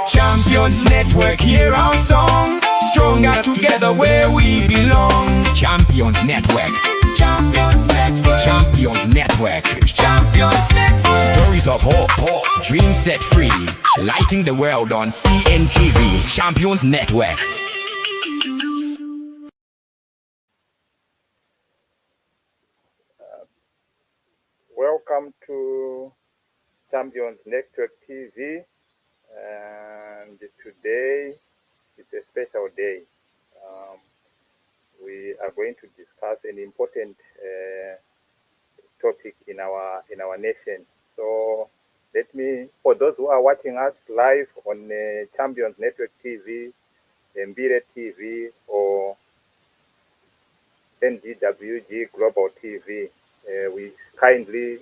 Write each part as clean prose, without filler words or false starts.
Champions Network, hear our song. Stronger together where we belong. Champions Network. Champions Network. Champions Network. Champions Network. Stories of hope, dreams set free. Lighting the world on CNTV. Champions Network. Welcome to Champions Network TV, and today is a special day. We are going to discuss an important topic in our nation. So let me, for those who are watching us live on Champions Network TV, Mbire TV, or NGWG Global TV, we kindly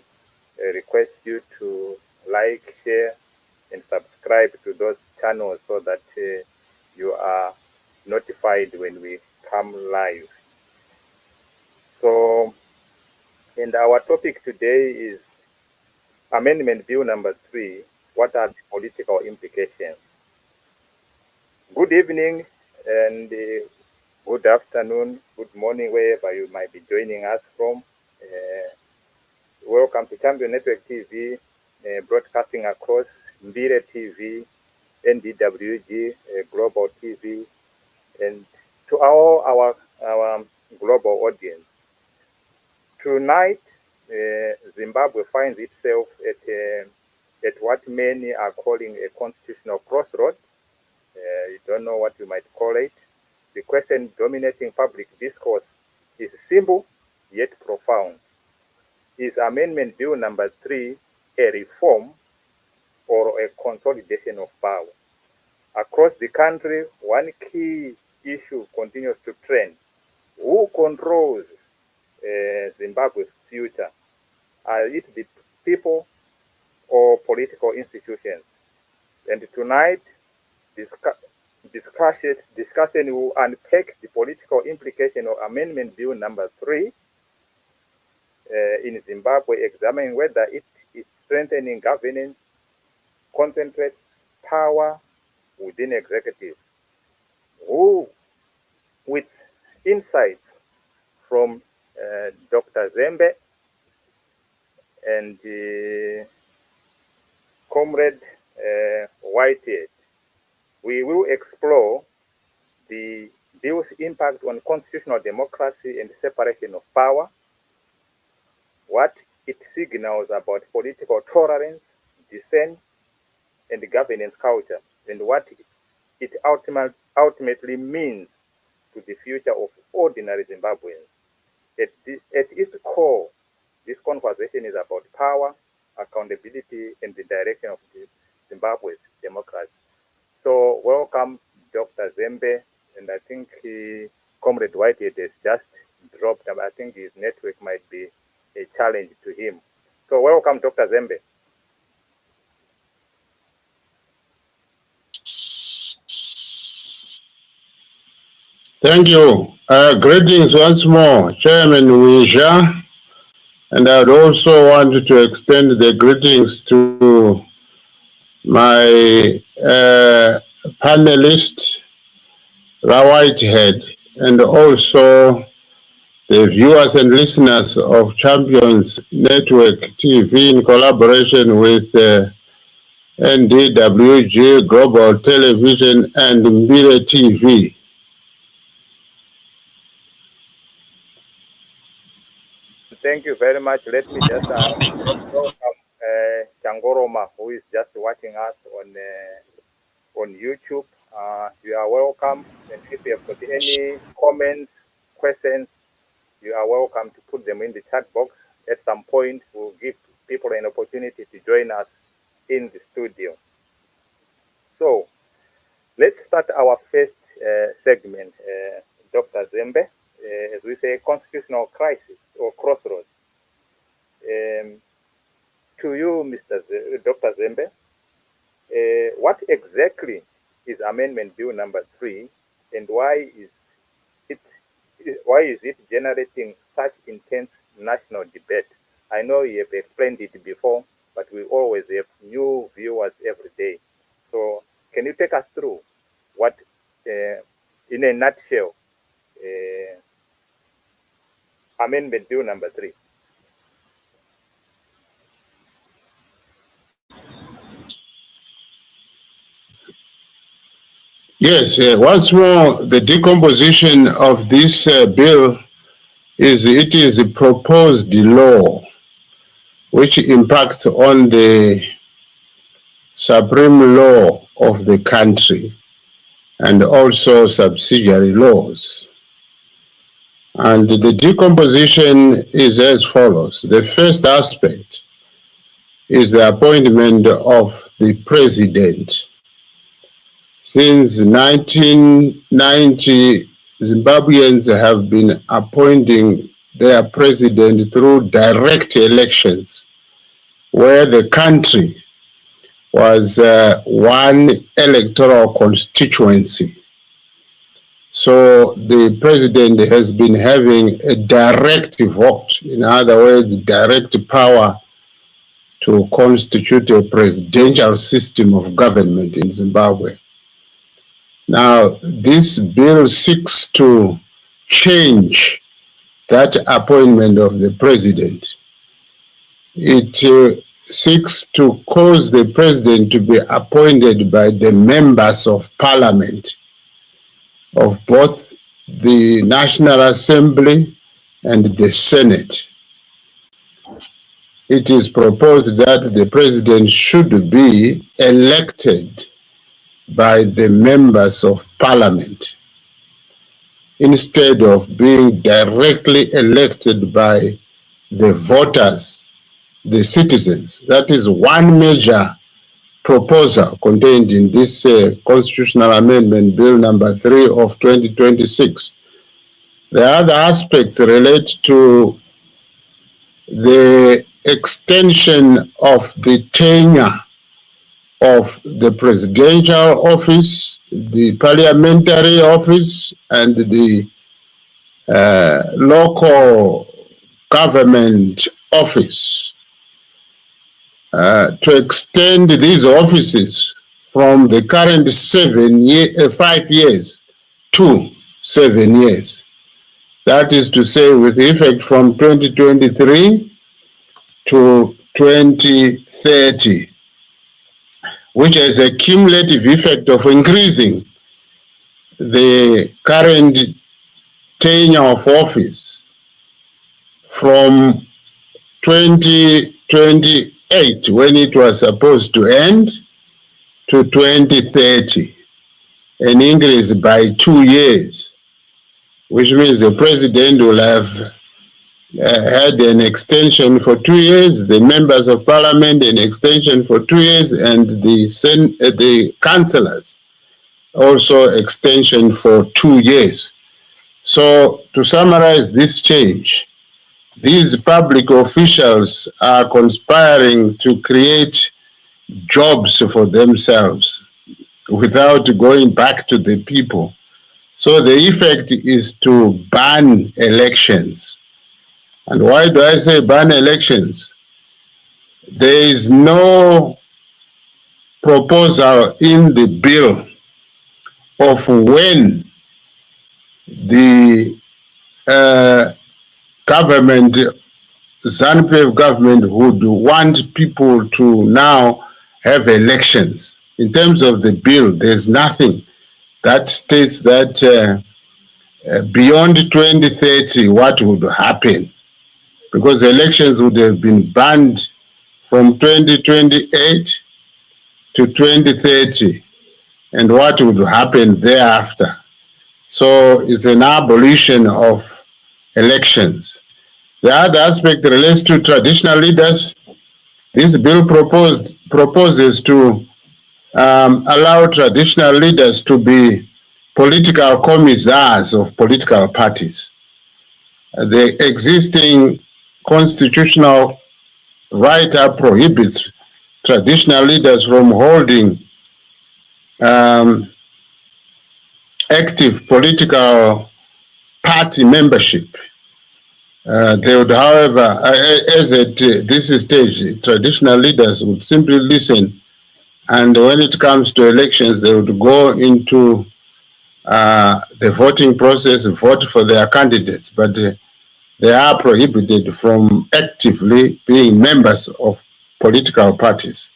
request you to like, share, and subscribe to those channels so that you are notified when we come live. So, and our topic today is Amendment Bill number 3. What are the political implications? Good evening and good afternoon, good morning, wherever you might be joining us from. Welcome to Champion Network TV, broadcasting across Mbire TV, NDWG, Global TV, and to all our global audience. Tonight, Zimbabwe finds itself at what many are calling a constitutional crossroads. You don't know what you might call it. The question dominating public discourse is simple yet profound. Is Amendment Bill number 3 a reform or a consolidation of power? Across the country, one key issue continues to trend. Who controls Zimbabwe's future? Are it the people or political institutions? And tonight, discussion will unpack the political implication of Amendment Bill number 3 in Zimbabwe, examining whether it is strengthening governance, concentrates power within executive. With insights from Dr. Zembe and Comrade Whitehead, we will explore the bill's impact on constitutional democracy and separation of power, what it signals about political tolerance, dissent, and governance culture, and what it ultimately means to the future of ordinary Zimbabweans. At its core, this conversation is about power, accountability, and the direction of Zimbabwe's democracy. So welcome, Dr. Zembe, and I think Comrade Whitehead has just dropped him. I think his network might be a challenge to him. So welcome, Dr. Zembe. Thank you. Greetings once more, Chairman Wisha. And I'd also want to extend the greetings to my panelist, Whitehead, and also the viewers and listeners of Champions Network TV in collaboration with NDWG Global Television and Mbire TV. Thank you very much. Let me just welcome Changoroma, who is just watching us on YouTube. You are welcome. And if you have got any comments, questions, you are welcome to put them in the chat box. At some point, we'll give people an opportunity to join us in the studio. So, let's start our first segment, Dr. Zembe. As we say, constitutional crisis or crossroads. To you, Dr. Zembe, what exactly is Amendment Bill number 3, and why is it generating such intense national debate? I know you have explained it before, but we always have new viewers every day. So can can you take us through what, in a nutshell, Amendment Bill number 3? Yes, once more, the decomposition of this bill is it is a proposed law which impacts on the supreme law of the country and also subsidiary laws. And the decomposition is as follows. The first aspect is the appointment of the president. Since 1990, Zimbabweans have been appointing their president through direct elections, where the country was one electoral constituency. So the president has been having a direct vote, in other words, direct power to constitute a presidential system of government in Zimbabwe. Now, this bill seeks to change that appointment of the president. It seeks to cause the president to be appointed by the members of parliament of both the National Assembly and the Senate. It is proposed that the president should be elected by the members of parliament instead of being directly elected by the voters, the citizens. That is one major proposal contained in this Constitutional Amendment Bill number 3 of 2026. The other aspects relate to the extension of the tenure of the presidential office, the parliamentary office, and the local government office, to extend these offices from the current 5 years to 7 years. That is to say, with effect from 2023 to 2030. Which has a cumulative effect of increasing the current tenure of office from 2028, when it was supposed to end, to 2030, an increase by 2 years, which means the president will have had an extension for 2 years, the members of parliament an extension for 2 years, and the councillors also extension for 2 years. So to summarize this change, these public officials are conspiring to create jobs for themselves without going back to the people. So the effect is to ban elections. And why do I say ban elections? There is no proposal in the bill of when the government, ZANU-PF government, would want people to now have elections. In terms of the bill, there's nothing that states that beyond 2030, what would happen? Because elections would have been banned from 2028 to 2030, and what would happen thereafter? So it's an abolition of elections. The other aspect relates to traditional leaders. This bill proposes to allow traditional leaders to be political commissars of political parties. The existing constitutional right prohibits traditional leaders from holding active political party membership. They would, however, as at this stage, traditional leaders would simply listen And when it comes to elections, they would go into the voting process, vote for their candidates, but they are prohibited from actively being members of political parties.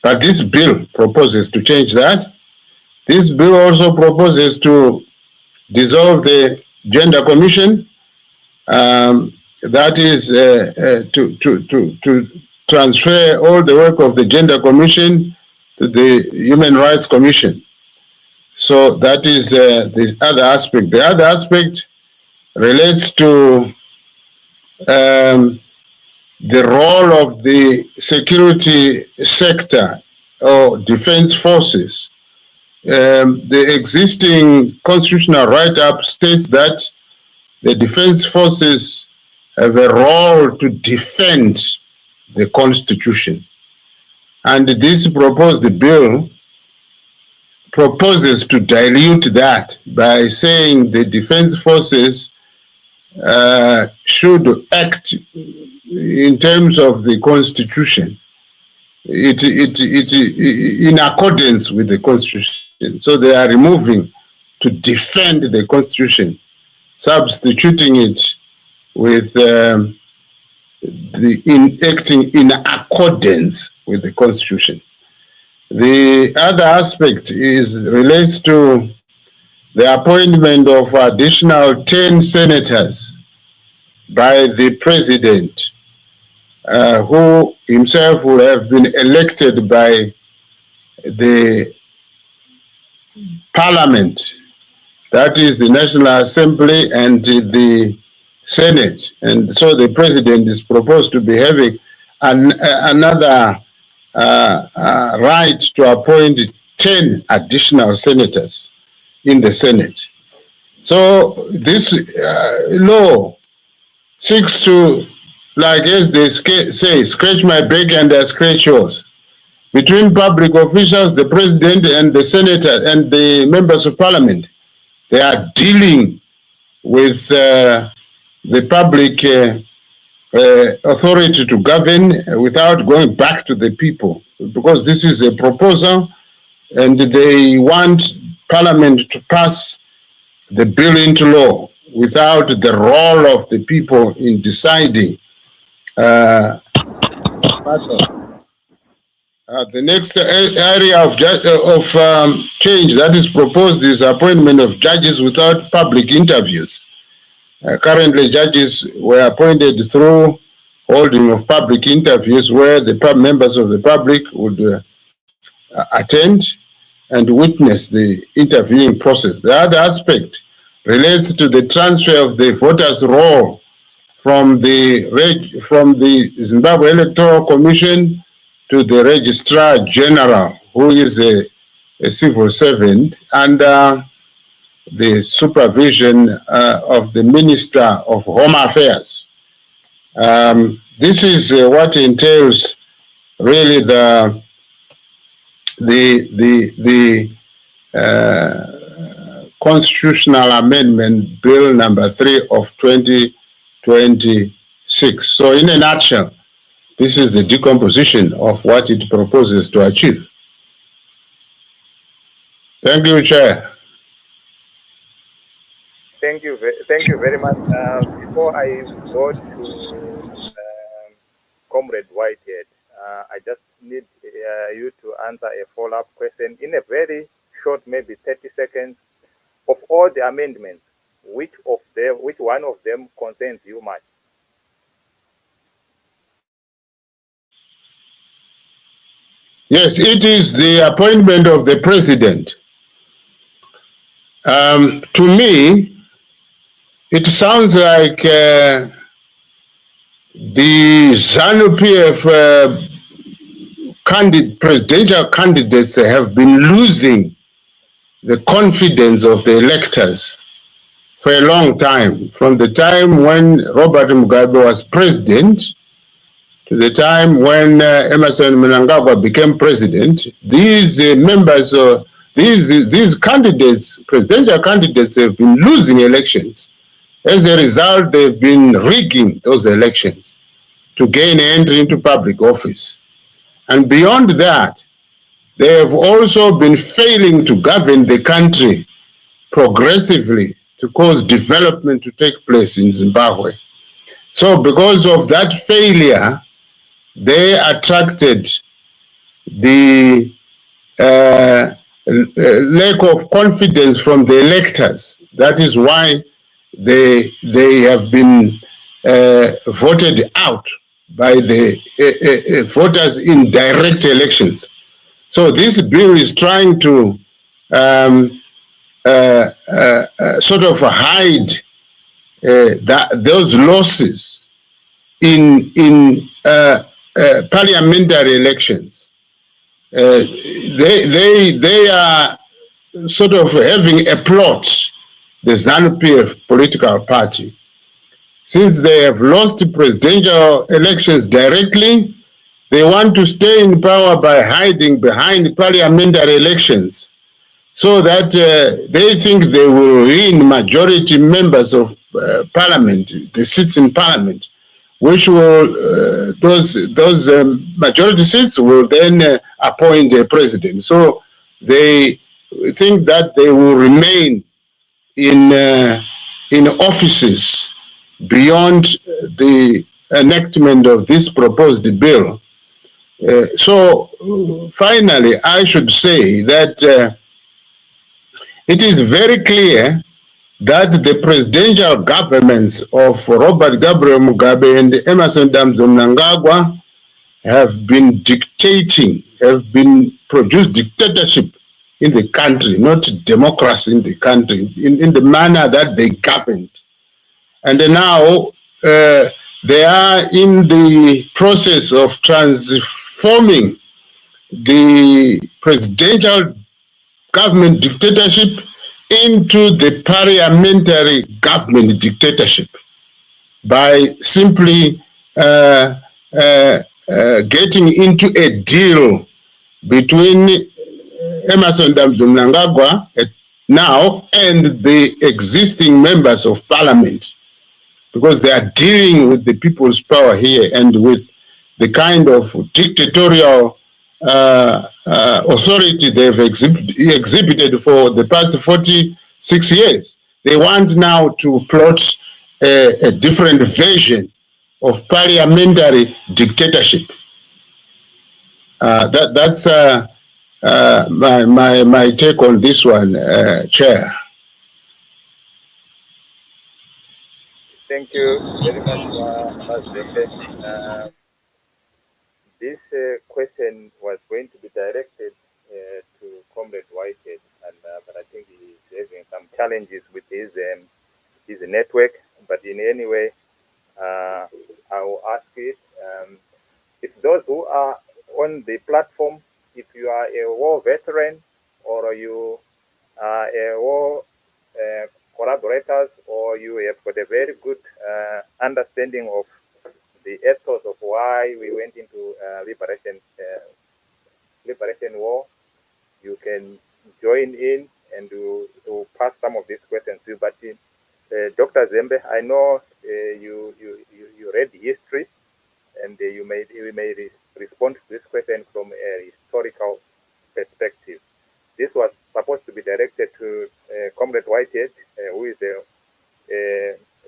But this bill proposes to change that. This bill also proposes to dissolve the Gender Commission, that is to transfer all the work of the Gender Commission to the Human Rights Commission. So that is the other aspect. The other aspect relates to the role of the security sector or defense forces. The existing constitutional write-up states that the defense forces have a role to defend the Constitution. And this proposed bill proposes to dilute that by saying the defense forces should act in terms of the Constitution, in accordance with the Constitution. So they are removing to defend the Constitution, substituting it with acting in accordance with the Constitution. The other aspect relates to the appointment of additional 10 senators by the president, who himself will have been elected by the parliament, that is the National Assembly and the Senate. And so the president is proposed to be having another right to appoint 10 additional senators in the Senate. So this law seeks to, like as they say, scratch my back and I scratch yours. Between public officials, the president and the senator and the members of parliament, they are dealing with the public authority to govern without going back to the people, because this is a proposal and they want parliament to pass the bill into law without the role of the people in deciding. The next area of change that is proposed is appointment of judges without public interviews. Currently, judges were appointed through holding of public interviews where the members of the public would attend and witness the interviewing process. The other aspect relates to the transfer of the voters' roll from the Zimbabwe Electoral Commission to the Registrar General, who is a civil servant under the supervision of the Minister of Home Affairs. This is what entails really the Constitutional Amendment Bill number 3 of 2026. So in a nutshell, this is the decomposition of what it proposes to achieve. Thank you, Chair. Thank you very much. Before I go to Comrade Whitehead, I just need you to answer a follow-up question in a very short, maybe 30 seconds. Of all the amendments, which one of them concerns you much? Yes, it is the appointment of the president. To me, it sounds like the ZANU-PF presidential candidates have been losing the confidence of the electors for a long time, from the time when Robert Mugabe was president to the time when Emerson Mnangagwa became president. These members, these candidates, presidential candidates, have been losing elections. As a result, they've been rigging those elections to gain entry into public office. And beyond that, they have also been failing to govern the country progressively to cause development to take place in Zimbabwe. So because of that failure, they attracted the lack of confidence from the electors. That is why they have been voted out by the voters in direct elections. So this bill is trying to sort of hide those losses in parliamentary elections. They are sort of having a plot, the ZANU-PF political party. Since they have lost presidential elections directly, they want to stay in power by hiding behind parliamentary elections, so that they think they will win majority members of parliament, the seats in parliament, which will, those majority seats will then appoint a president. So they think that they will remain in offices beyond the enactment of this proposed bill. So finally, I should say that it is very clear that the presidential governments of Robert Gabriel Mugabe and Emerson Damzo Mnangagwa have been produced dictatorship in the country, not democracy in the country, in the manner that they governed. And now they are in the process of transforming the presidential government dictatorship into the parliamentary government dictatorship by simply getting into a deal between Emerson Damzo Mnangagwa now and the existing members of parliament, because they are dealing with the people's power here and with the kind of dictatorial authority they've exhibited for the past 46 years. They want now to plot a different version of parliamentary dictatorship. That's my take on this one, Chair. Thank you very much, Mazembe. This question was going to be directed to Comrade Whitehead, but I think he's having some challenges with his network. But in any way, I will ask it. If those who are on the platform, if you are a war veteran or you are a war collaborators, or you have got a very good understanding of the ethos of why we went into liberation war, you can join in and to pass some of these questions to you. But Dr. Zembe, I know you read history, and you may respond to this question from a historical perspective. This was supposed to be directed to Comrade Whitehead, who is a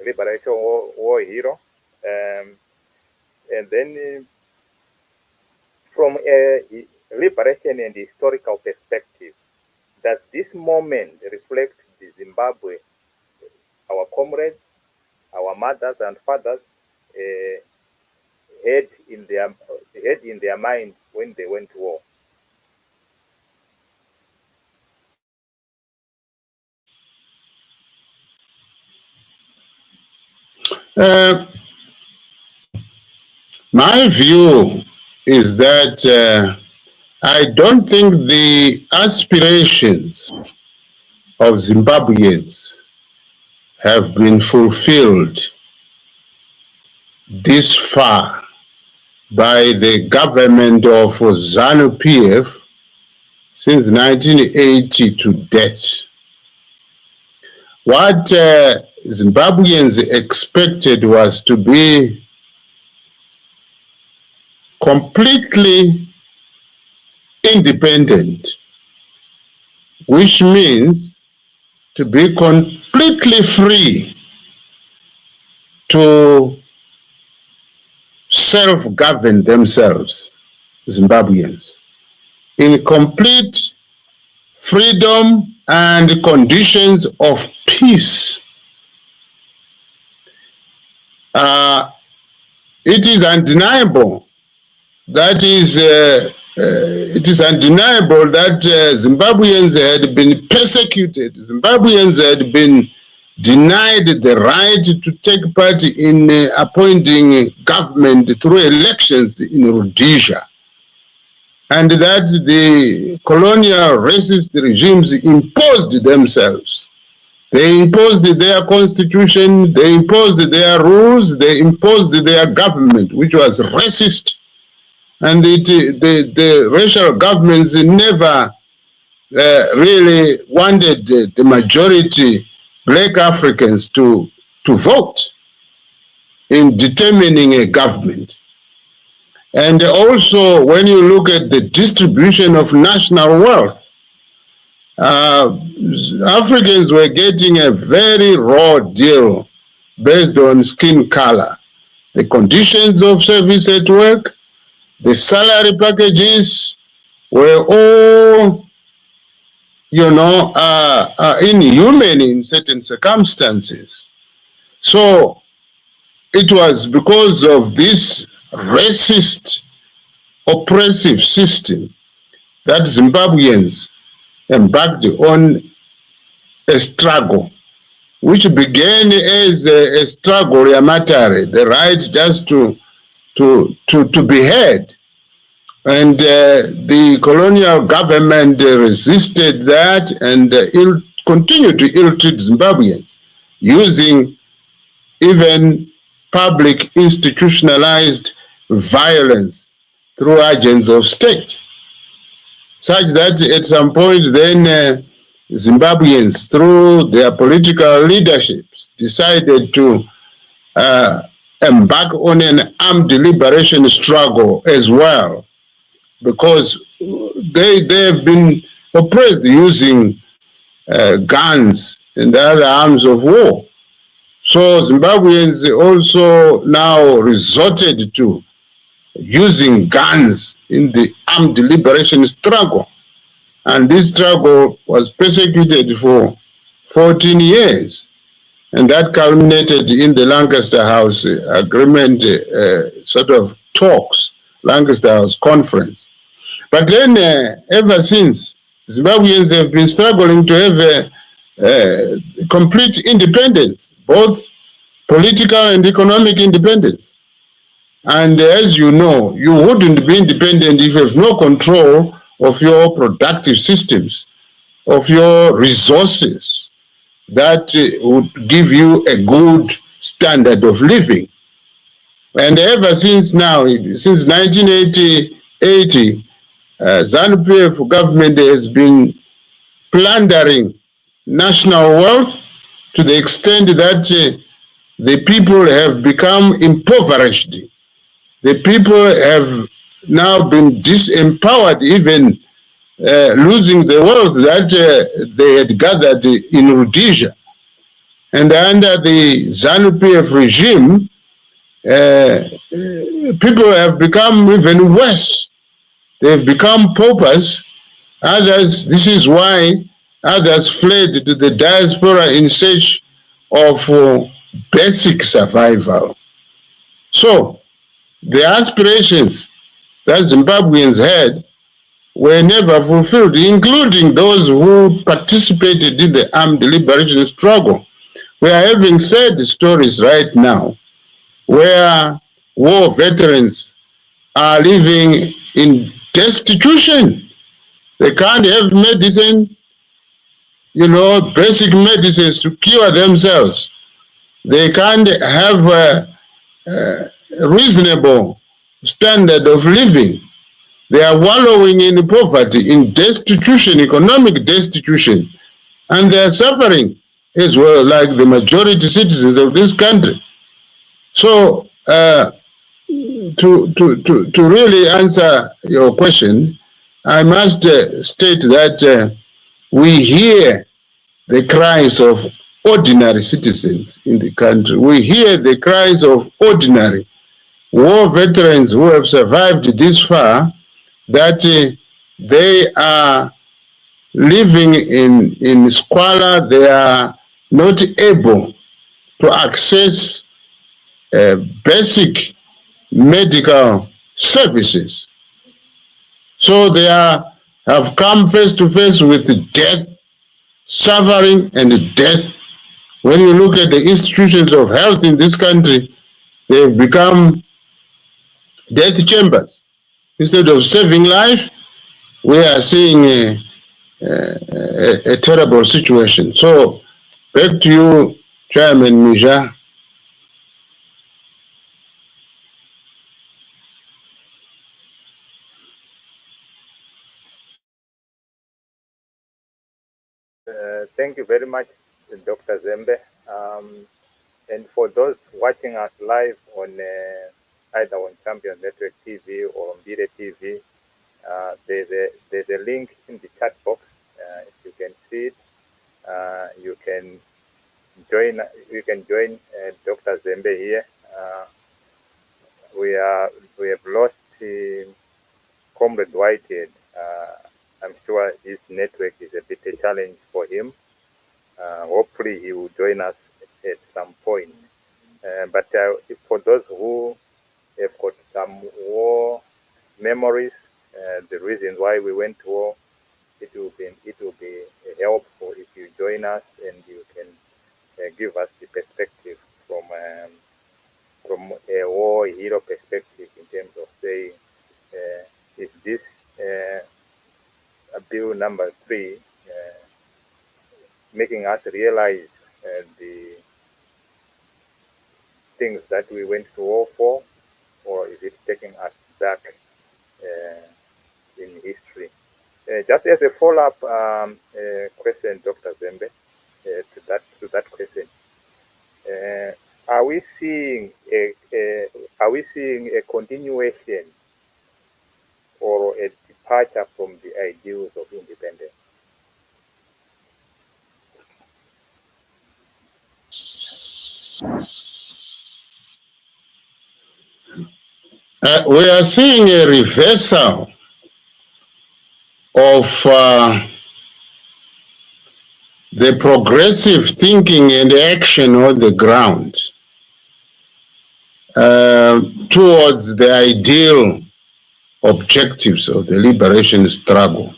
liberation war hero. And then from a liberation and historical perspective, does this moment reflect the Zimbabwe our comrades, our mothers and fathers had in their mind when they went to war? My view is that I don't think the aspirations of Zimbabweans have been fulfilled this far by the government of ZANU-PF since 1980 to date. What Zimbabweans expected was to be completely independent, which means to be completely free to self-govern themselves, Zimbabweans, in complete freedom and conditions of peace. It is undeniable that it is undeniable that Zimbabweans had been persecuted. Zimbabweans had been denied the right to take part in appointing government through elections in Rhodesia, and that the colonial racist regimes imposed themselves. They imposed their constitution, they imposed their rules, they imposed their government, which was racist. And the racial governments never really wanted the majority black Africans to vote in determining a government. And also, when you look at the distribution of national wealth, Africans were getting a very raw deal based on skin color. The conditions of service at work, the salary packages were all, inhuman in certain circumstances. So it was because of this racist, oppressive system that Zimbabweans embarked on a struggle, which began as a struggle yamatare, the right just to be heard. And the colonial government resisted that and continued to ill-treat Zimbabweans, using even public institutionalized violence through agents of state, such that at some point then Zimbabweans, through their political leaderships, decided to embark on an armed liberation struggle as well, because they have been oppressed using guns and other arms of war. So Zimbabweans also now resorted to using guns in the armed liberation struggle. And this struggle was persecuted for 14 years. And that culminated in the Lancaster House Agreement sort of talks, Lancaster House Conference. But then ever since, Zimbabweans have been struggling to have complete independence, both political and economic independence. And as you know, you wouldn't be independent if you have no control of your productive systems, of your resources that would give you a good standard of living. And ever since now, since 1980, ZANU-PF government has been plundering national wealth to the extent that the people have become impoverished. The people have now been disempowered, even losing the wealth that they had gathered in Rhodesia. And under the ZANU-PF regime, people have become even worse. They've become paupers. Others, this is why others fled to the diaspora in search of basic survival. So the aspirations that Zimbabweans had were never fulfilled, including those who participated in the armed liberation struggle. We are having sad stories right now where war veterans are living in destitution. They can't have medicine, basic medicines to cure themselves. They can't have a reasonable standard of living. They are wallowing in poverty, in destitution, economic destitution, and they are suffering as well, like the majority citizens of this country. So, to really answer your question, I must state that we hear the cries of ordinary citizens in the country. We hear the cries of ordinary war veterans who have survived this far, that they are living in squalor. They are not able to access basic medical services. So they have come face to face with death, suffering, and death. When you look at the institutions of health in this country, they've become death chambers. Instead of saving life, we are seeing a terrible situation. So, back to you, Chairman Mija. Thank you very much, Dr. Zembe. And for those watching us live on either on Champion Network TV or on Bire TV, there's a link in the chat box. If you can see it, you can join. You can join Dr. Zembe here. We have lost Comrade Whitehead. I'm sure this network is a bit a challenge for him. Hopefully he will join us at some point. But for those who have got some war memories, the reasons why we went to war, it will be helpful if you join us and you can give us the perspective from a war hero perspective in terms of saying if this bill number 3 making us realize the things that we went to war for, or is it taking us back in history? Just as a follow-up question, Dr. Zembe, to that question, are we seeing a continuation or a departure from the ideals of independence? We are seeing a reversal of the progressive thinking and action on the ground towards the ideal objectives of the liberation struggle.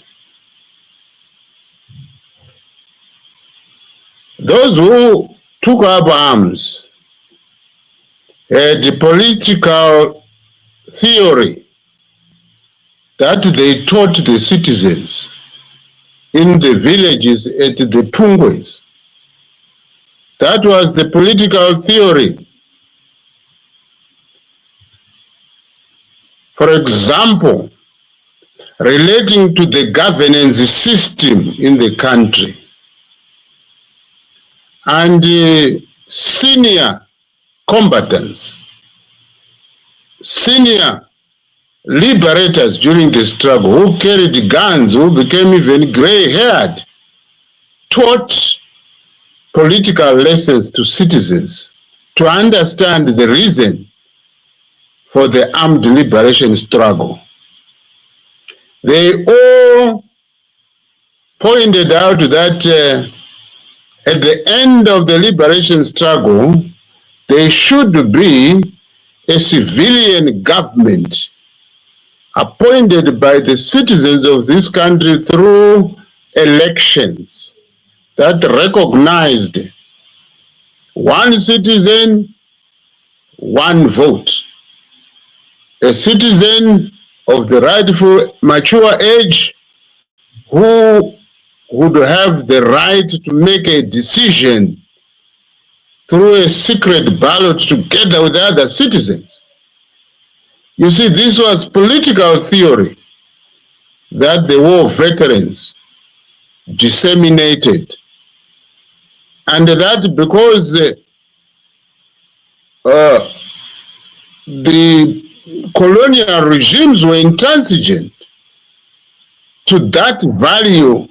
Those who took up arms had a political theory that they taught the citizens in the villages at the Pungwes. That was the political theory. For example, relating to the governance system in the country. And senior combatants, senior liberators during the struggle who carried guns, who became even gray-haired, taught political lessons to citizens to understand the reason for the armed liberation struggle. They all pointed out that at the end of the liberation struggle, there should be a civilian government appointed by the citizens of this country through elections that recognized one citizen, one vote. A citizen of the rightful mature age who would have the right to make a decision through a secret ballot together with other citizens. You see, this was political theory that the war veterans disseminated. And that because the colonial regimes were intransigent, to that value,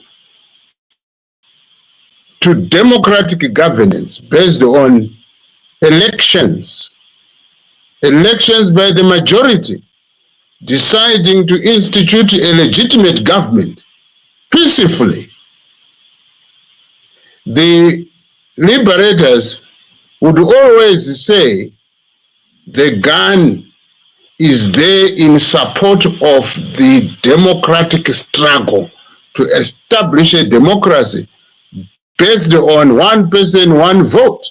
to democratic governance based on elections by the majority, deciding to institute a legitimate government peacefully. The liberators would always say the gun is there in support of the democratic struggle to establish a democracy based on one person, one vote.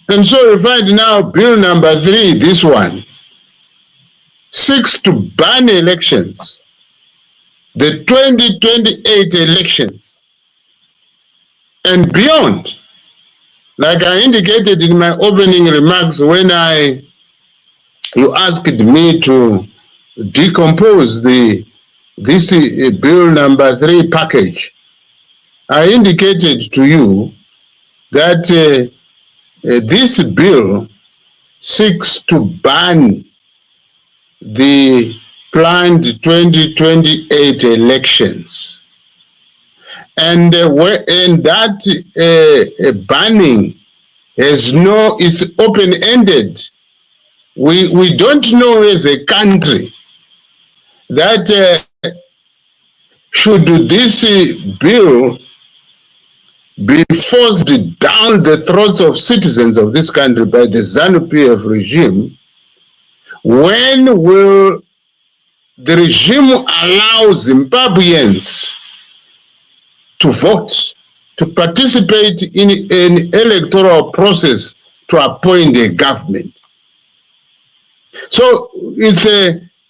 And so you find now bill number 3, this one, seeks to ban elections, the 2028 elections, and beyond. Like I indicated in my opening remarks when you asked me to decompose this bill number 3 package, I indicated to you that this bill seeks to ban the planned 2028 elections. And that banning it's open-ended. We don't know as a country that should this bill be forced down the throats of citizens of this country by the ZANU-PF regime, when will the regime allow Zimbabweans to vote, to participate in an electoral process to appoint a government? So it's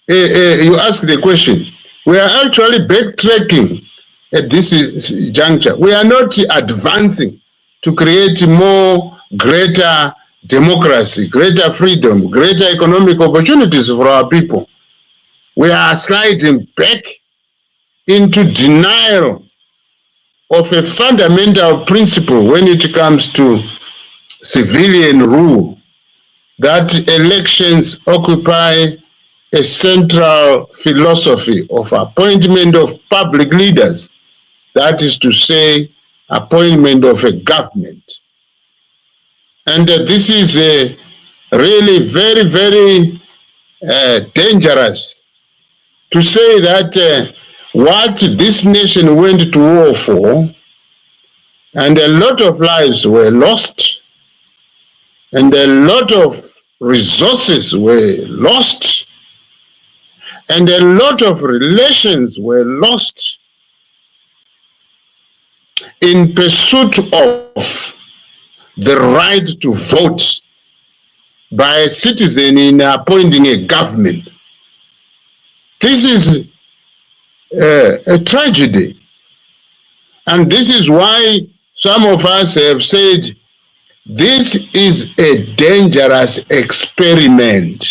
you ask the question. We are actually backtracking at this juncture. We are not advancing to create greater democracy, greater freedom, greater economic opportunities for our people. We are sliding back into denial of a fundamental principle when it comes to civilian rule, that elections occupy a central philosophy of appointment of public leaders, that is to say, appointment of a government. And this is really very, very dangerous to say that what this nation went to war for, and a lot of lives were lost, and a lot of resources were lost, and a lot of relations were lost in pursuit of the right to vote by a citizen in appointing a government. This is a tragedy. And this is why some of us have said this is a dangerous experiment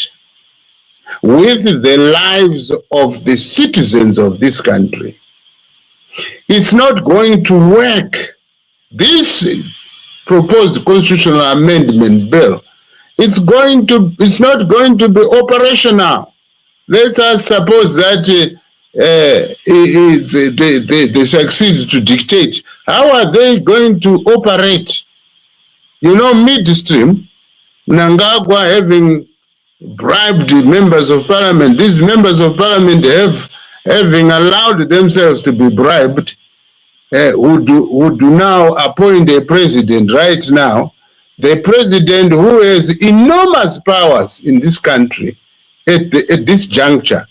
with the lives of the citizens of this country. It's not going to work. This proposed constitutional amendment bill, it's not going to be operational. Let us suppose that they succeed to dictate. How are they going to operate? You know, midstream, Mnangagwa having bribed members of parliament, these members of parliament having allowed themselves to be bribed, who do now appoint a president right now, the president who has enormous powers in this country at this juncture,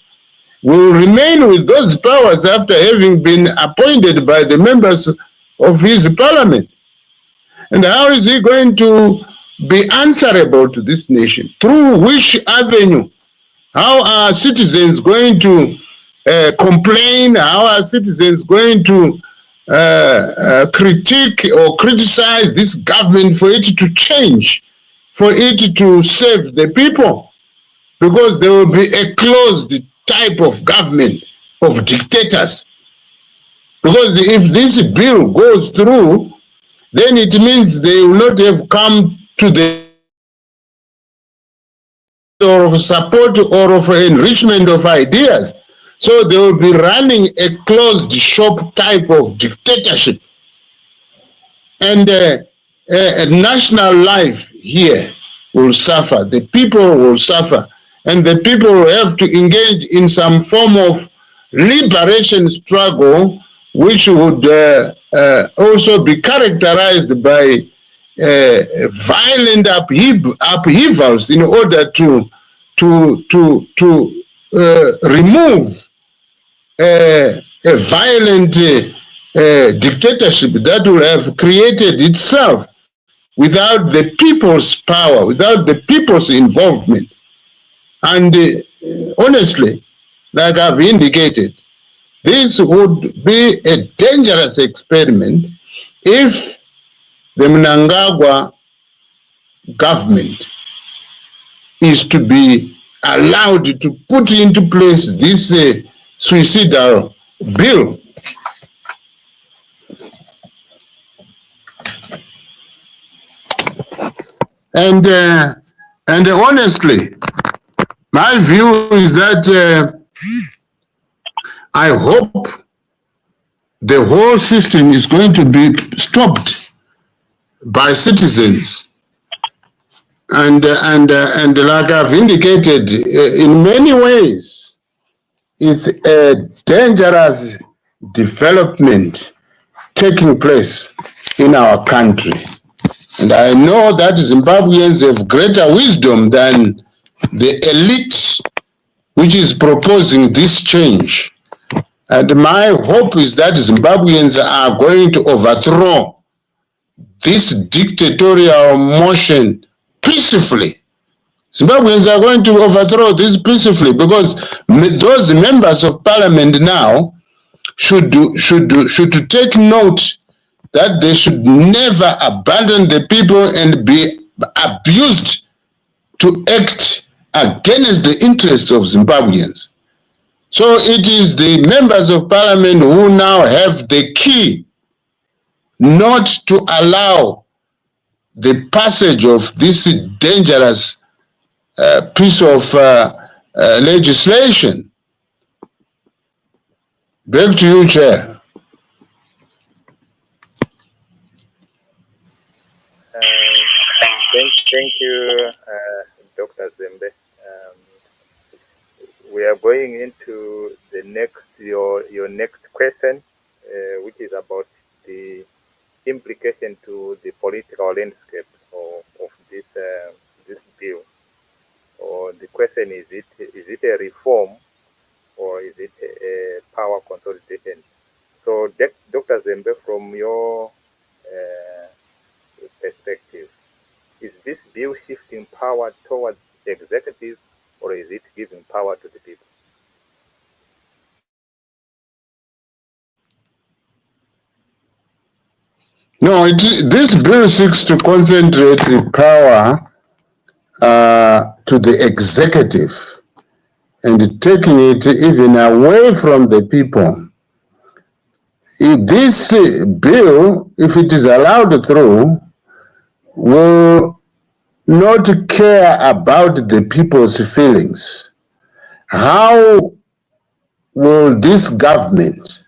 will remain with those powers after having been appointed by the members of his parliament. And how is he going to be answerable to this nation? Through which avenue? How are citizens going to complain? How are citizens going to critique or criticize this government for it to change, for it to serve the people? Because there will be a closed type of government of dictators. Because if this bill goes through, then it means they will not have come to the or of support or of enrichment of ideas, So they will be running a closed shop type of dictatorship. And national life here will suffer. The people will suffer. And the people will have to engage in some form of liberation struggle, which would also be characterized by violent upheavals in order to remove a violent dictatorship that will have created itself without the people's power, without the people's involvement. And honestly, like I've indicated, this would be a dangerous experiment if the Mnangagwa government is to be allowed to put into place this suicidal bill. And honestly, my view is that I hope the whole system is going to be stopped by citizens. And like I've indicated, in many ways, it's a dangerous development taking place in our country. And I know that Zimbabweans have greater wisdom than the elite which is proposing this change. And my hope is that Zimbabweans are going to overthrow this dictatorial motion peacefully. Zimbabweans are going to overthrow this peacefully because those members of parliament now should take note that they should never abandon the people and be abused to act against the interests of Zimbabweans. So it is the members of parliament who now have the key not to allow the passage of this dangerous piece of legislation. Back to you, Chair. Thank you, Dr. Zembe. We are going into the next your next question, which is about the implication to the political landscape of this this bill. Or the question is it a reform or is it a power consolidation? So, Dr. Zembe, from your perspective, is this bill shifting power towards the executive or is it giving power to the people? No, this bill seeks to concentrate power to the executive and taking it even away from the people. This bill, if it is allowed through, will not care about the people's feelings. How will this government,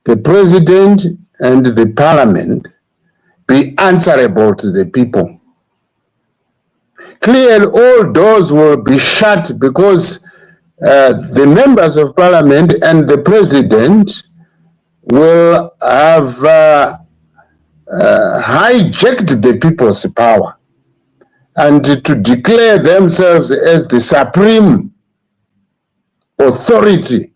the president and the parliament, be answerable to the people? Clearly, all doors will be shut because the members of parliament and the president will have hijacked the people's power and to declare themselves as the supreme authority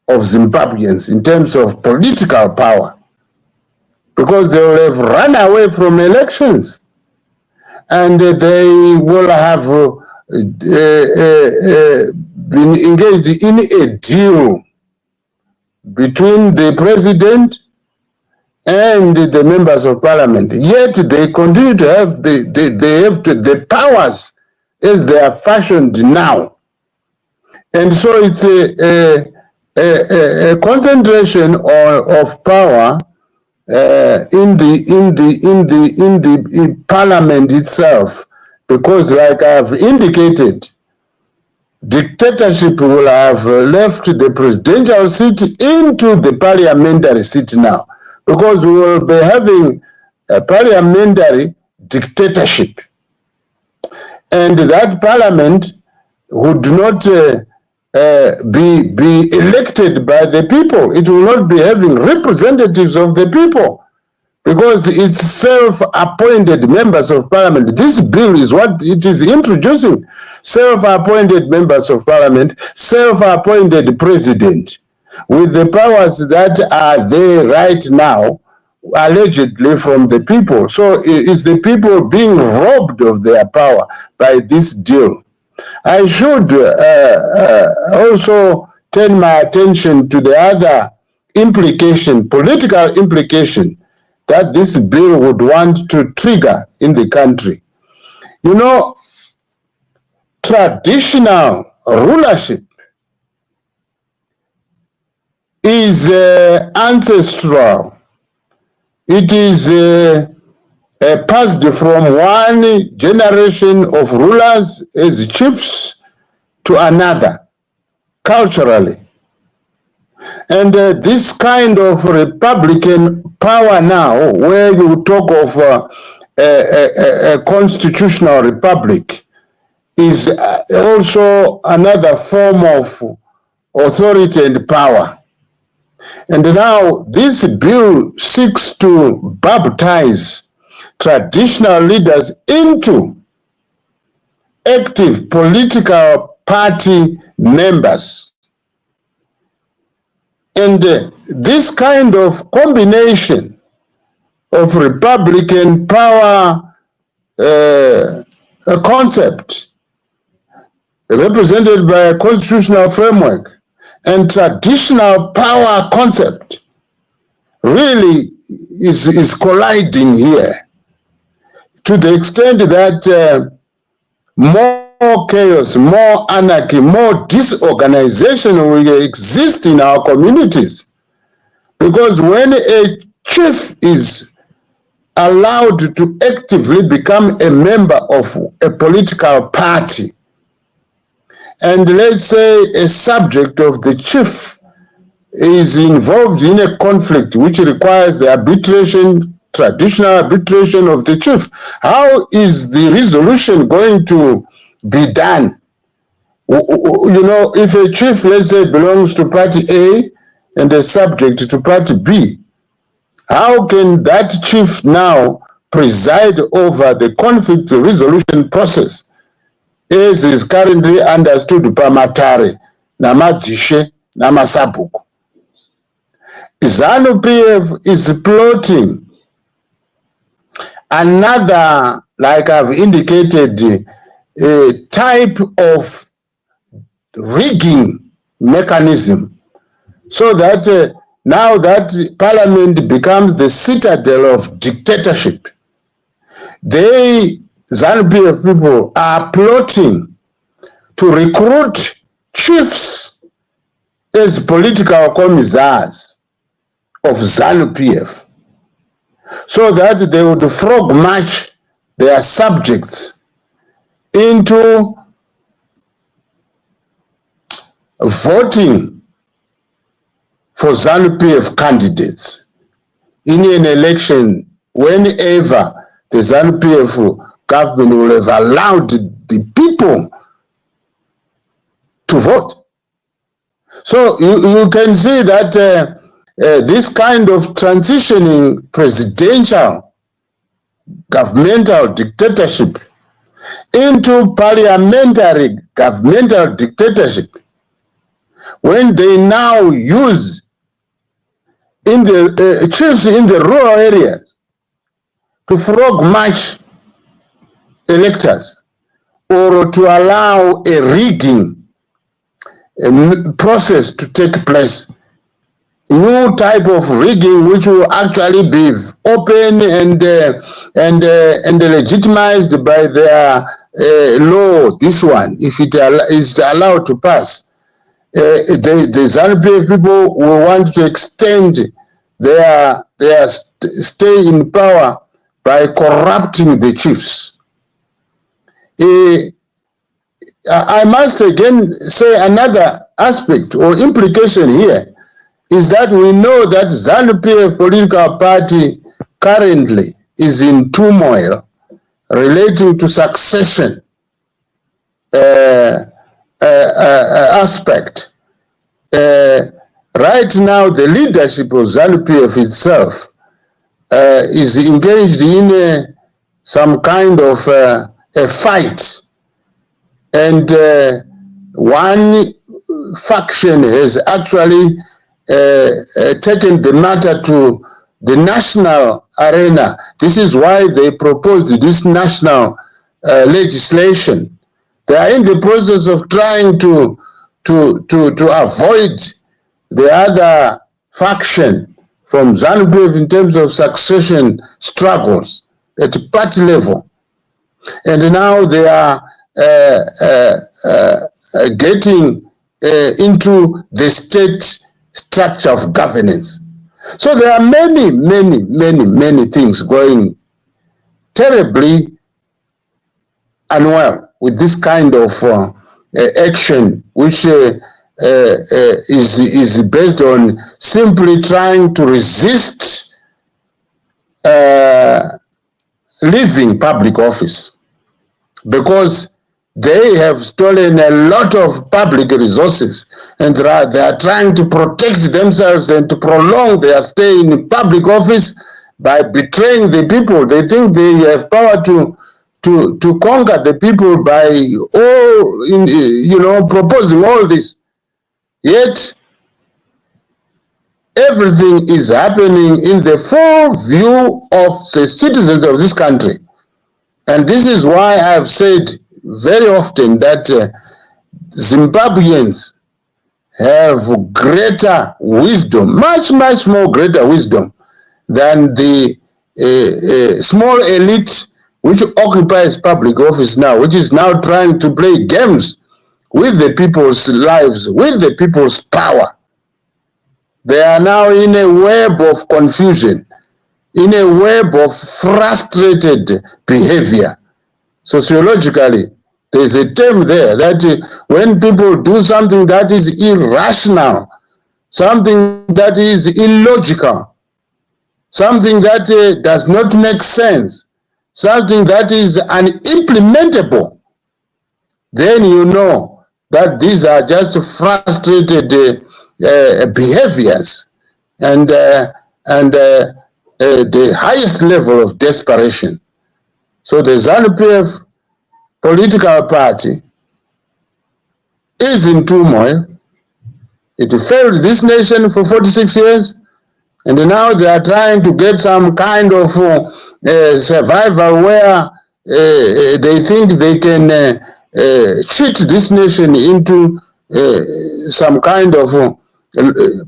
of Zimbabweans in terms of political power, because they will have run away from elections and they will have been engaged in a deal between the president and the members of parliament. Yet they continue to have the powers as they are fashioned now. And so it's a concentration of power in the parliament itself, because like I've indicated, dictatorship will have left the presidential seat into the parliamentary seat now, because we will be having a parliamentary dictatorship. And that parliament would not be elected by the people. It will not be having representatives of the people, because it's self-appointed members of parliament. This bill is what it is introducing. Self-appointed members of parliament, self-appointed president, with the powers that are there right now, allegedly from the people. So it's the people being robbed of their power by this deal. I should also turn my attention to the other implication, political implication, that this bill would want to trigger in the country. You know, traditional rulership is ancestral. It is passed from one generation of rulers as chiefs to another, culturally. And this kind of republican power now, where you talk of a constitutional republic, is also another form of authority and power. And now this bill seeks to baptize traditional leaders into active political party members. And this kind of combination of republican power concept represented by a constitutional framework and traditional power concept really is colliding here, to the extent that more chaos, more anarchy, more disorganization will exist in our communities. Because when a chief is allowed to actively become a member of a political party, and let's say a subject of the chief is involved in a conflict which requires the arbitration, traditional arbitration of the chief, how is the resolution going to be done? You know, if a chief, let's say, belongs to party A and a subject to party B, how can that chief now preside over the conflict resolution process as is currently understood pamatare, namadzishe, namasabuku? ZANU-PF is plotting another, like I've indicated, a type of rigging mechanism, so that now that parliament becomes the citadel of dictatorship. They, ZANU-PF people, are plotting to recruit chiefs as political commissars of ZANU-PF, so that they would frog march their subjects into voting for ZANU-PF candidates in an election whenever the ZANU-PF government will have allowed the people to vote. So you can see that this kind of transitioning presidential governmental dictatorship into parliamentary governmental dictatorship, when they now use in the chiefs in the rural areas to frog march electors, or to allow a rigging process to take place, new type of rigging which will actually be open and legitimized by their law. This one, if it is allowed to pass, the ZANU-PF people will want to extend their stay in power by corrupting the chiefs. I must again say another aspect or implication here is that we know that ZANU-PF political party currently is in turmoil relating to succession aspect. Right now, the leadership of ZANU-PF itself is engaged in some kind of a fight, and one faction has actually taken the matter to the national arena. This is why they proposed this national legislation. They are in the process of trying to avoid the other faction from ZANU-PF in terms of succession struggles at party level. And now they are getting into the state structure of governance. So there are many things going terribly unwell with this kind of action, which is based on simply trying to resist leaving public office, because they have stolen a lot of public resources, and they are trying to protect themselves and to prolong their stay in public office by betraying the people. They think they have power to conquer the people by proposing all this. Yet everything is happening in the full view of the citizens of this country. And this is why I've said very often that Zimbabweans have greater wisdom, much more greater wisdom than the small elite which occupies public office now, which is now trying to play games with the people's lives, with the people's power. They are now in a web of confusion, in a web of frustrated behavior. Sociologically, there's a term there that when people do something that is irrational, something that is illogical, something that does not make sense, something that is unimplementable, then you know that these are just frustrated behaviors and the highest level of desperation. So the ZANU-PF political party is in turmoil. It failed this nation for 46 years, and now they are trying to get some kind of survival where they think they can cheat this nation into some kind of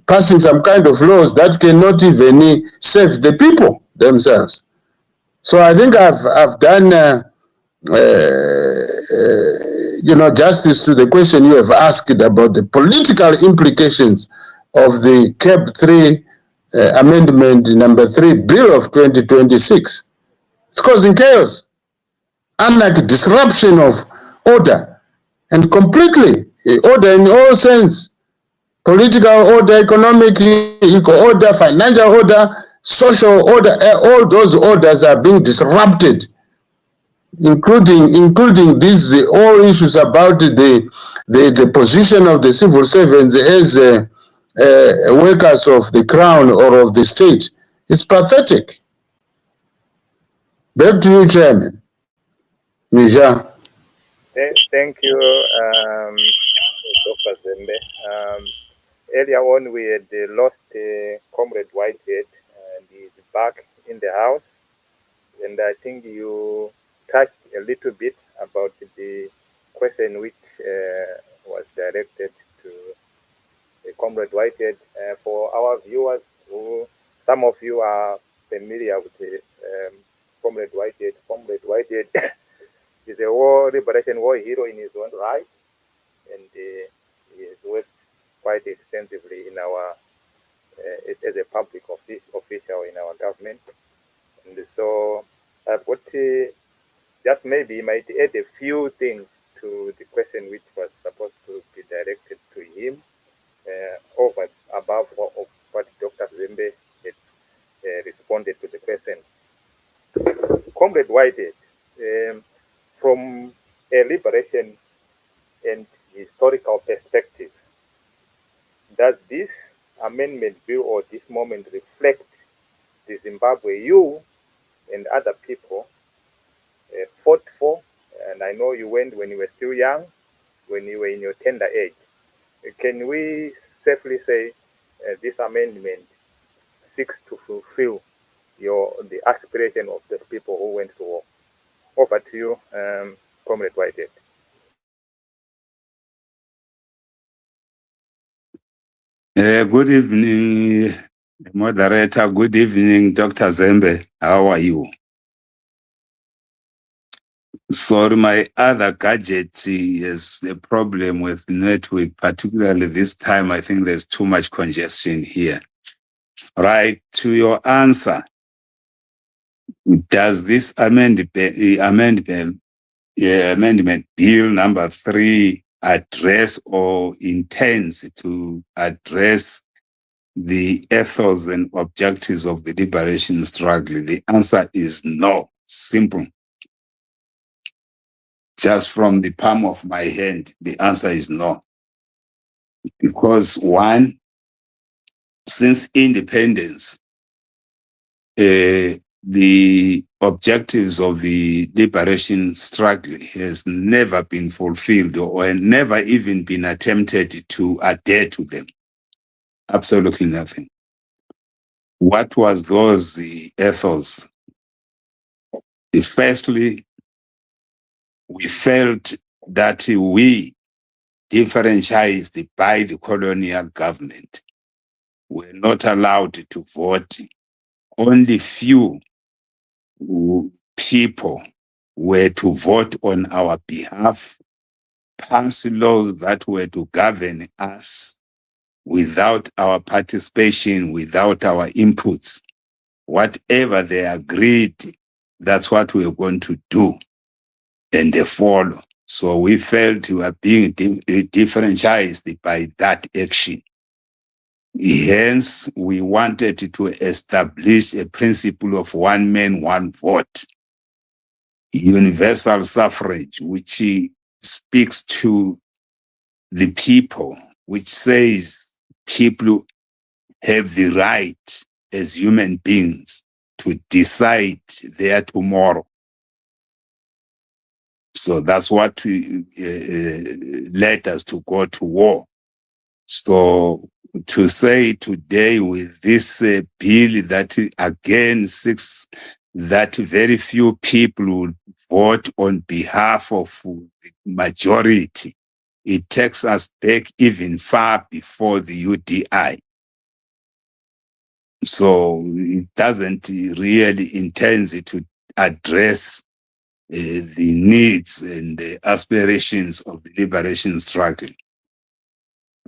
passing some kind of laws that cannot even save the people themselves. So I think I've done justice to the question you have asked about the political implications of the CAB 3 Amendment number 3 Bill of 2026. It's causing chaos, anarchy, disruption of order, and completely order in all sense. Political order, economic order, financial order, social order, all those orders are being disrupted, including these all issues about the position of the civil servants as workers of the crown or of the state. It's pathetic. Back to you, Chairman. Mija. Thank you, Dr. Zembe. Earlier on, we had lost Comrade Whitehead, and he's back in the house. And I think you touched a little bit about the question which was directed to Comrade Whitehead. For our viewers, some of you are familiar with Comrade Whitehead. Comrade Whitehead is a liberation war hero in his own right, and he has worked quite extensively in our as a public official in our government. And so I've got just maybe might add a few things to the question which was supposed to be directed to him, over above of what Dr. Zembe had responded to the question. Comrade Whitehead, from a liberation and historical perspective, does this amendment bill or this moment reflect the Zimbabwe you and other people fought for? And I know you went when you were still young, when you were in your tender age. Can we safely say this amendment seeks to fulfill the aspiration of the people who went to war? Over to you, Comrade Whitehead. Good evening, moderator. Good evening, Dr. Zembe. How are you? Sorry, my other gadget has a problem with network, particularly this time. I think there's too much congestion here. Right, to your answer. Does this amendment bill number 3 address or intends to address the ethos and objectives of the liberation struggle? The answer is no. Simple. Just from the palm of my hand, the answer is no. Because one, since independence, the objectives of the liberation struggle has never been fulfilled or never even been attempted to adhere to them. Absolutely nothing. What was those ethos? Firstly, we felt that we, differentiated by the colonial government, were not allowed to vote. Only few people were to vote on our behalf, pass laws that were to govern us without our participation, without our inputs. Whatever they agreed, that's what we were going to do, and they follow. So we felt we were being differentiated by that action. Hence, we wanted to establish a principle of one man, one vote, universal suffrage, which speaks to the people, which says people have the right as human beings to decide their tomorrow. So that's what led us to go to war. So to say today with this bill that again seeks that very few people will vote on behalf of the majority, it takes us back even far before the UDI. So it doesn't really intend to address the needs and the aspirations of the liberation struggle.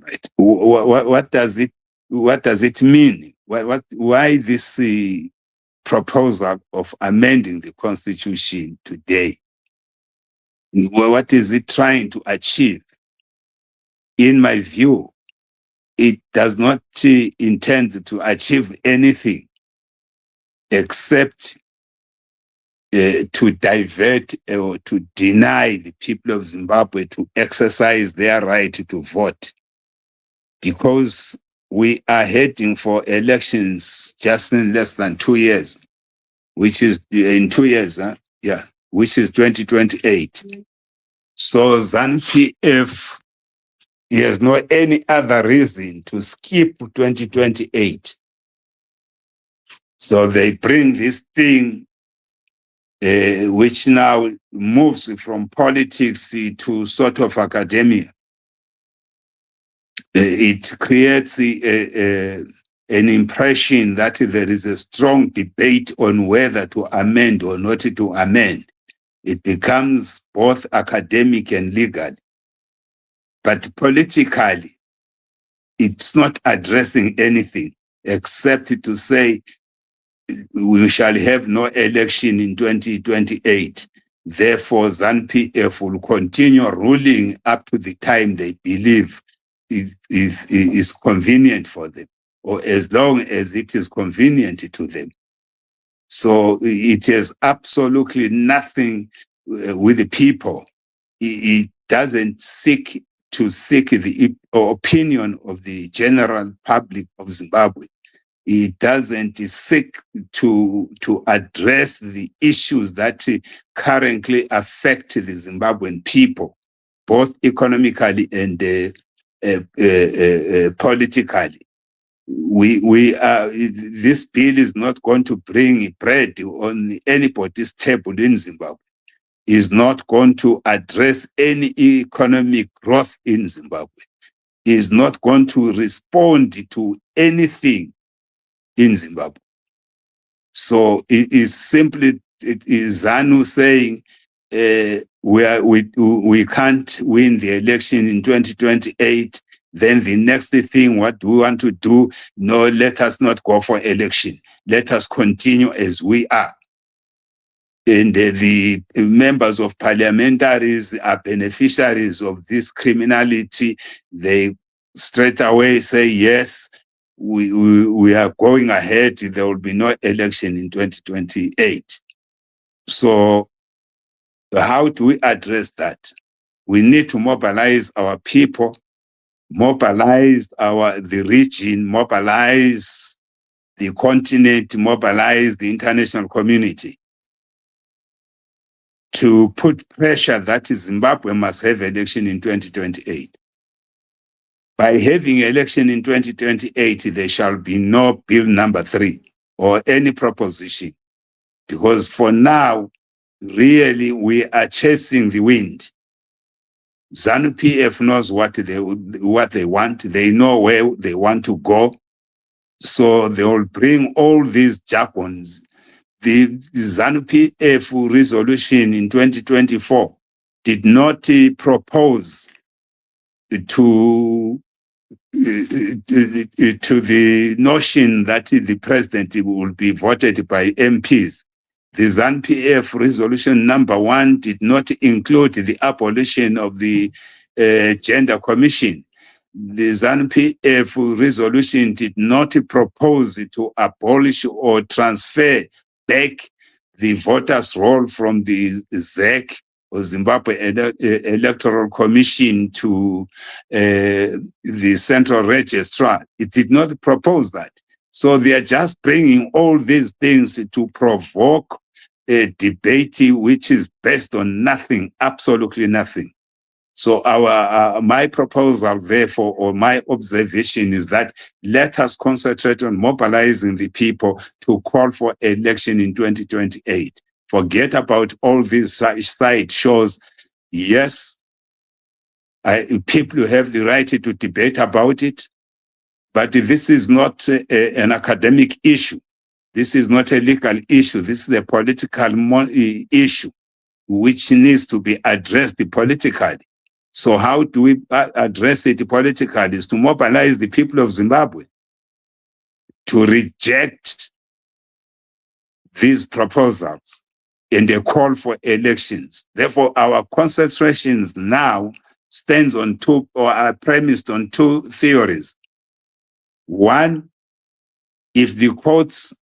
Right? What does it mean? Why this proposal of amending the Constitution today? What is it trying to achieve? In my view, it does not intend to achieve anything except to divert or to deny the people of Zimbabwe to exercise their right to vote. Because we are heading for elections just in less than 2 years, which is in 2 years, which is 2028. So ZANU-PF has no any other reason to skip 2028. So they bring this thing which now moves from politics to sort of academia. It creates an impression that there is a strong debate on whether to amend or not to amend. It becomes both academic and legal. But politically, it's not addressing anything except to say we shall have no election in 2028. Therefore, ZANU-PF will continue ruling up to the time they believe is convenient for them, or as long as it is convenient to them. So it has absolutely nothing with the people. It doesn't seek the opinion of the general public of Zimbabwe. It doesn't seek to address the issues that currently affect the Zimbabwean people, both economically and politically. This bill is not going to bring bread on anybody's table in Zimbabwe. Is not going to address any economic growth in Zimbabwe. Is not going to respond to anything in Zimbabwe. So it is simply ZANU saying we can't win the election in 2028. Then the next thing, what do we want to do? No, let us not go for election. Let us continue as we are. And the members of parliamentaries are beneficiaries of this criminality. They straight away say, yes, we are going ahead. There will be no election in 2028. So how do we address that? We need to mobilize our people, mobilize the region, mobilize the continent, mobilize the international community to put pressure that Zimbabwe must have election in 2028. By having election in 2028, there shall be no bill number 3 or any proposition. Because for now, really, we are chasing the wind. ZANU-PF knows what they want. They know where they want to go. So they will bring all these jargons. The ZANU-PF resolution in 2024 did not propose to the notion that the president will be voted by MPs. The ZANU-PF resolution number 1 did not include the abolition of the gender commission. The ZANU-PF resolution did not propose to abolish or transfer back the voters' roll from the ZEC or Zimbabwe Electoral Commission to the Central Registrar. It did not propose that. So they are just bringing all these things to provoke a debate which is based on nothing, absolutely nothing. So my proposal, therefore, or my observation is that let us concentrate on mobilizing the people to call for election in 2028. Forget about all these side shows. Yes, people have the right to debate about it, but this is not an academic issue. This is not a legal issue. This is a political issue which needs to be addressed politically. So how do we address it politically? Is to mobilize the people of Zimbabwe to reject these proposals and a call for elections. Therefore, our concentrations now stands on two, or are premised on 2 theories. One, if the courts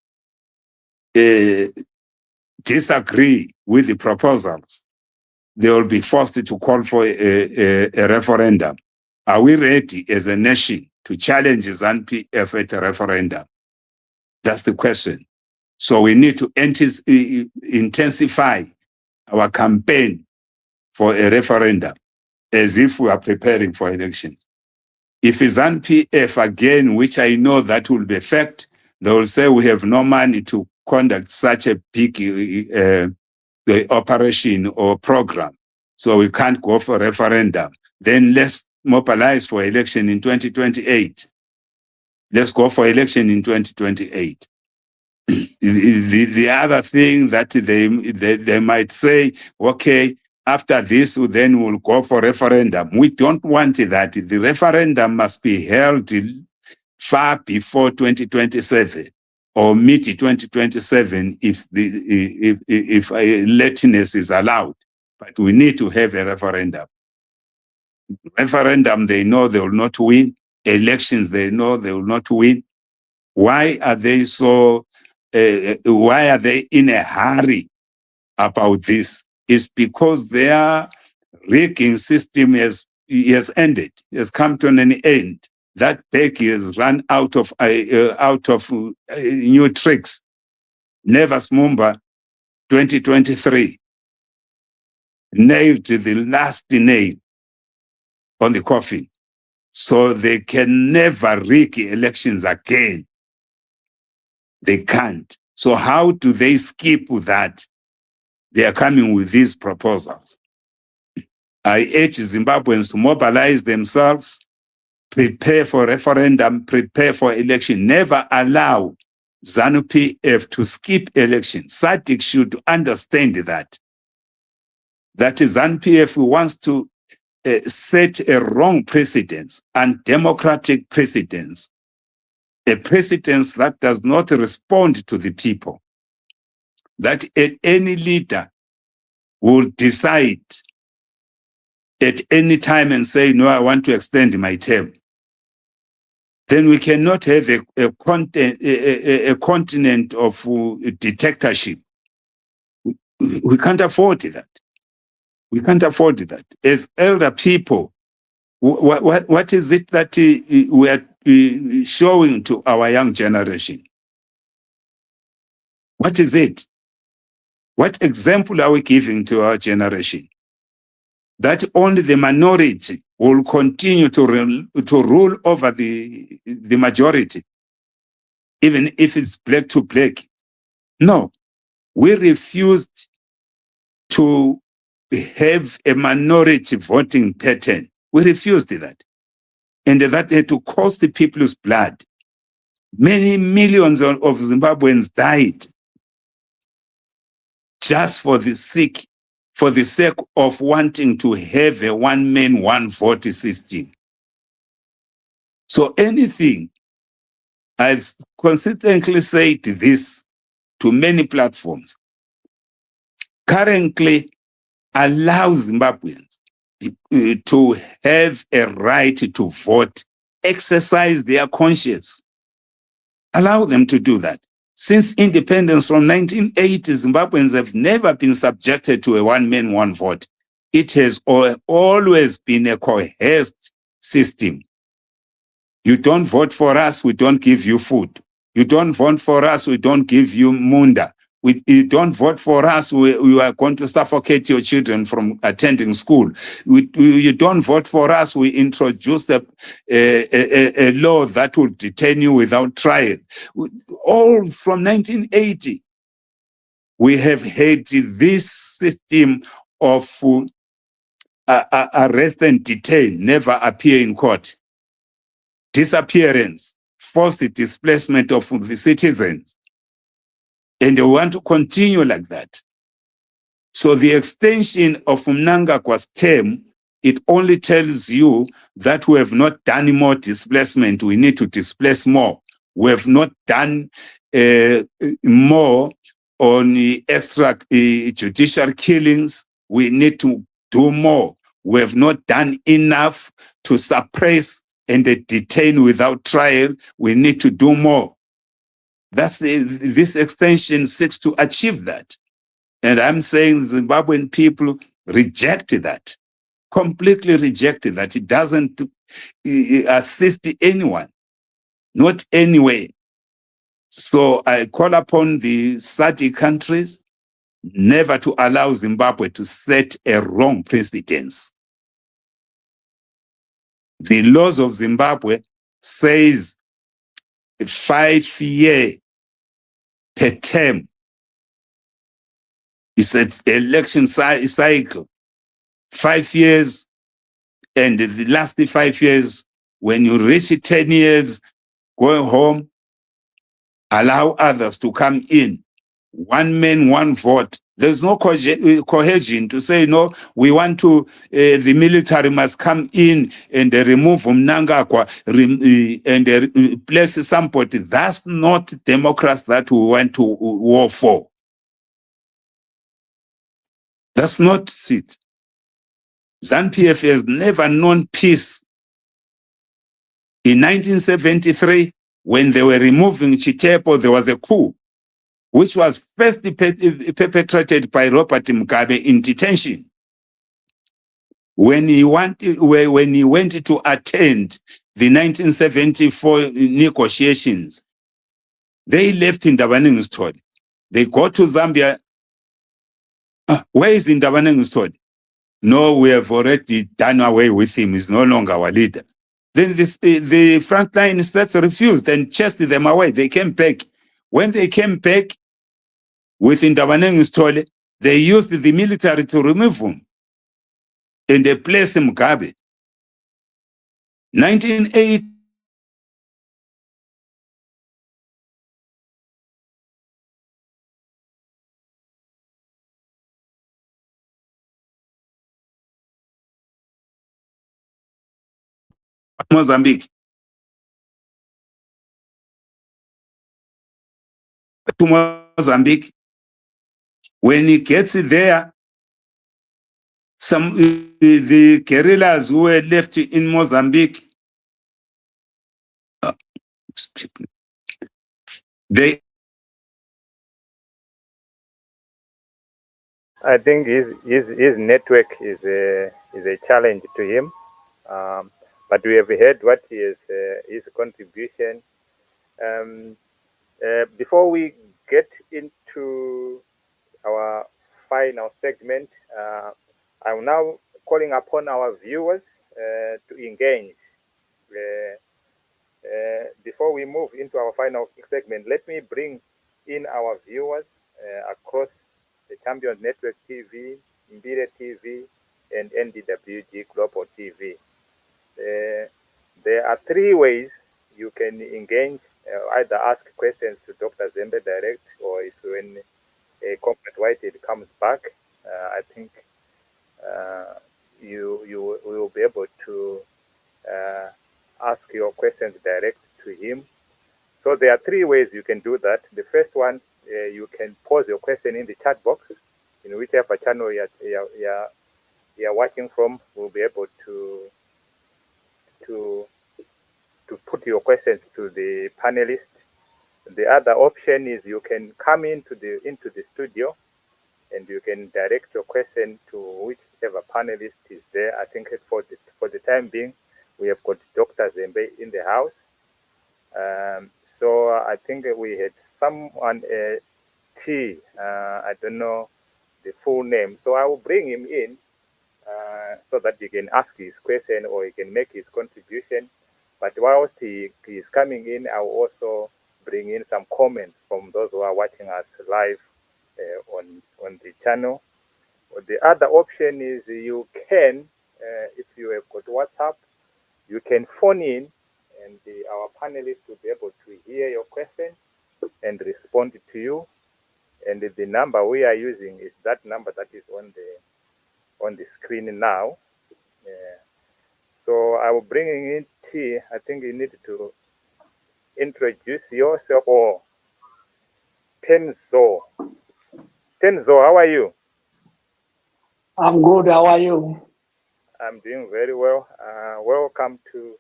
disagree with the proposals, they will be forced to call for a referendum. Are we ready as a nation to challenge ZANU-PF at a referendum? That's the question. So we need to intensify our campaign for a referendum as if we are preparing for elections. If ZANU-PF again, which I know that will be a fact, they will say we have no money to conduct such a big operation or program, so we can't go for referendum. Then let's mobilize for election in 2028. Let's go for election in 2028. The other thing that they might say, okay, after this, then we'll go for referendum. We don't want that. The referendum must be held far before 2027 or mid-2027 if lateness is allowed. But we need to have a referendum. Referendum, they know they will not win. Elections, they know they will not win. Why are they why are they in a hurry about this? It's because their rigging system has ended, has come to an end. That Becky has run out of new tricks. Nevers Mumba 2023 nailed the last nail on the coffin. So they can never rig elections again. They can't. So how do they skip that? They are coming with these proposals. I urge Zimbabweans to mobilize themselves, prepare for referendum, prepare for election. Never allow ZANU-PF to skip elections. SADC should understand that ZANU-PF wants to set a wrong precedence, and democratic precedence, a precedence that does not respond to the people, that any leader will decide at any time and say, no, I want to extend my term. Then we cannot have a continent of dictatorship. We can't afford that. We can't afford that. As elder people, what is it that we are showing to our young generation? What is it? What example are we giving to our generation? That only the minority will continue to rule over the majority, even if it's black to black. No, we refused to have a minority voting pattern. We refused that. And that had to cost the people's blood. Many millions of Zimbabweans died just for the sake of wanting to have a one-man, one-vote system. So anything, I've consistently said this to many platforms, currently allows Zimbabweans to have a right to vote, exercise their conscience. Allow them to do that. Since independence from 1980, Zimbabweans have never been subjected to a one-man, one-vote. It has always been a coerced system. You don't vote for us, we don't give you food. You don't vote for us, we don't give you munda. You don't vote for us, we are going to suffocate your children from attending school. You don't vote for us, we introduce a law that will detain you without trial. All from 1980, we have had this system of arrest and detain, never appear in court. Disappearance, forced displacement of the citizens. And they want to continue like that. So the extension of Mnangagwa's term, it only tells you that we have not done more displacement. We need to displace more. We have not done more on the extrajudicial killings. We need to do more. We have not done enough to suppress and detain without trial. We need to do more. This extension seeks to achieve that. And I'm saying Zimbabwean people reject that, completely reject that. It doesn't assist anyone, not anyway. So I call upon the SADC countries never to allow Zimbabwe to set a wrong precedence. The laws of Zimbabwe says 5-year per term. It's an election cycle. 5 years, and the last 5 years, when you reach 10 years, go home, allow others to come in. One man, one vote. There's no cohesion to say, no, we want to, the military must come in and remove Mnangagwa and place somebody. That's not democracy that we went to war for. That's not it. ZANU-PF has never known peace. In 1973, when they were removing Chitepo, there was a coup, which was first perpetrated by Robert Mugabe in detention. When he went to attend the 1974 negotiations, they left Ndabaneng Story. They go to Zambia. Where is Ndabaneng Story? No, we have already done away with him. He's no longer our leader. Then the frontline states refused and chased them away. They came back. When they came back with Ndabaneng Story, they used the military to remove him and they placed Mugabe. 1980. Mozambique. To Mozambique. When he gets there, some the guerrillas who were left in Mozambique, they. I think his network is a challenge to him, but we have heard what is his contribution. Before we get into our final segment, I'm now calling upon our viewers to engage. Before we move into our final segment, let me bring in our viewers across the Champions Network TV, Mbire TV, and NDWG Global TV. There are three ways you can engage, either ask questions to Dr. Zembe direct, or if when Comrade Whitehead comes back, I think you will be able to ask your questions direct to him. So there are three ways you can do that. The first one, you can pose your question in the chat box, in whichever channel you're watching from. We'll be able to put your questions to the panelists. The other option is you can come into the studio, and you can direct your question to whichever panelist is there. I think for the time being, we have got Dr. Zembe in the house. So I think we had someone, I don't know the full name. So I will bring him in so that he can ask his question or he can make his contribution. But whilst he is coming in, I will also bring in some comments from those who are watching us live on the channel. The other option is you can, if you have got WhatsApp, you can phone in, and our panelists will be able to hear your question and respond to you. And the number we are using is that number that is on the screen now. So I will bring in T. I think you need to introduce yourself, or Tenzo. Tenzo, how are you? I'm good. How are you? I'm doing very well. Welcome to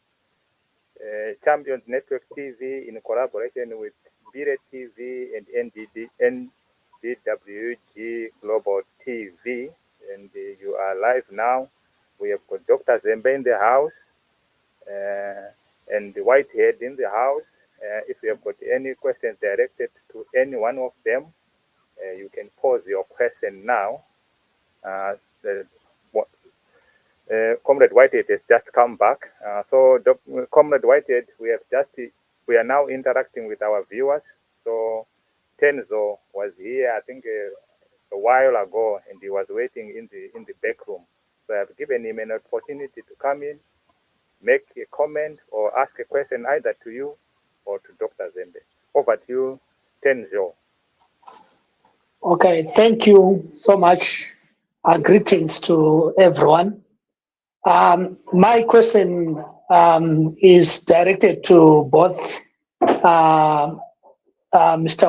Champions Network TV in collaboration with Bire TV and NDWG Global TV. And you are live now. We have got Dr. Zembe in the house and the Whitehead in the house. If you have got any questions directed to any one of them, you can pose your question now. Comrade Whitehead has just come back. Comrade Whitehead, we are now interacting with our viewers. So Tenzo was here, I think, a while ago, and he was waiting in the back room. So I've given him an opportunity to come in, make a comment, or ask a question either to you or to Dr. Zembe. Over to you, Tenzo. Okay, thank you so much. Greetings to everyone. My question is directed to both Mr.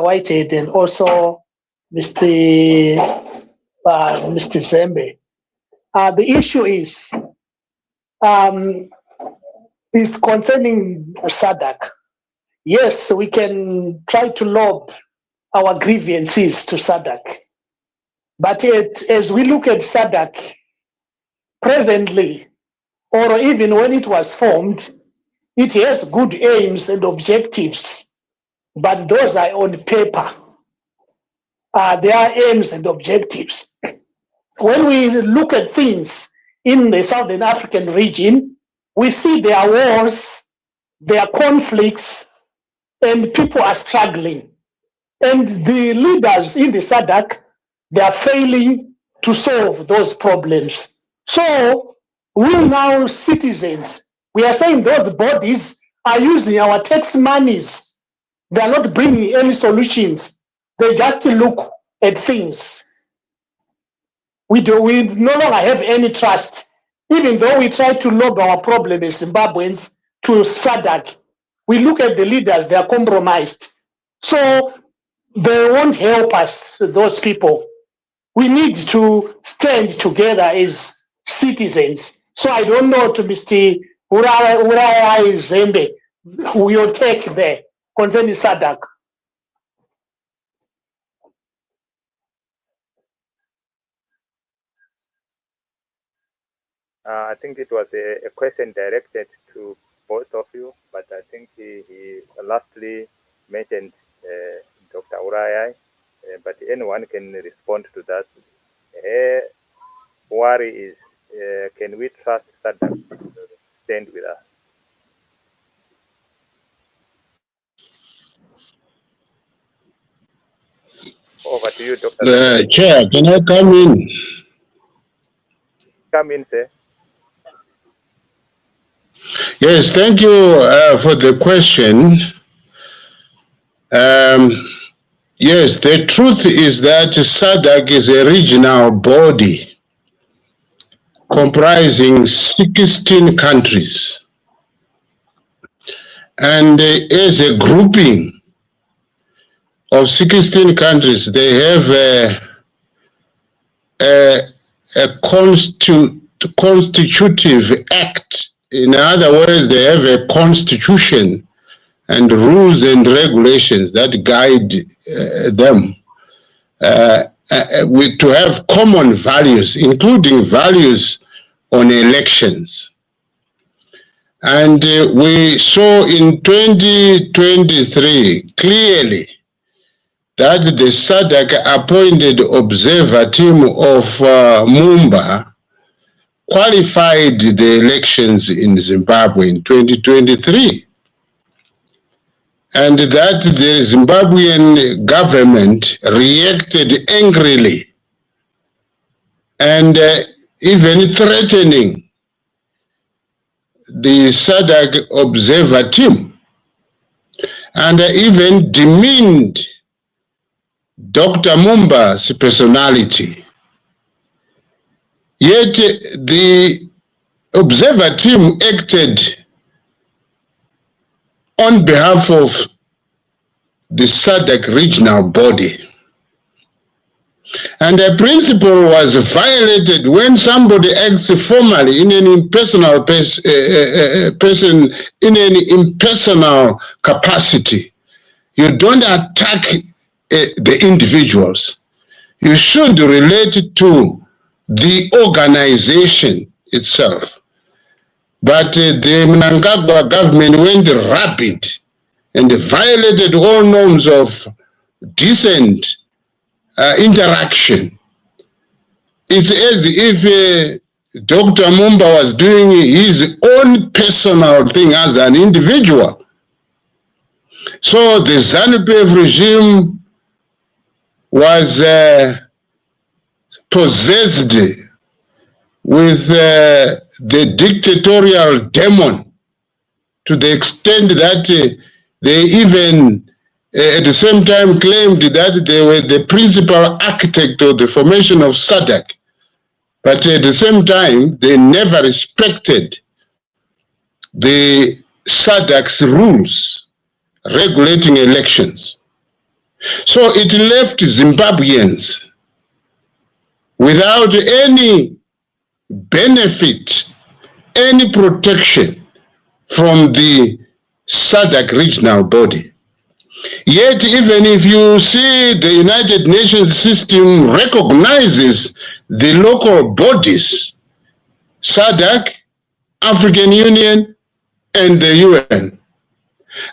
Whitehead and also Mr. Mr. Zembe. The issue is concerning SADC. Yes, we can try to lob our grievances to SADC. But as we look at SADC presently, or even when it was formed, it has good aims and objectives, but those are on paper. They are aims and objectives. When we look at things in the Southern African region, we see there are wars, there are conflicts, and people are struggling. And the leaders in the SADC, they are failing to solve those problems. So we now citizens, we are saying those bodies are using our tax monies. They are not bringing any solutions. They just look at things. We no longer have any trust, even though we try to lob our problem as Zimbabweans to SADC. We look at the leaders, they are compromised. So they won't help us, those people. We need to stand together as citizens. So I don't know to Mr. Uraya Zembe, your take there concerning SADC. I think it was a question directed to both of you, but I think he lastly mentioned Dr. Uraya, but anyone can respond to that. Worry is, can we trust SADC to stand with us? Over to you, Dr. Chair, can I come in? Come in, sir. Yes, thank you for the question. Yes, the truth is that SADC is a regional body comprising 16 countries. And as a grouping of 16 countries, they have a constitutive act. In other words, they have a constitution and rules and regulations that guide them to have common values, including values on elections. And we saw in 2023 clearly that the SADC appointed observer team of Mumba qualified the elections in Zimbabwe in 2023. And that the Zimbabwean government reacted angrily and even threatening the SADC observer team, and even demeaned Dr. Mumba's personality. Yet the observer team acted on behalf of the SADC regional body. And the principle was violated when somebody acts formally in an impersonal impersonal capacity. You don't attack the individuals. You should relate to the organization itself. But the Mnangagwa government went rapid and violated all norms of decent interaction. It's as if Dr. Mumba was doing his own personal thing as an individual. So the ZANU-PF regime was possessed with the dictatorial demon, to the extent that they even at the same time claimed that they were the principal architect of the formation of SADC, but at the same time, they never respected the SADC's rules regulating elections. So it left Zimbabweans without any benefit, any protection from the SADC regional body. Yet, even if you see the United Nations system recognizes the local bodies, SADC, African Union, and the UN,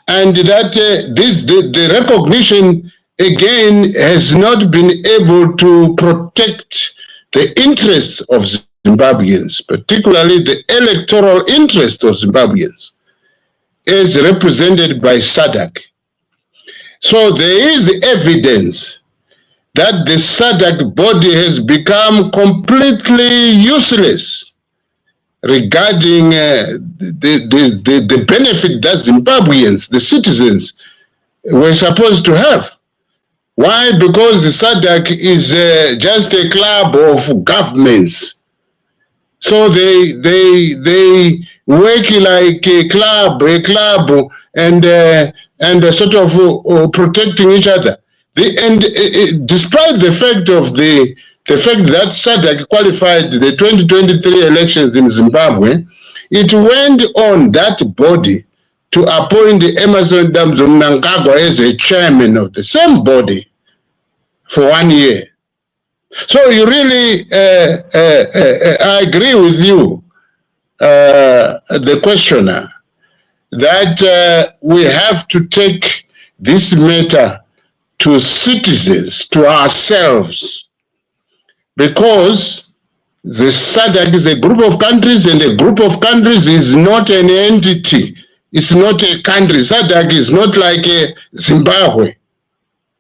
and that the recognition again has not been able to protect the interests of Zimbabweans, particularly the electoral interest of Zimbabweans, as represented by SADC. So there is evidence that the SADC body has become completely useless regarding the benefit that Zimbabweans, the citizens, were supposed to have. Why? Because the SADC is just a club of governments. So they work like a club, and sort of protecting each other. Despite the fact that SADC qualified the 2023 elections in Zimbabwe, it went on that body to appoint Emerson Mnangagwa as a chairman of the same body for 1 year. So you really, I agree with you, the questioner, that we have to take this matter to citizens, to ourselves, because the SADC is a group of countries, and a group of countries is not an entity. It's not a country. SADC is not like a Zimbabwe.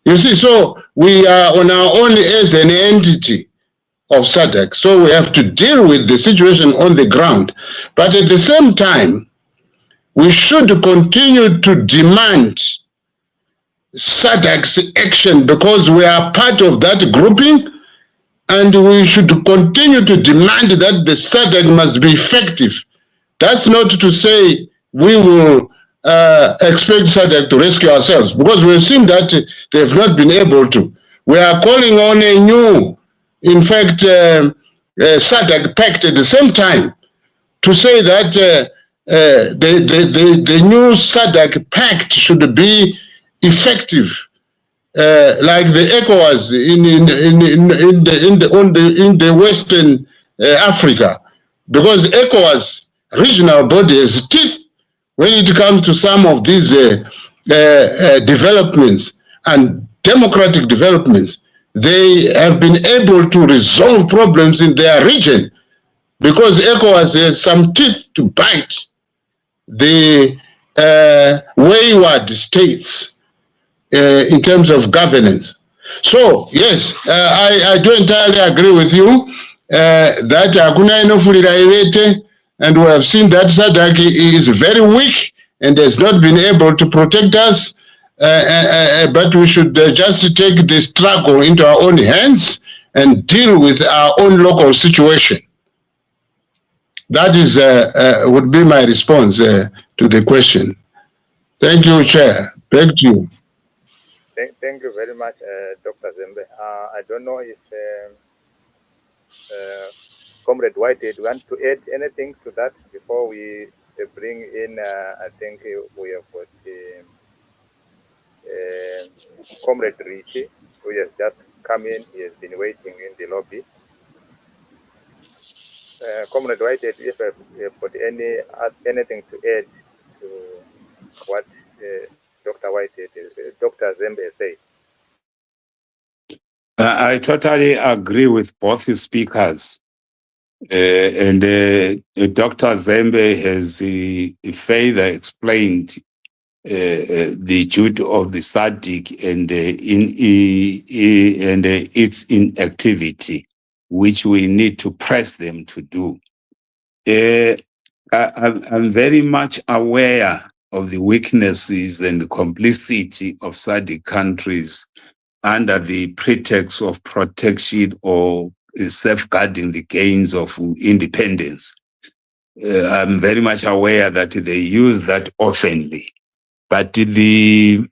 You see, so we are on our own as an entity of SADC. So we have to deal with the situation on the ground. But at the same time, we should continue to demand SADC's action because we are part of that grouping, and we should continue to demand that the SADC must be effective. That's not to say we will expect SADC to rescue ourselves, because we've seen that they have not been able to. We are calling on a new, in fact, SADC pact at the same time to say that the new SADC pact should be effective, like the ECOWAS in the Western Africa, because ECOWAS regional body has teeth when it comes to some of these developments and democratic developments. They have been able to resolve problems in their region because ECOWAS has some teeth to bite the wayward states in terms of governance. So, yes, I do entirely agree with you that hakuna inofurira ivete, and we have seen that SADC is very weak and has not been able to protect us, but we should just take the struggle into our own hands and deal with our own local situation. That is would be my response to the question. Thank you, Chair. Back to you. Thank you very much, Dr. Zembe. I don't know if Comrade Whitehead wants to add anything to that before we bring in, I think we have got Comrade Richie, who has just come in. He has been waiting in the lobby. Comrade Whitehead, if you have got anything to add to what Dr. Whitehead, Dr. Zembe said. I totally agree with both speakers. And Dr. Zembe has further explained the duty of the SADC and its inactivity, which we need to press them to do. I'm very much aware of the weaknesses and the complicity of SADC countries under the pretext of protection or safeguarding the gains of independence. I'm very much aware that they use that oftenly. But the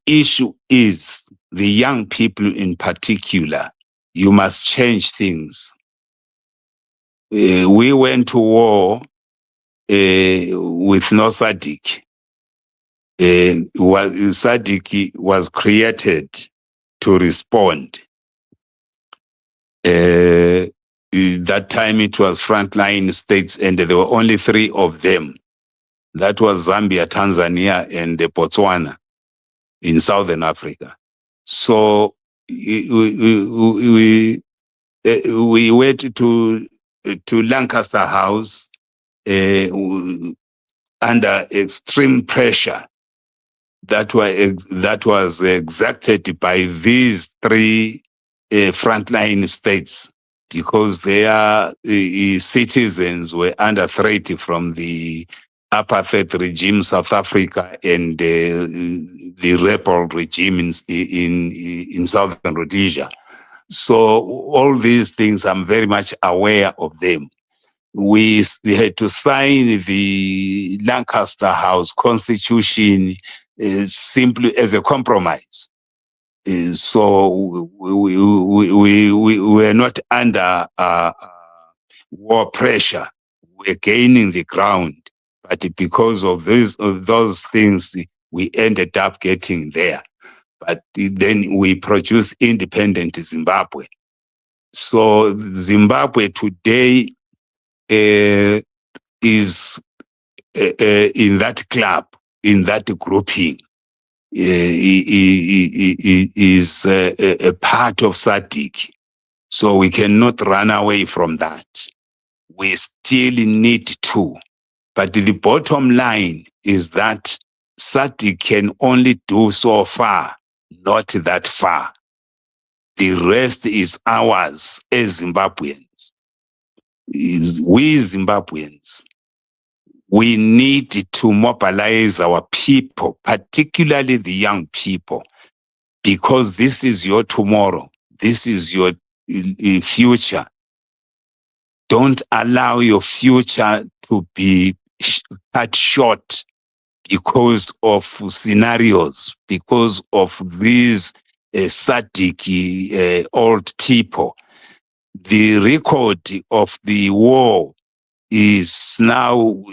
issue is the young people in particular. You must change things. We went to war with no SADC. SADC was created to respond. That time it was frontline states, and there were only 3 of them. That was Zambia, Tanzania, and Botswana in Southern Africa. So we went to Lancaster House under extreme pressure that was exacted by these 3 frontline states, because their citizens were under threat from the apartheid regime, South Africa, and the rebel regime in Southern Rhodesia. So all these things, I'm very much aware of them. We had to sign the Lancaster House Constitution simply as a compromise. So we were not under war pressure. We're gaining the ground. But because of those things, we ended up getting there. But then we produced independent Zimbabwe. So Zimbabwe today is in that club, in that grouping, is a part of SADC. So we cannot run away from that. We still need to. But the bottom line is that SADC can only do so far, not that far. The rest is ours as Zimbabweans. We Zimbabweans, we need to mobilize our people, particularly the young people, because this is your tomorrow. This is your future. Don't allow your future to be cut short because of scenarios, because of these SADC old people. The record of the war is now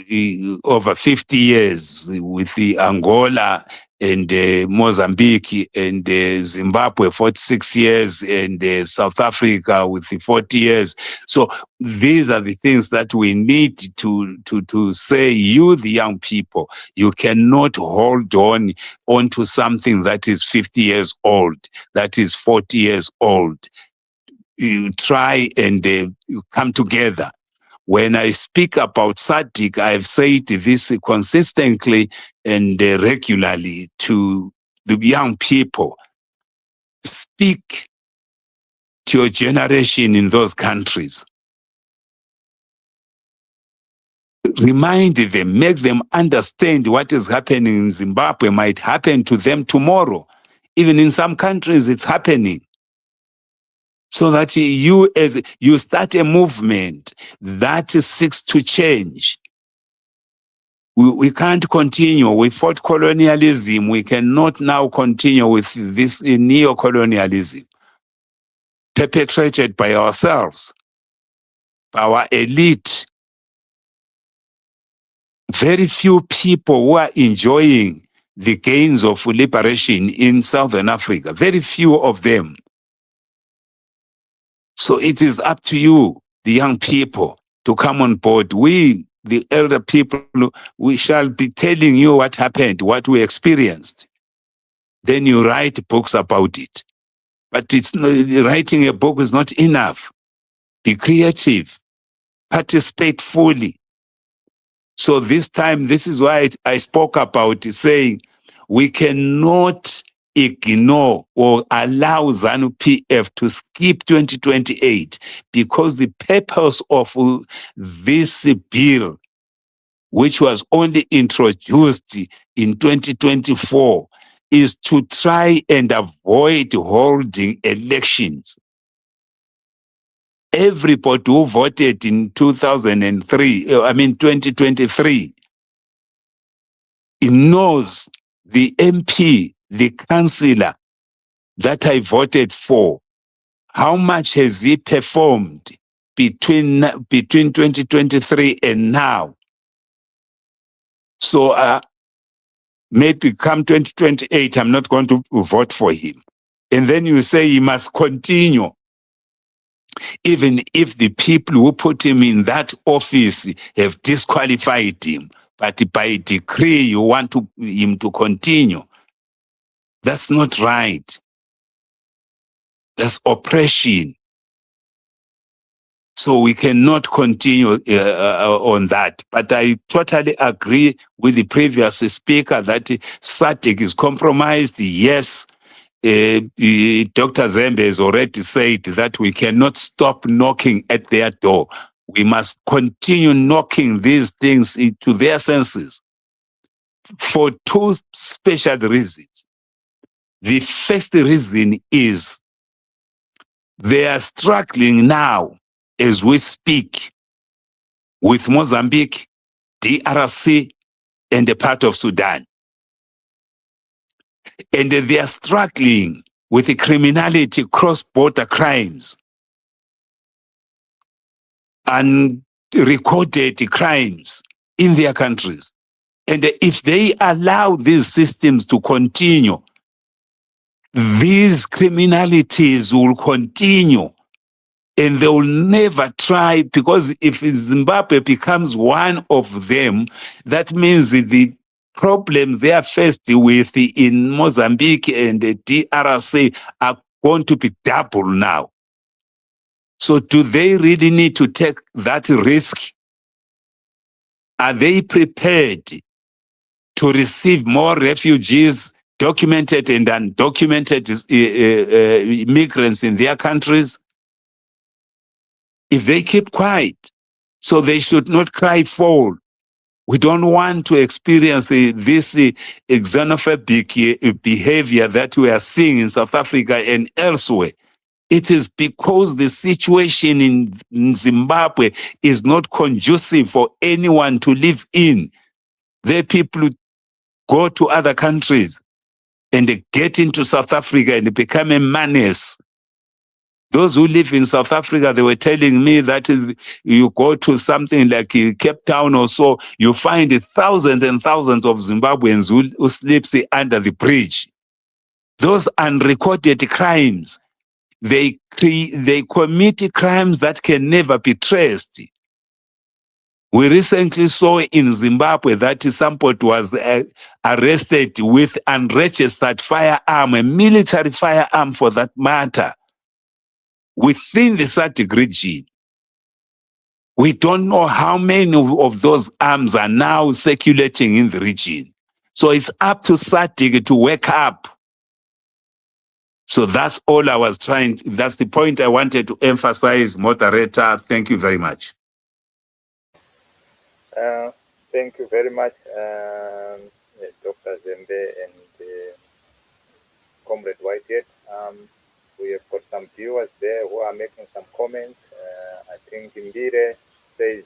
over 50 years with the Angola and Mozambique and Zimbabwe 46 years and South Africa with the 40 years. So these are the things that we need to say, you, the young people, you cannot hold on onto something that is 50 years old, that is 40 years old. You try and you come together. When I speak about SADC, I've said this consistently and regularly to the young people. Speak to your generation in those countries. Remind them, make them understand what is happening in Zimbabwe might happen to them tomorrow. Even in some countries, it's happening. So that you start a movement that seeks to change. We can't continue. We fought colonialism. We cannot now continue with this neo-colonialism perpetrated by ourselves, by our elite. Very few people who are enjoying the gains of liberation in Southern Africa, very few of them. So it is up to you, the young people, to come on board. We, the elder people, we shall be telling you what happened, what we experienced. Then you write books about it. But writing a book is not enough. Be creative. Participate fully. So this time, this is why I spoke about saying we cannot ignore or allow ZANU-PF to skip 2028, because the purpose of this bill which was only introduced in 2024, is to try and avoid holding elections. Everybody who voted in 2023, knows the MP, the councillor that I voted for, how much has he performed between 2023 and now? So maybe come 2028, I'm not going to vote for him. And then you say he must continue, even if the people who put him in that office have disqualified him. But by decree, you want him to continue. That's not right. That's oppression. So we cannot continue on that. But I totally agree with the previous speaker that SADC is compromised. Yes, Dr. Zembe has already said that we cannot stop knocking at their door. We must continue knocking these things into their senses for two special reasons. The first reason is they are struggling now as we speak with Mozambique, DRC, and a part of Sudan. And they are struggling with the criminality, cross-border crimes, and recorded crimes in their countries. And if they allow these systems to continue, these criminalities will continue. And they will never try, because if Zimbabwe becomes one of them, that means the problems they are faced with in Mozambique and the DRC are going to be double now. So do they really need to take that risk? Are they prepared to receive more refugees, documented and undocumented immigrants in their countries? If they keep quiet, so they should not cry foul. We don't want to experience this xenophobic behavior that we are seeing in South Africa and elsewhere. It is because the situation in Zimbabwe is not conducive for anyone to live in. The people go to other countries and get into South Africa and become a menace. Those who live in South Africa, they were telling me that you go to something like Cape Town or so, you find thousands and thousands of Zimbabweans who sleeps under the bridge. Those unrecorded crimes, they commit crimes that can never be traced. We recently saw in Zimbabwe that somebody was arrested with unregistered firearm, a military firearm for that matter, within the SADC region. We don't know how many of those arms are now circulating in the region. So it's up to SADC to wake up. So that's all I was that's the point I wanted to emphasize, moderator. Thank you very much. Thank you very much, Dr. Zembe and Comrade Whitehead. We have got some viewers there who are making some comments. I think Mbire says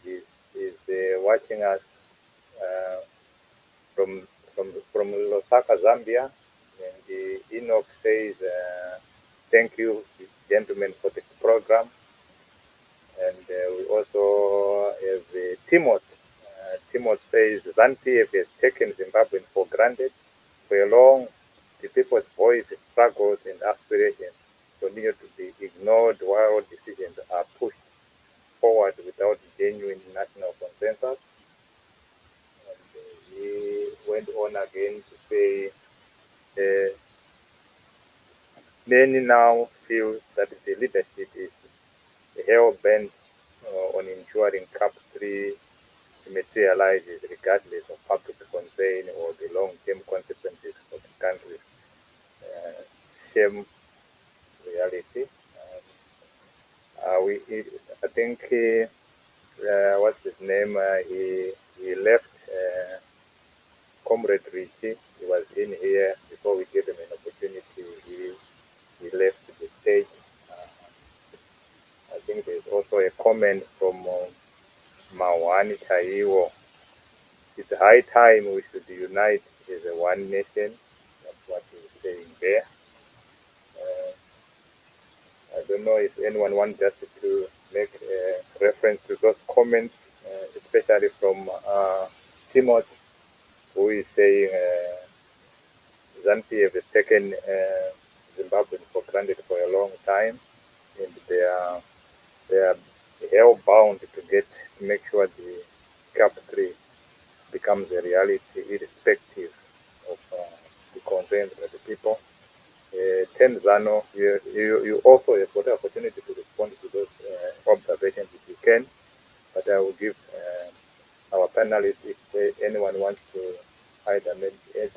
is watching us from Lusaka, Zambia. And Enoch says, thank you, gentlemen, for the program. And we also have Timothy. Timothy says, ZANU-PF has taken Zimbabweans for granted. For long, the people's voice, struggles, and aspirations continue to be ignored while decisions are pushed forward without genuine national consensus. And he went on again to say, many now feel that the leadership is hell-bent on ensuring CAP 3 materializes regardless of public concern or the long-term consequences of the country's shame reality. I think what's his name? He left Comrade Richie, he was in here before we gave him an opportunity. He left the stage. I think there's also a comment from Mawani Taiwo. It's high time we should unite as a one nation. That's what he's saying there. I don't know if anyone wants just to make a reference to those comments, especially from Timothy, who is saying ZANU-PF has taken Zimbabwe for granted for a long time, and they are hell bound to make sure the CAP 3 becomes a reality, irrespective of the concerns of the people. Tenzano, you also have got the opportunity to respond to those observations if you can, but I will give our panelists, if anyone wants to either make a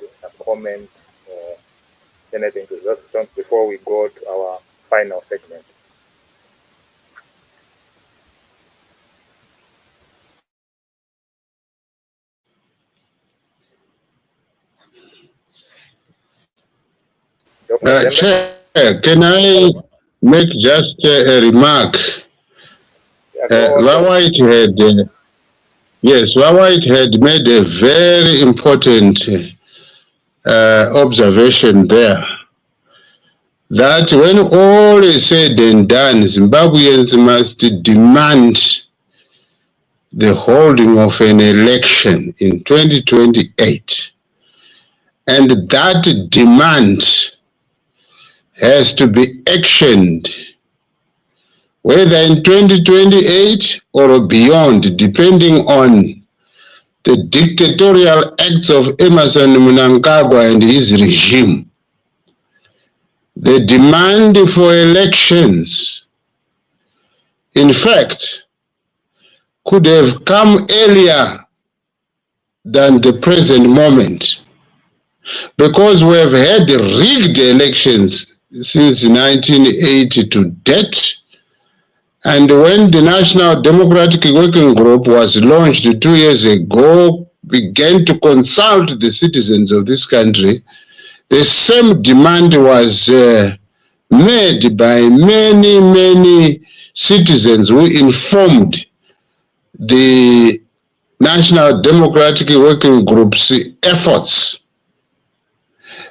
comment or anything to those songs before we go to our final segment. Chair, can I make just a remark? Whitehead, yes, Whitehead made a very important observation there. That when all is said and done, Zimbabweans must demand the holding of an election in 2028. And that demand has to be actioned, whether in 2028 or beyond, depending on the dictatorial acts of Emmerson Mnangagwa and his regime. The demand for elections, in fact, could have come earlier than the present moment, because we have had rigged elections since 1980 to date. And when the National Democratic Working Group was launched 2 years ago, began to consult the citizens of this country, the same demand was made by many citizens who informed the National Democratic Working Group's efforts.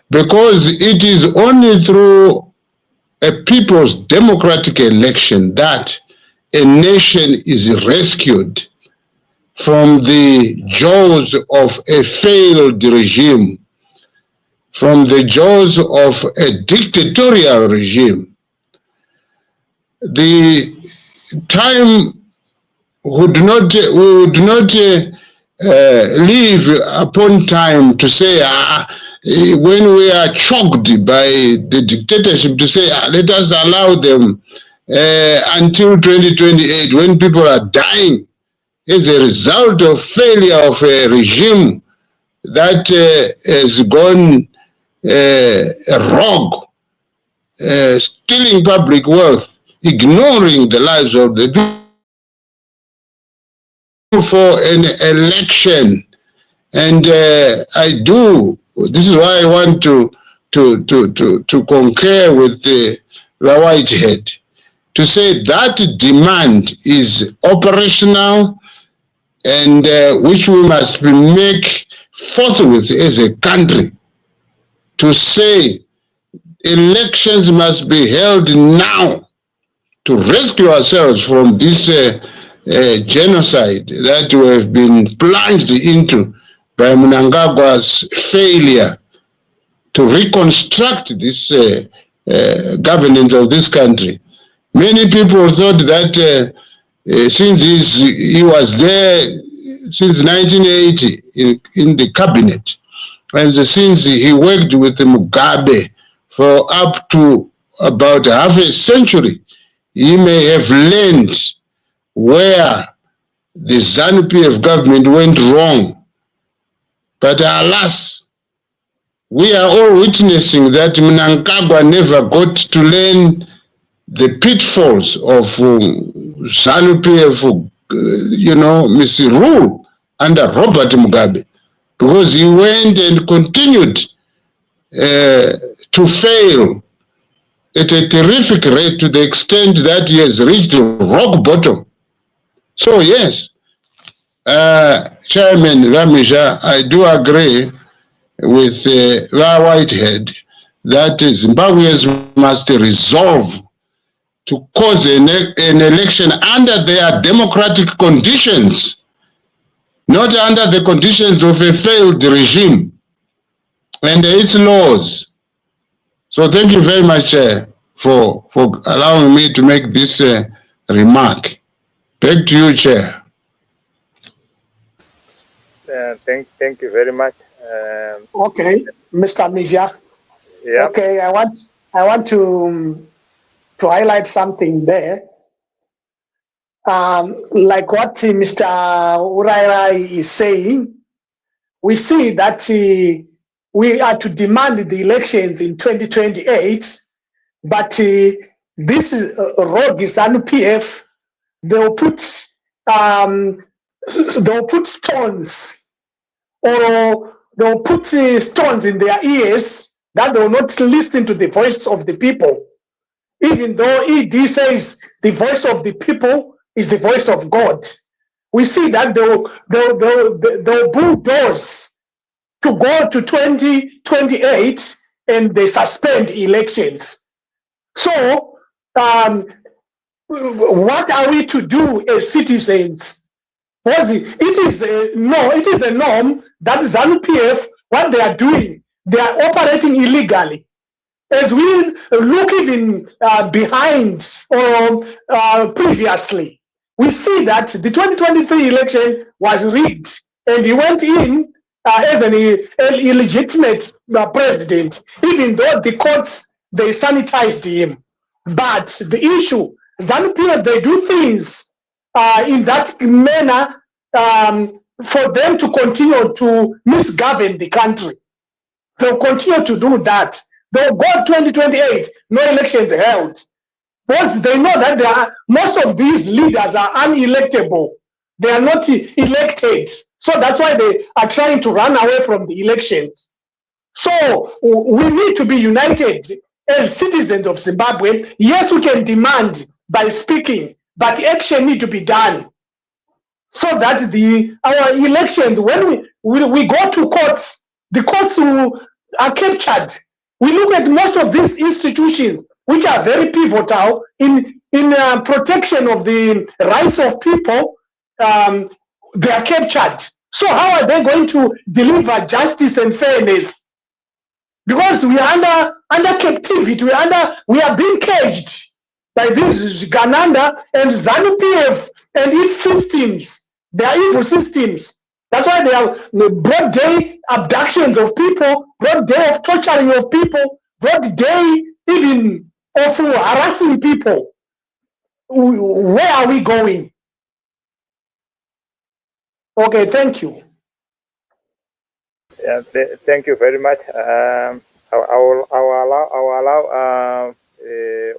Because it is only through a people's democratic election that a nation is rescued from the jaws of a failed regime, from the jaws of a dictatorial regime. The time would not leave upon time to say, when we are choked by the dictatorship, to say, let us allow them until 2028, when people are dying as a result of failure of a regime that has gone rogue, stealing public wealth, ignoring the lives of the people for an election. And this is why I want to concur with the Whitehead, to say that demand is operational and which we must make forthwith as a country, to say elections must be held now to rescue ourselves from this genocide that we have been plunged into by Mnangagwa's failure to reconstruct this governance of this country. Many people thought that since he was there since 1980 in the cabinet, and since he worked with Mugabe for up to about half a century, he may have learned where the ZANU-PF government went wrong. But alas, we are all witnessing that Mnangagwa never got to learn the pitfalls of ZANU-PF, misrule under Robert Mugabe. because he went and continued to fail at a terrific rate to the extent that he has reached rock bottom. So yes, Chairman Ramisha, I do agree with Whitehead that Zimbabweans must resolve to cause an election under their democratic conditions, not under the conditions of a failed regime and its laws. So thank you very much for allowing me to make this remark. Back to you, Chair. Thank you very much. Okay, Mr. Mija. Yeah. Okay, I want to highlight something there. Like what Mr. Uraira is saying, we see that we are to demand the elections in 2028, but this rogue is ZANU-PF. They'll put stones, or they'll put stones in their ears that they will not listen to the voice of the people, even though ED says the voice of the people is the voice of God. We see that they'll bulldoze to go to 2028 and they suspend elections. So what are we to do as citizens? It is a norm that ZANU-PF, what they are doing, they are operating illegally. As we look even behind or previously, we see that the 2023 election was rigged, and he went in as an illegitimate president, even though the courts, they sanitized him. But the issue, ZANU-PF, they do things in that manner for them to continue to misgovern the country. They'll continue to do that. They'll go 2028, no elections held. Because they know that most of these leaders are unelectable. They are not elected. So that's why they are trying to run away from the elections. So we need to be united as citizens of Zimbabwe. Yes, we can demand by speaking, but action needs to be done. So that our elections, when we go to courts, the courts are captured. We look at most of these institutions, which are very pivotal in protection of the rights of people, they are captured. So how are they going to deliver justice and fairness? Because we are under captivity, we are being caged by this Gananda and ZANU-PF and its systems. They are evil systems. That's why they have broad day abductions of people, broad day of torturing of people, broad day even of harassing people. Where are we going? Okay, thank you. Yeah, thank you very much. I will allow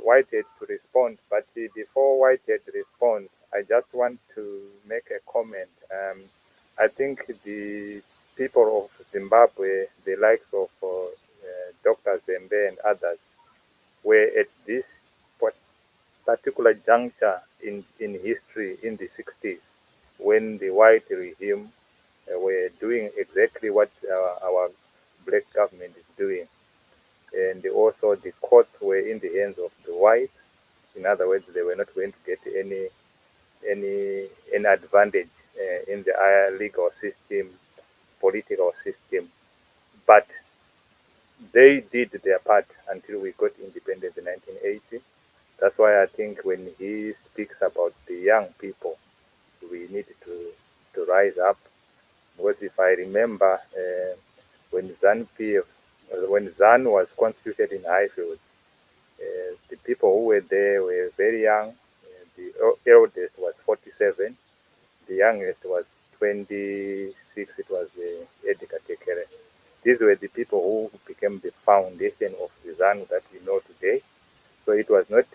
Whitehead to respond, but before Whitehead responds, I just want to make a comment. I think the people of Zimbabwe, the likes of Dr. Zembe and others, were at this particular juncture in history in the 60s, when the white regime were doing exactly what our black government is doing. And also the courts were in the hands of the whites. In other words, they were not going to get any advantage in the legal system, political system. But they did their part until we got independence in 1980. That's why I think when he speaks about the young people, we need to rise up. Because if I remember, when ZAN was constituted in Highfield, the people who were there were very young. The eldest was 47. The youngest was 26. It was Edgar Tekere. These were the people who became the foundation of the ZAN that we know today. So it was not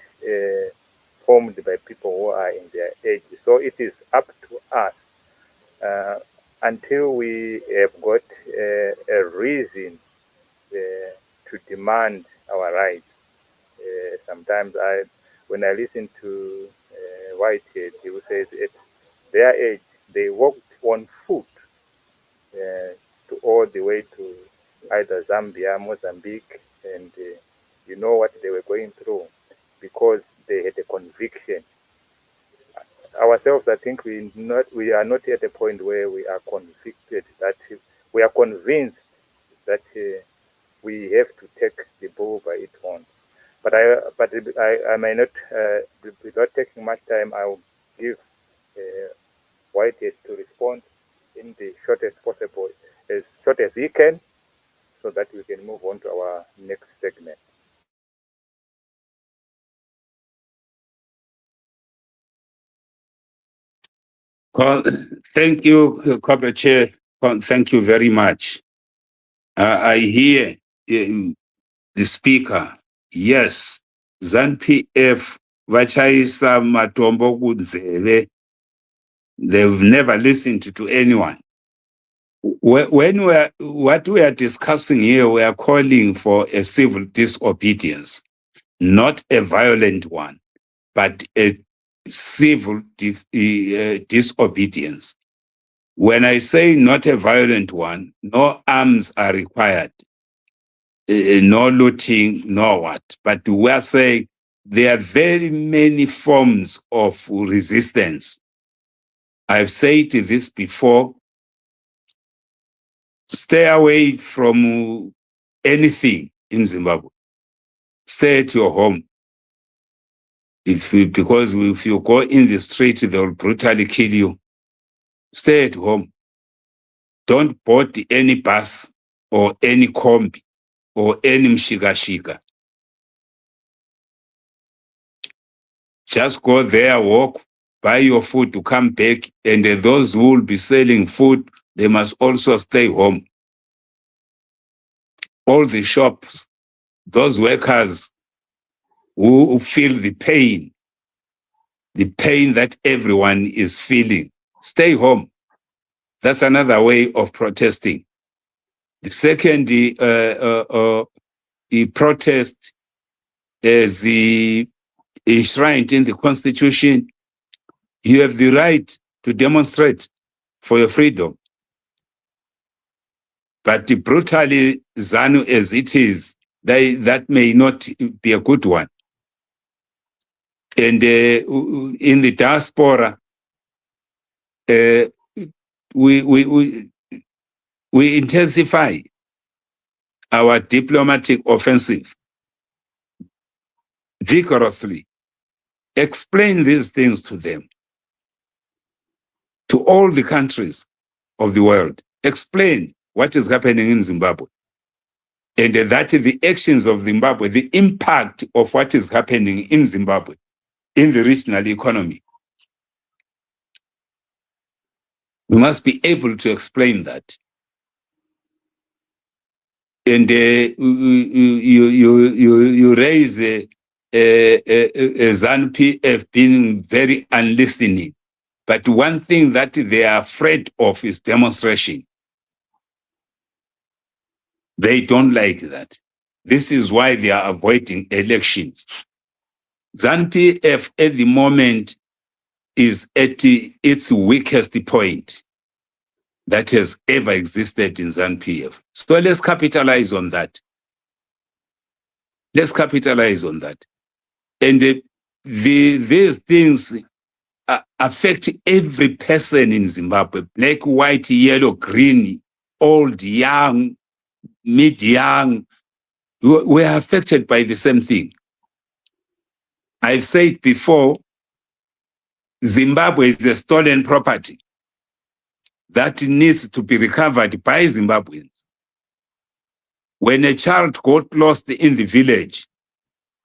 formed by people who are in their age. So it is up to us until we have got a reason to demand our rights. Sometimes when I listen to Whitehead, he says at their age, they walked on foot to all the way to either Zambia, Mozambique, and you know what they were going through because they had a conviction. Ourselves, I think we are not at a point where we are convicted, that we are convinced that we have to take the bull by its horns. But I may not, without taking much time, I will give Whitehead to respond in the shortest possible, as short as he can, so that we can move on to our next segment. Thank you, Corporate Chair. Thank you very much. I hear the speaker. Yes, ZANU-PF vachayisa matombo kunzeve. They've never listened to anyone. What we are discussing here, we are calling for a civil disobedience, not a violent one, but a civil disobedience. When I say not a violent one, no arms are required, no looting, no what. But we are saying there are very many forms of resistance. I've said this before. Stay away from anything in Zimbabwe. Stay at your home. Because if you go in the street, they will brutally kill you. Stay at home. Don't board any bus or any kombi or any mshikashika. Just go there, walk, buy your food to come back, and those who will be selling food, they must also stay home. All the shops, those workers who feel the pain that everyone is feeling, stay home. That's another way of protesting. The second protest is enshrined in the Constitution. You have the right to demonstrate for your freedom. But brutally ZANU as it is, that may not be a good one. And in the diaspora, we intensify our diplomatic offensive vigorously. Explain these things to them, to all the countries of the world. Explain what is happening in Zimbabwe, and that the actions of Zimbabwe, the impact of what is happening in Zimbabwe, in the regional economy. We must be able to explain that. And you raise ZANU-PF being very unlistening. But one thing that they are afraid of is demonstration. They don't like that. This is why they are avoiding elections. ZANU-PF at the moment is at its weakest point that has ever existed in ZANU-PF. So let's capitalize on that. Let's capitalize on that. And these things affect every person in Zimbabwe, black, white, yellow, green, old, young, mid-young. We are affected by the same thing. I've said before, Zimbabwe is a stolen property that needs to be recovered by Zimbabweans. When a child got lost in the village,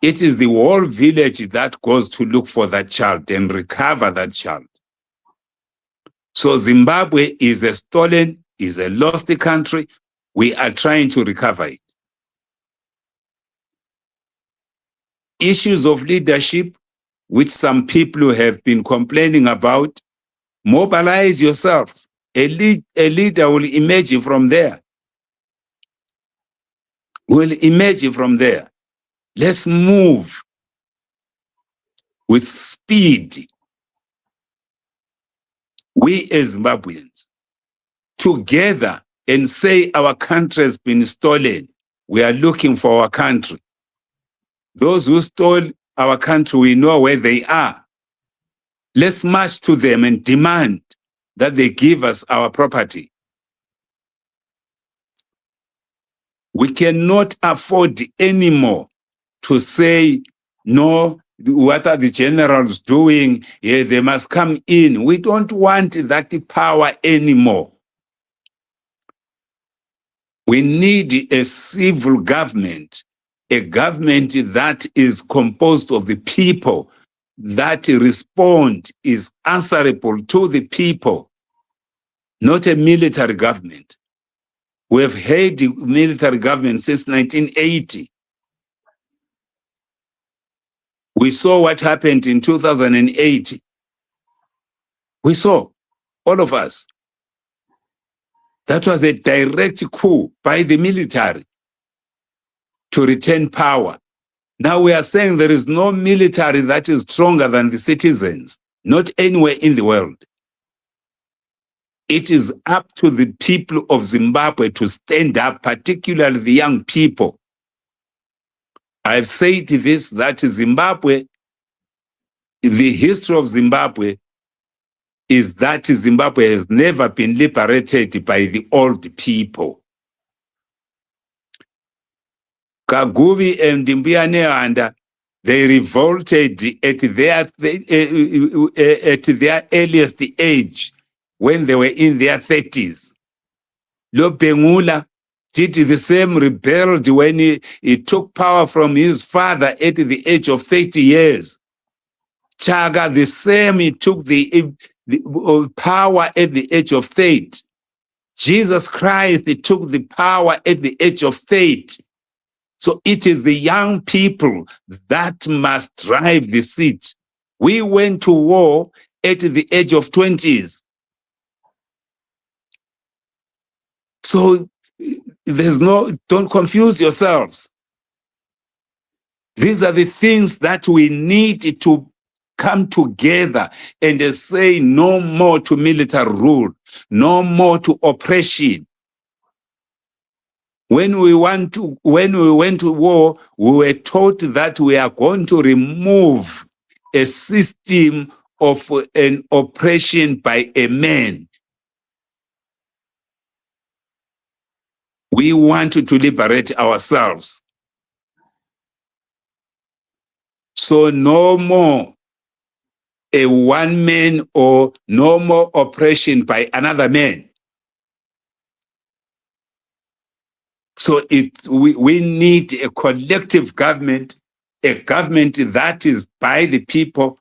it is the whole village that goes to look for that child and recover that child. So Zimbabwe is a stolen, is a lost country. We are trying to recover it. Issues of leadership, which some people have been complaining about, mobilize yourselves. a leader will emerge from there. Will emerge from there. Let's move with speed. We as Zimbabweans, together, and say our country has been stolen. We are looking for our country. Those who stole our country, we know where they are. Let's march to them and demand that they give us our property. We cannot afford anymore to say, no, what are the generals doing? Yeah, they must come in. We don't want that power anymore. We need a civil government, a government that is composed of the people, that respond, is answerable to the people, not a military government. We have had the military government since 1980. We saw what happened in 2008. We saw, all of us. That was a direct coup by the military to retain power. Now we are saying there is no military that is stronger than the citizens, not anywhere in the world. It is up to the people of Zimbabwe to stand up, particularly the young people. I've said this, that Zimbabwe, the history of Zimbabwe is that Zimbabwe has never been liberated by the old people. Kaguvi and Mbuyanehanda, they revolted at their earliest age when they were in their 30s. Lopengula did the same, rebelled when he took power from his father at the age of 30 years. Chaga, the same, he took the power at the age of 30. Jesus Christ, he took the power at the age of 30. So it is the young people that must drive the seat. We went to war at the age of 20s. So don't confuse yourselves. These are the things that we need to come together and say no more to military rule, no more to oppression. When we went to war, we were taught that we are going to remove a system of an oppression by a man. We want to liberate ourselves. So no more a one man or no more oppression by another man. So we need a collective government, a government that is by the people,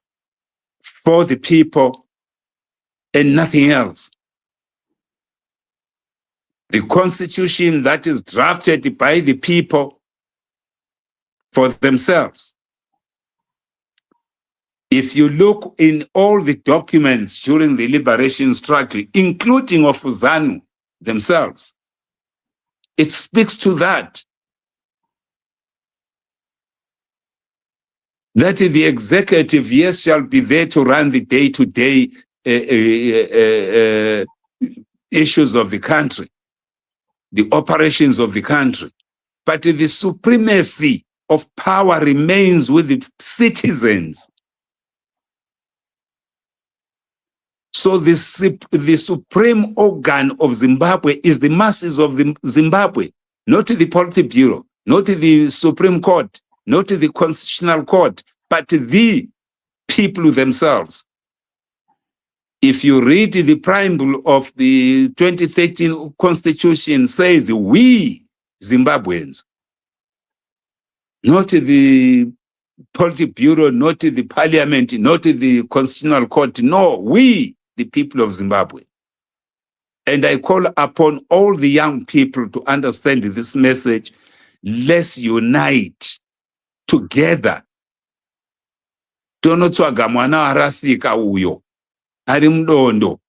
for the people, and nothing else. The constitution that is drafted by the people for themselves. If you look in all the documents during the liberation struggle, including of ZANU themselves, it speaks to that. That the executive, yes, shall be there to run the day-to-day issues of the country, the operations of the country. But the supremacy of power remains with the citizens. So the supreme organ of Zimbabwe is the masses of Zimbabwe, not the Politburo, not the Supreme Court, not the Constitutional Court, but the people themselves. If you read the preamble of the 2013 Constitution, says we Zimbabweans, not the Politburo, not the Parliament, not the Constitutional Court, no, we, the people of Zimbabwe. And I call upon all the young people to understand this message. Let's unite together. Tonotsvaga mwana arasika uyo ari mudondo.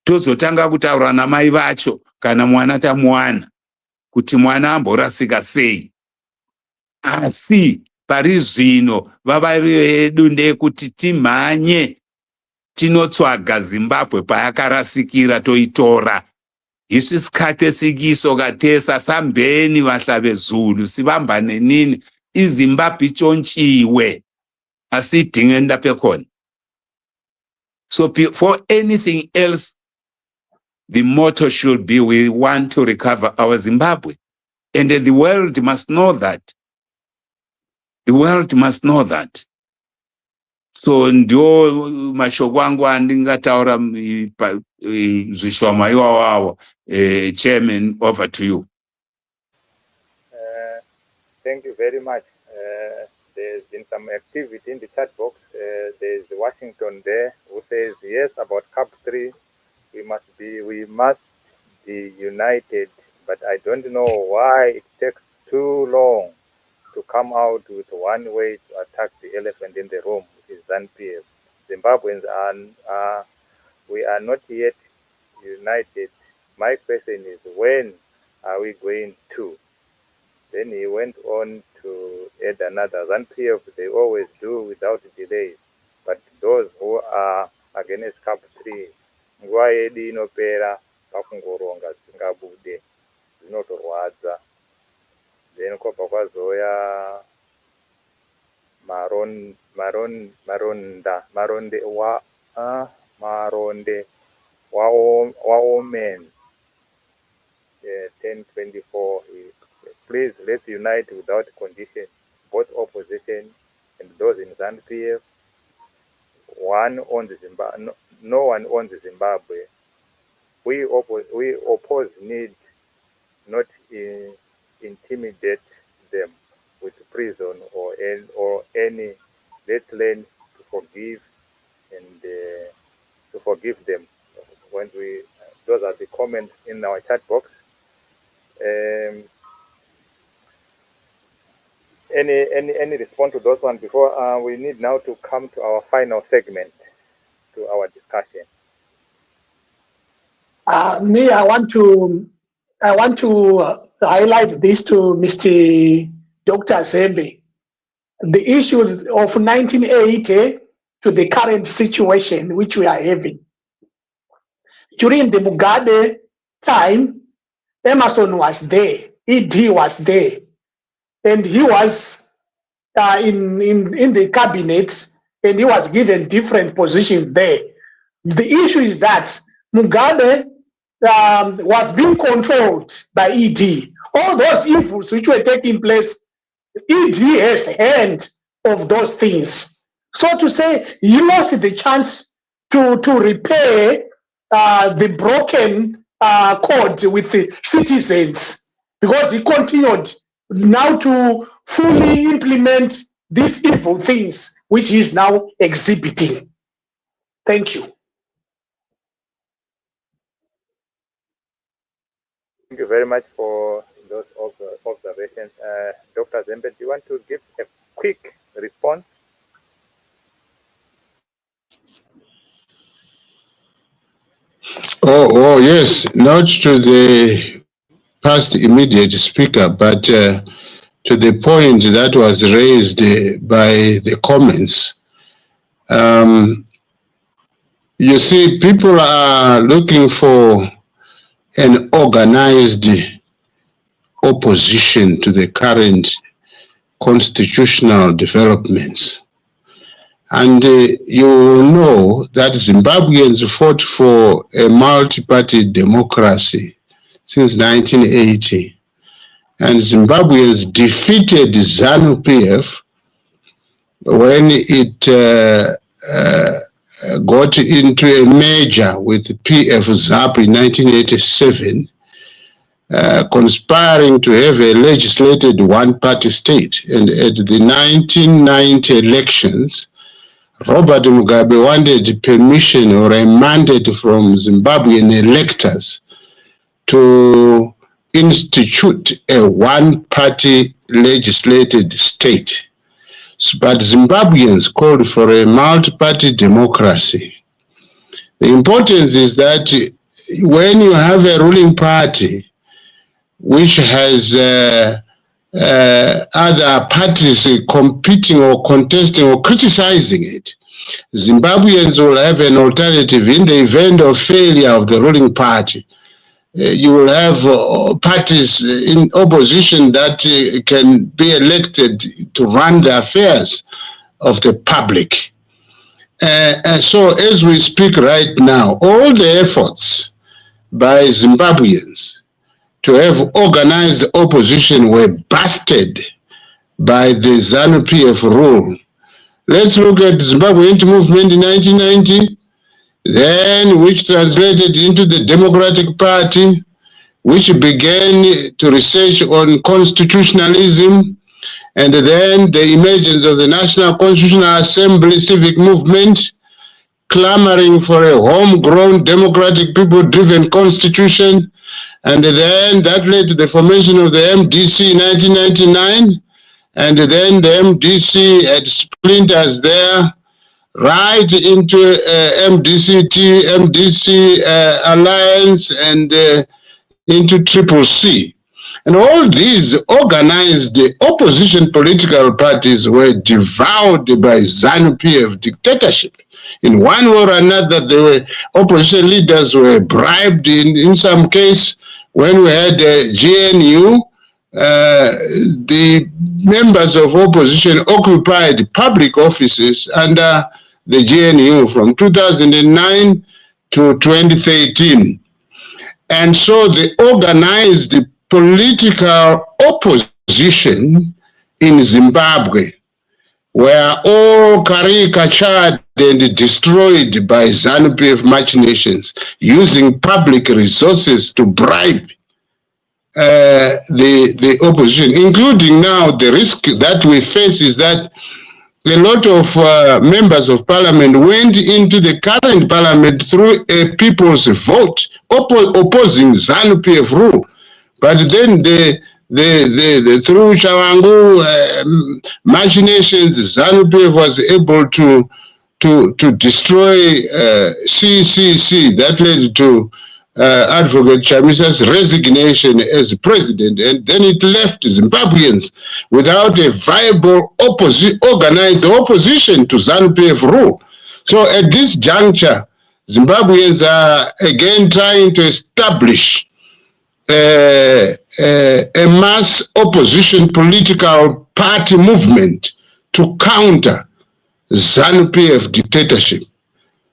tozotanga kutaura namai vacho kana mwana tamuwana kuti mwana amborasika sei. Asi pari zvino vavairo yedu ndeyekuti timhanye tinotsvaga Zimbabwe payakarasikira toitora. Isu sikate sikiso katesa sambeni vahlave Zulu sibambane nini iZimbabwe ichonchiwe asi idinge ndapekhona. So for anything else, the motto should be we want to recover our Zimbabwe. And the world must know that. The world must know that. So ndio mashoko angu andingataura zvishoma iwawawo. Chairman, over to you. Thank you very much. There's been some activity in the chat box. There's Washington there who says yes about CAP 3. We must be united, but I don't know why it takes too long to come out with one way to attack the elephant in the room, which is ZANU-PF. Zimbabweans we are not yet united. My question is, when are we going to? Then he went on to add another. ZANU-PF, they always do without delays. But those who are against CAP 3, nguva yedu inopera pakungoronga zvingabude zvinotorwadza. Then kwabva kwazoya maronde waomen 1024. Please, let's unite without condition, both opposition and those in ZANU-PF. No one owns Zimbabwe. We oppose need not intimidate them with prison or any. Let's learn to forgive and to forgive them. When those are the comments in our chat box. Any response to those ones before we need now to come to our final segment, to our discussion? Me, I want to highlight this to Mr. Dr. Zembe. The issue of 1980 to the current situation which we are having. During the Mugabe time, Emerson was there, ED was there, and he was in the cabinet, and he was given different positions there. The issue is that Mugabe was being controlled by ED. All those evils which were taking place, ED has hand of those things. So to say, he lost the chance to repair the broken cord with the citizens, because he continued now to fully implement these evil things which he is now exhibiting. Thank you. Thank you very much for those observations. Dr. Zembe, do you want to give a quick response? Oh, yes, not to the past immediate speaker, but to the point that was raised by the comments. You see, people are looking for an organized opposition to the current constitutional developments. And you know that Zimbabweans fought for a multi-party democracy since 1980. And Zimbabweans defeated ZANU-PF when it got into a merger with PF-ZAP in 1987, conspiring to have a legislated one-party state. And at the 1990 elections, Robert Mugabe wanted permission or a mandate from Zimbabwean electors to institute a one-party legislated state. But Zimbabweans called for a multi-party democracy. The importance is that when you have a ruling party which has other parties competing or contesting or criticizing it, Zimbabweans will have an alternative in the event of failure of the ruling party. You will have parties in opposition that can be elected to run the affairs of the public. And so as we speak right now, all the efforts by Zimbabweans to have organized opposition were busted by the ZANU-PF rule. Let's look at Zimbabwe Unity Movement in 1990, then which translated into the Democratic Party, which began to research on constitutionalism, and then the emergence of the National Constitutional Assembly civic movement, clamoring for a homegrown democratic people-driven constitution, and then that led to the formation of the MDC in 1999, and then the MDC had splinters there, right into MDC Alliance, and into Triple C. And all these organized opposition political parties were devoured by ZANU-PF dictatorship. In one way or another, opposition leaders were bribed in some case. When we had GNU, the members of opposition occupied public offices under the GNU from 2009 to 2013. And so the organized political opposition in Zimbabwe were all caricatured and destroyed by ZANU-PF machinations, using public resources to bribe the opposition, including now the risk that we face is that a lot of members of parliament went into the current parliament through a people's vote opposing ZANU-PF rule. But then through Chawangu machinations, ZANU-PF was able to destroy CCC. That led to Advocate Chamisa's resignation as president, and then it left Zimbabweans without a viable organized opposition to ZANU-PF rule. So at this juncture, Zimbabweans are again trying to establish a mass opposition political party movement to counter ZANU-PF dictatorship.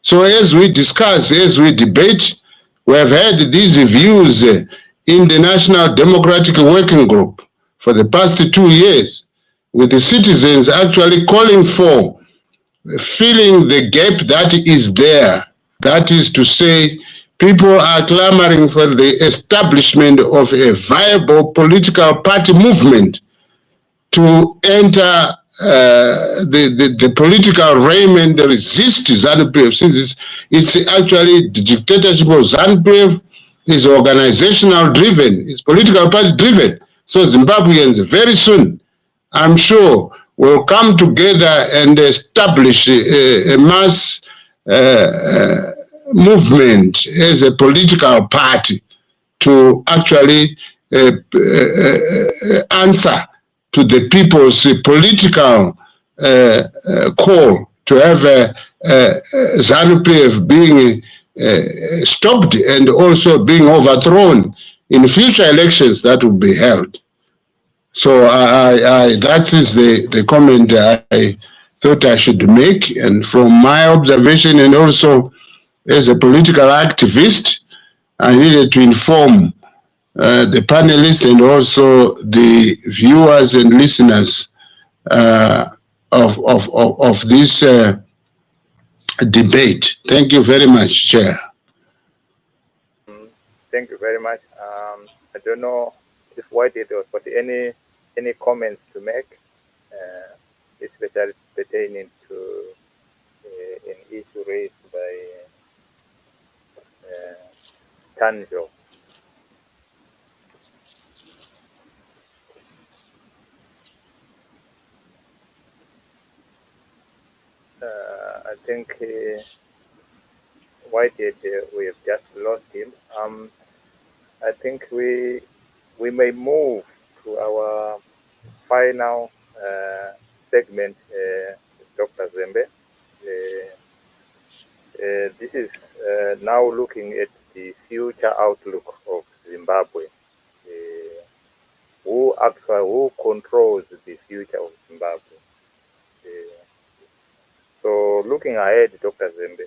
So as we discuss, as we debate, we have had these views in the National Democratic Working Group for the past 2 years, with the citizens actually calling for filling the gap that is there. That is to say, people are clamoring for the establishment of a viable political party movement to enter the political realm and resist ZANU-PF, since it's actually the dictatorship of ZANU-PF is organizational driven, it's political party driven. So Zimbabweans very soon, I'm sure, will come together and establish a mass movement as a political party to actually answer to the people's political call to have ZANU-PF being stopped and also being overthrown in future elections that will be held. So that is the comment I thought I should make. And from my observation and also as a political activist, I needed to inform the panelists and also the viewers and listeners of this debate. Thank you very much, Chair. Thank you very much. I don't know if White has got any comments to make, especially pertaining to an issue raised by Tanjo. I think Whitehead, we have just lost him. I think we may move to our final segment, Dr. Zembe. This is now looking at the future outlook of Zimbabwe. Who controls the future of Zimbabwe? So looking ahead, Dr. Zembe,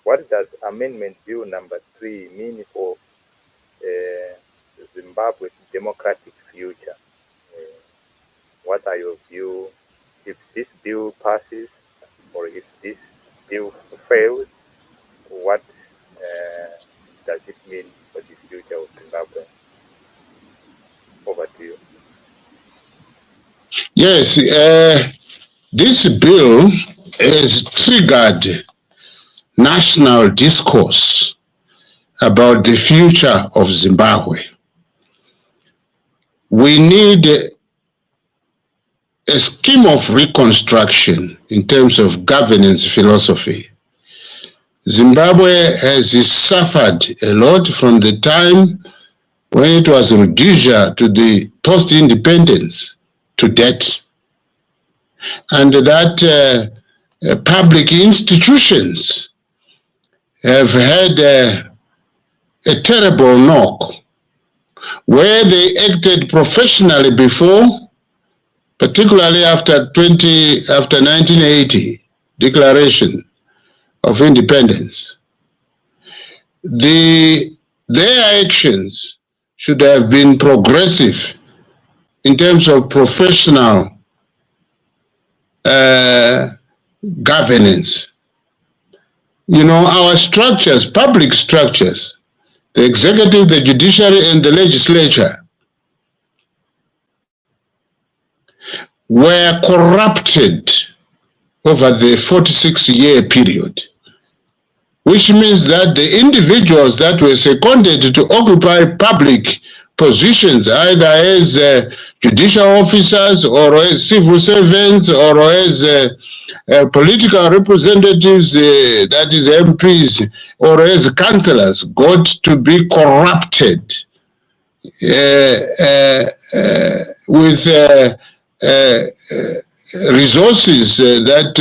what does Amendment Bill number 3 mean for Zimbabwe's democratic future? What are your views if this bill passes, or if this bill fails? What does it mean for the future of Zimbabwe? Over to you. Yes, this bill has triggered national discourse about the future of Zimbabwe. We need a scheme of reconstruction in terms of governance philosophy. Zimbabwe has suffered a lot from the time when it was Rhodesia to the post-independence to debt, and that public institutions have had a terrible knock. Where they acted professionally before, particularly after 1980 declaration of independence, their actions should have been progressive in terms of professional governance. You know, our structures, public structures, the executive, the judiciary, and the legislature were corrupted over the 46-year period, which means that the individuals that were seconded to occupy public positions, either as judicial officers or as civil servants or as political representatives, that is MPs, or as councillors, got to be corrupted with resources that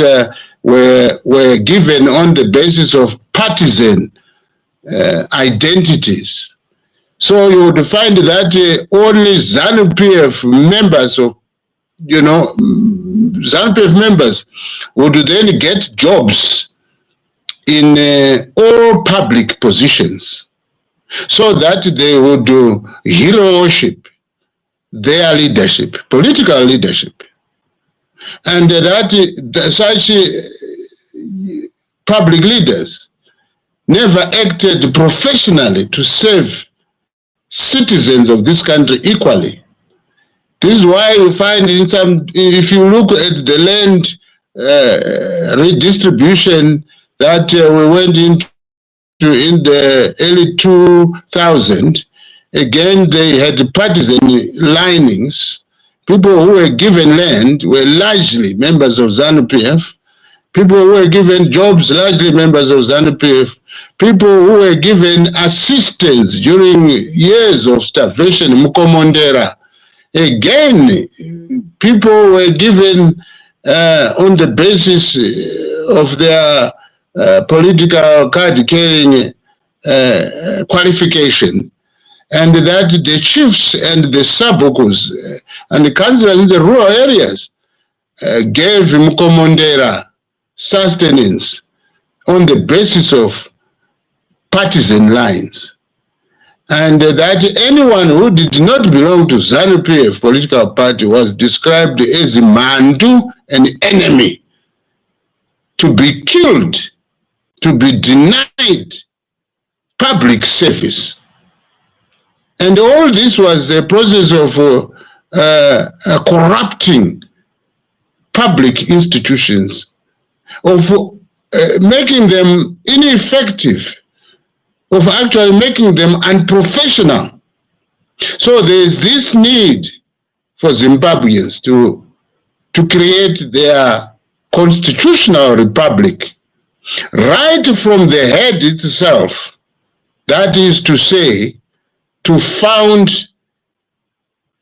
were given on the basis of partisan identities. So you would find that only ZANU-PF members of, ZANU-PF members would then get jobs in all public positions, so that they would hero worship their leadership, political leadership, and that such public leaders never acted professionally to serve citizens of this country equally. This is why you find if you look at the land redistribution that we went into in the early 2000s, again they had partisan linings. People who were given land were largely members of ZANU-PF. People who were given jobs, largely members of ZANU-PF. People who were given assistance during years of starvation, Mukomondera. Again, people were given on the basis of their political card-carrying qualification, and that the chiefs and the sabukus and the councillors in the rural areas gave Mukomondera sustenance on the basis of partisan lines, and that anyone who did not belong to ZANU-PF political party was described as a mandu, an enemy, to be killed, to be denied public service. And all this was a process of corrupting public institutions, of making them ineffective, of actually making them unprofessional. So there is this need for Zimbabweans to create their constitutional republic right from the head itself, that is to say, to found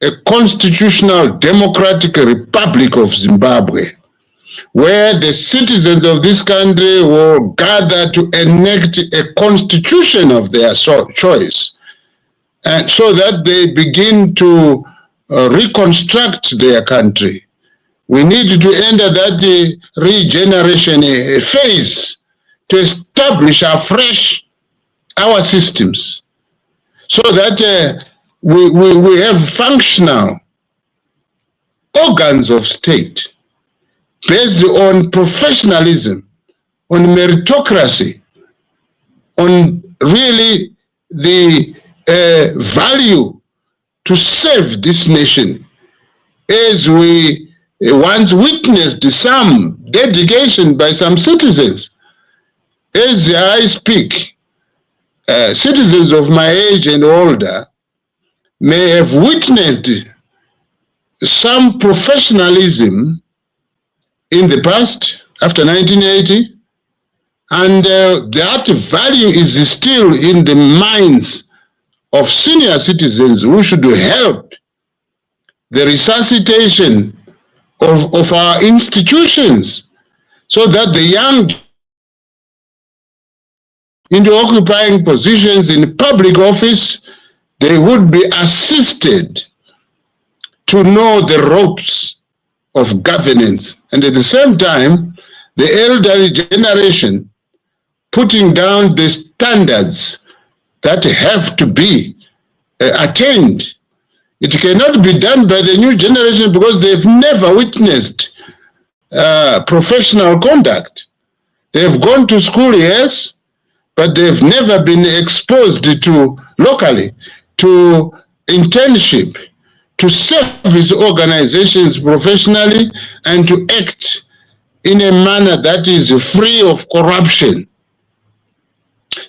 a constitutional democratic republic of Zimbabwe, where the citizens of this country will gather to enact a constitution of their choice, and so that they begin to reconstruct their country. We need to enter that regeneration phase to establish afresh our systems, so that we have functional organs of state based on professionalism, on meritocracy, on really the value to serve this nation, as we once witnessed some dedication by some citizens. As I speak, citizens of my age and older may have witnessed some professionalism in the past, after 1980, and that value is still in the minds of senior citizens who should help the resuscitation of our institutions, so that the young into occupying positions in public office, they would be assisted to know the ropes of governance, and at the same time, the elderly generation putting down the standards that have to be attained. It cannot be done by the new generation because they've never witnessed professional conduct. They've gone to school, yes, but they've never been exposed to locally, to internship, to service organizations professionally, and to act in a manner that is free of corruption.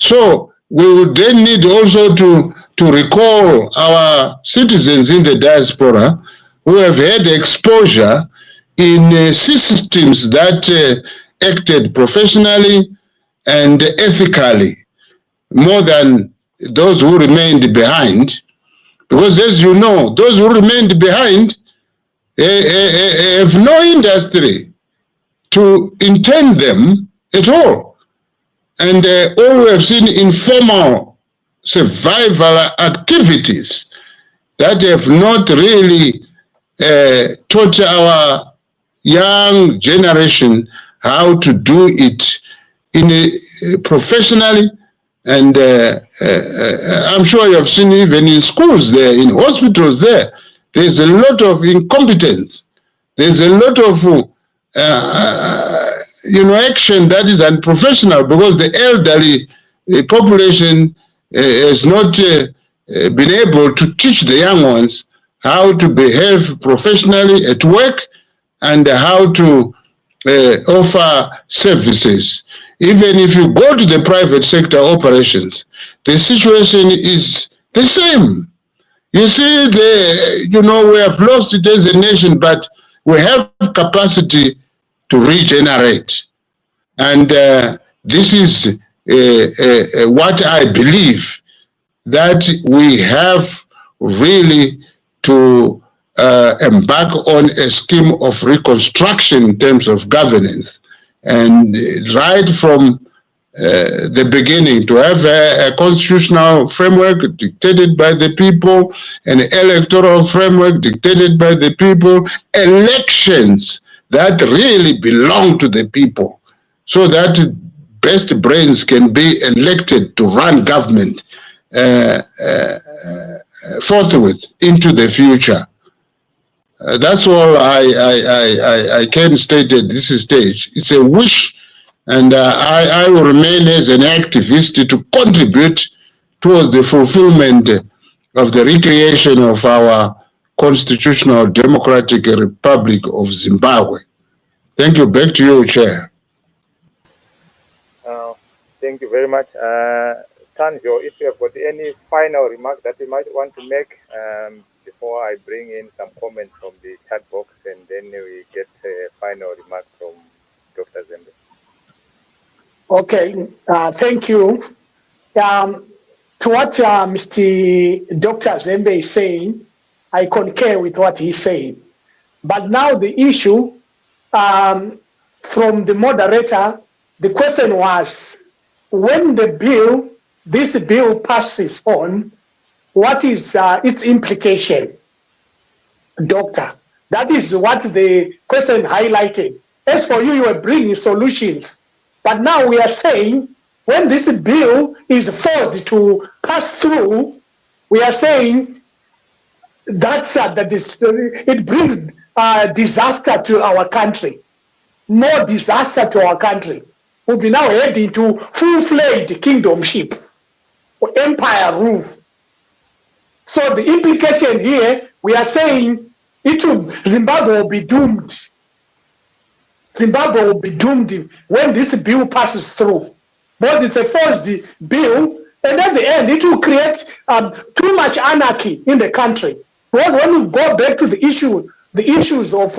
So we would then need also to recall our citizens in the diaspora who have had exposure in systems that acted professionally and ethically more than those who remained behind. Because as you know, those who remained behind have no industry to intern them at all. And all we have seen informal survival activities that have not really taught our young generation how to do it in professionally. And I'm sure you have seen even in schools there, in hospitals there, there's a lot of incompetence. There's a lot of action that is unprofessional, because the elderly population has not been able to teach the young ones how to behave professionally at work and how to offer services. Even if you go to the private sector operations, the situation is the same. You see, we have lost it as a nation, but we have capacity to regenerate. And this is what I believe, that we have really to embark on a scheme of reconstruction in terms of governance. And right from the beginning, to have a constitutional framework dictated by the people, an electoral framework dictated by the people, elections that really belong to the people, so that best brains can be elected to run government forthwith into the future. That's all I can state at this stage. It's a wish, and I will remain as an activist to contribute towards the fulfillment of the recreation of our constitutional democratic republic of Zimbabwe. Thank you. Back to you, Chair. Thank you very much. Tanjo, if you have got any final remarks that you might want to make before I bring in some comments from the chat box, and then we get a final remark from Dr. Zembe. Okay, thank you. To what Mr. Dr. Zembe is saying, I concur with what he's saying. But now the issue from the moderator, the question was, when this bill passes on, what is its implication, Doctor? That is what the question highlighted. As for you, you were bringing solutions. But now we are saying, when this bill is forced to pass through, we are saying that's it brings disaster to our country, more disaster to our country. We'll be now heading to full-fledged kingdomship or empire rule. So the implication here, we are saying Zimbabwe will be doomed. Zimbabwe will be doomed when this bill passes through. But it's a forced bill, and at the end, it will create too much anarchy in the country. Because when we go back to the issues of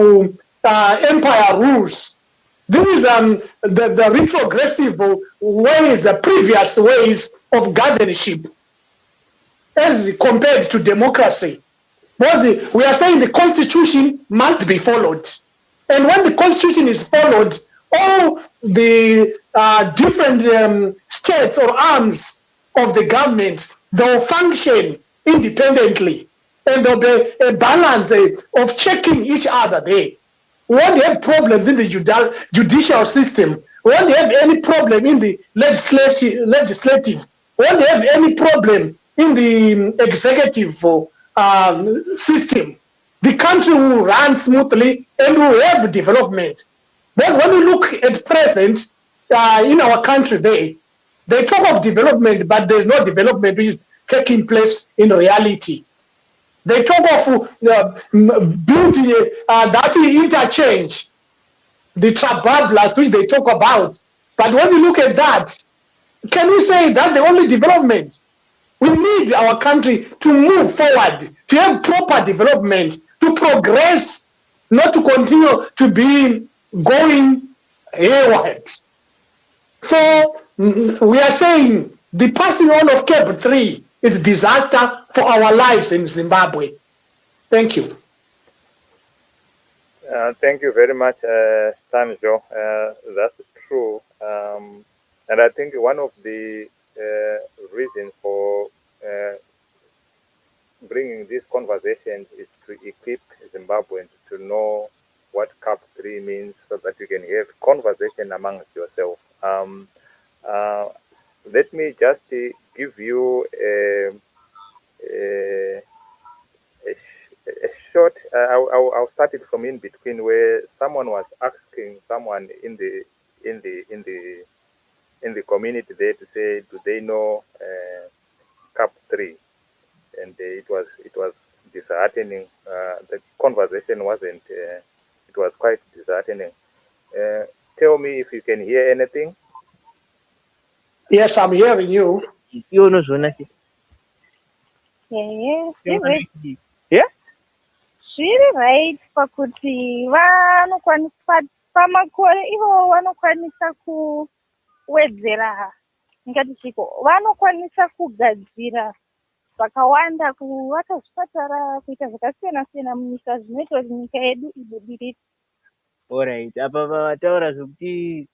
empire rules, this is the retrogressive ways, the previous ways of guardianship, as compared to democracy. Because we are saying the constitution must be followed. And when the constitution is followed, all the different states or arms of the government, they'll function independently. And there'll be a balance of checking each other there. We won't have problems in the judicial system. We won't have any problem in the legislative. We won't have any problem in the executive system. The country will run smoothly and will have development. But when we look at present in our country, they talk of development, but there's no development which is taking place in reality. They talk of building that interchange, the trabablas which they talk about. But when we look at that, can we say that's the only development? We need our country to move forward, to have proper development, to progress, not to continue to be going hayward. So we are saying the passing on of Cap 3 is disaster for our lives in Zimbabwe. Thank you. Thank you very much, Tanjo. That's true. And I think one of the reasons for bringing this conversation is to equip Zimbabweans to know what CAP 3 means, so that you can have conversation amongst yourself. Let me just give you a short. I'll start it from in between, where someone was asking someone in the community there to say, do they know CAP 3? And it was disheartening. The conversation wasn't. It was quite disheartening. Tell me if you can hear anything. Yes, I'm hearing you. You know, Yeah. Zviri right pakuti vanokwanisa pamakore ivo vanokwanisa kuwedzera ngati chiko vanokwanisa kugadzira vakawanda kuvaka zvipatara kuita zvakasiyana siyana munyika zvinoita kuti nyika yedu ibudirire. Alright, apa vataura zvokuti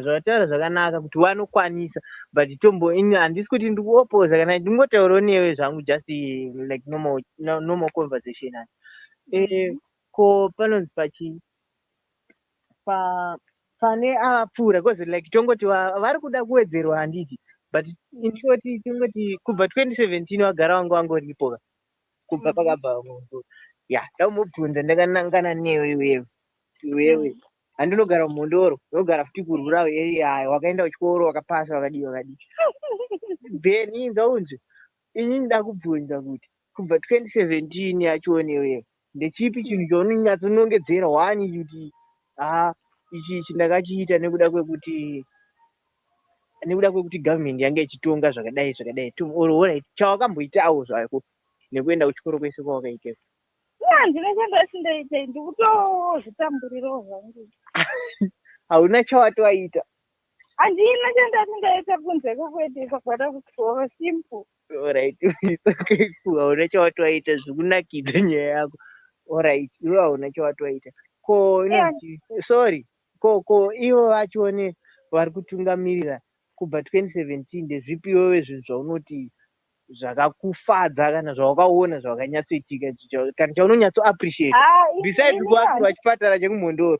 zvataura zvakanaka kuti vanokwanisa, but tombo ini handisi kuti ndikuopoza kana ndingotaurawo newe zvangu, just like normal conversation. Ko panonzi pane apfuura kozi like tongoti vari kuda kuwedzerwa handiti, but in short tongoti kubva 2017 vagara vangu vangoripo kubva pakabva munhu ndaumobvunza ndakanangana newe iwewe handinogara mumhondoro, unogara futi kurwura wakaenda kuchikoro wakapasa wakadii then inzaunzve ini ndida kubvunza kuti kubva 2017 yacho newe ndechipi chinhu chaunonyatsonongedzera wani kuti ichi ndakachiita nekuda kwekuti government yange ichitonga zvakadai alright chawakamboitawo zvako nekuenda kuchikoro kwese kwawakaitepo? Handina chandasindaita, ndikutozvitamburirawo zvangu. Hauna chawatoaita? handina chandatingaita kunze kwekuedeka kwada kutsova simple. Alright, hauna chawatwaita zvikunakidza nyaya yako. Alright, iwe hauna chawatwaita. Ko inonzi sorry. Ko ivo vachone vari kutungamirira kubva 2017 ndezvipi iwewe zvinhu zvaunoti zvakakufadza kana zvawakaona zvakanyatsoitika kana chaunonyatso appreciate besides kuakirwa chipatara chekumhondoro?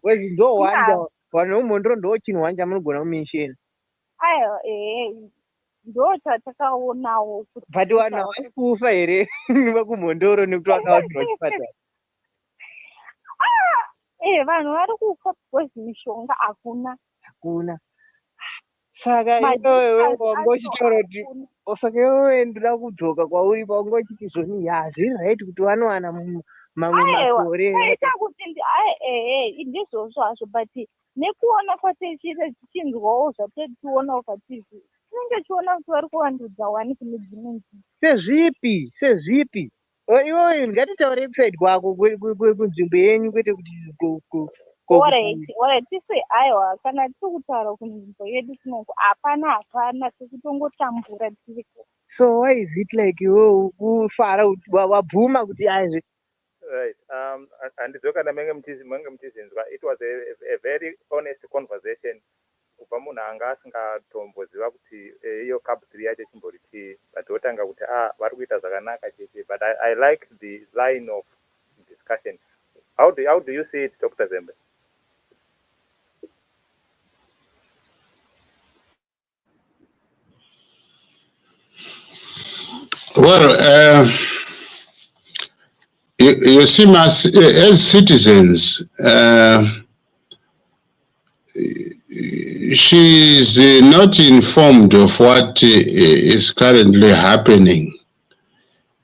Wezi ndohwanja vanhu vemumhondoro ndochinhwanja munogona kumensheni. Aiwa ndo chatakaonawo kuti but vanhu havasi kufa here vekumhondoro nekuti vakawakirwa chipatara? Vanhu vari kufa because mishonga hakuna. Saka iwewe wangochitaura kuti saka iwewe ndoda kudzoka kwauri paungochiti zvoni hazviri right kuti vanowana mamwe makore. Aita kuti ndizvozvo hazvo but nekuona kwatichinzwawo zvatetiona patv tinenge tiona kuti vari kuvandudza wani kune dzimwe nzvimbo. Sezvipi? Iwewe ngatitaure kusaidi kwako kunzvimbo yenyu kwete kuti alright tise aiwa kana tiri kutaura kunzvimbo yedu tinongo hapana sekutongotambura tiriko. So why is it like iwewe kufara wabvuma kuti aizve? Right. Handizvoka mange mutizvinzwa. It was a very honest conversation. Kubva munhu anga asingatomboziva kuti iyo cup 3 yacho chimbori chii, but otanga kuti vari kuita zvakanaka chete. But I like the line of discussion. How do you see it, Dr. Zembe? Well, you see, as citizens, she's not informed of what is currently happening,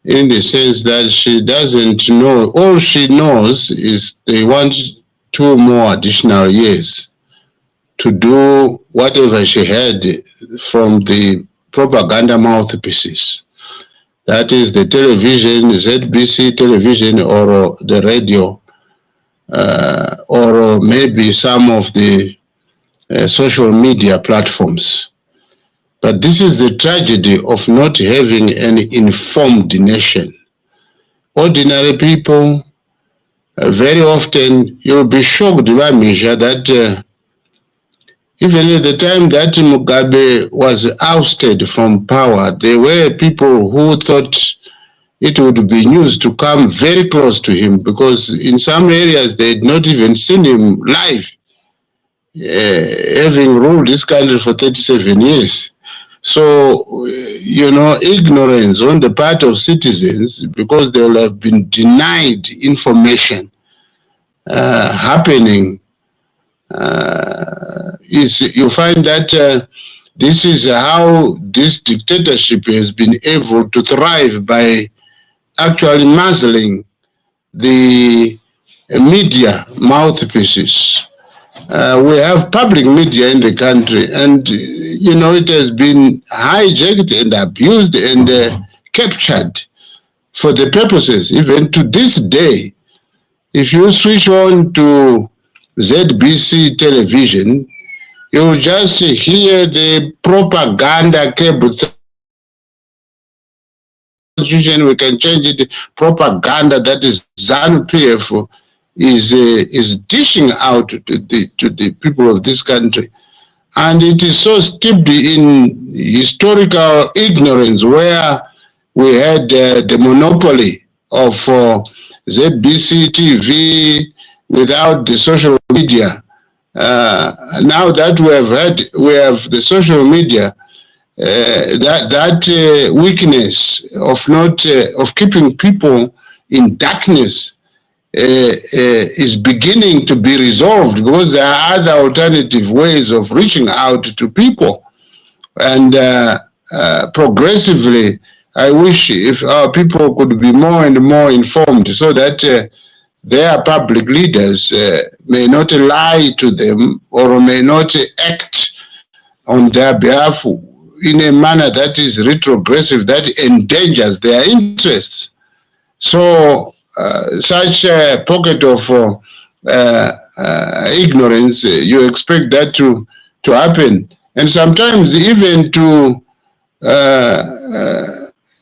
in the sense that she doesn't know. All she knows is they want 2 more additional years to do whatever she had from the propaganda mouthpieces. That is the television, ZBC television, or the radio, or maybe some of the social media platforms. But this is the tragedy of not having an informed nation. Ordinary people, very often, you'll be shocked by Misha that even at the time that Mugabe was ousted from power, there were people who thought it would be news to come very close to him, because in some areas they had not even seen him live, having ruled this country for 37 years. So, ignorance on the part of citizens, because they will have been denied information happening, you find that this is how this dictatorship has been able to thrive, by actually muzzling the media mouthpieces. We have public media in the country, and it has been hijacked and abused and captured for the purposes, even to this day. If you switch on to ZBC television, you just hear the propaganda cable. We can change it. Propaganda that is ZANU-PF is dishing out to the people of this country, and it is so steeped in historical ignorance, where we had the monopoly of ZBC TV without the social media. Now that we have the social media, that weakness of keeping people in darkness is beginning to be resolved, because there are other alternative ways of reaching out to people. And progressively, I wish if our people could be more and more informed, so that their public leaders may not lie to them, or may not act on their behalf in a manner that is retrogressive, that endangers their interests. So such a pocket of ignorance, you expect that to happen. And sometimes even to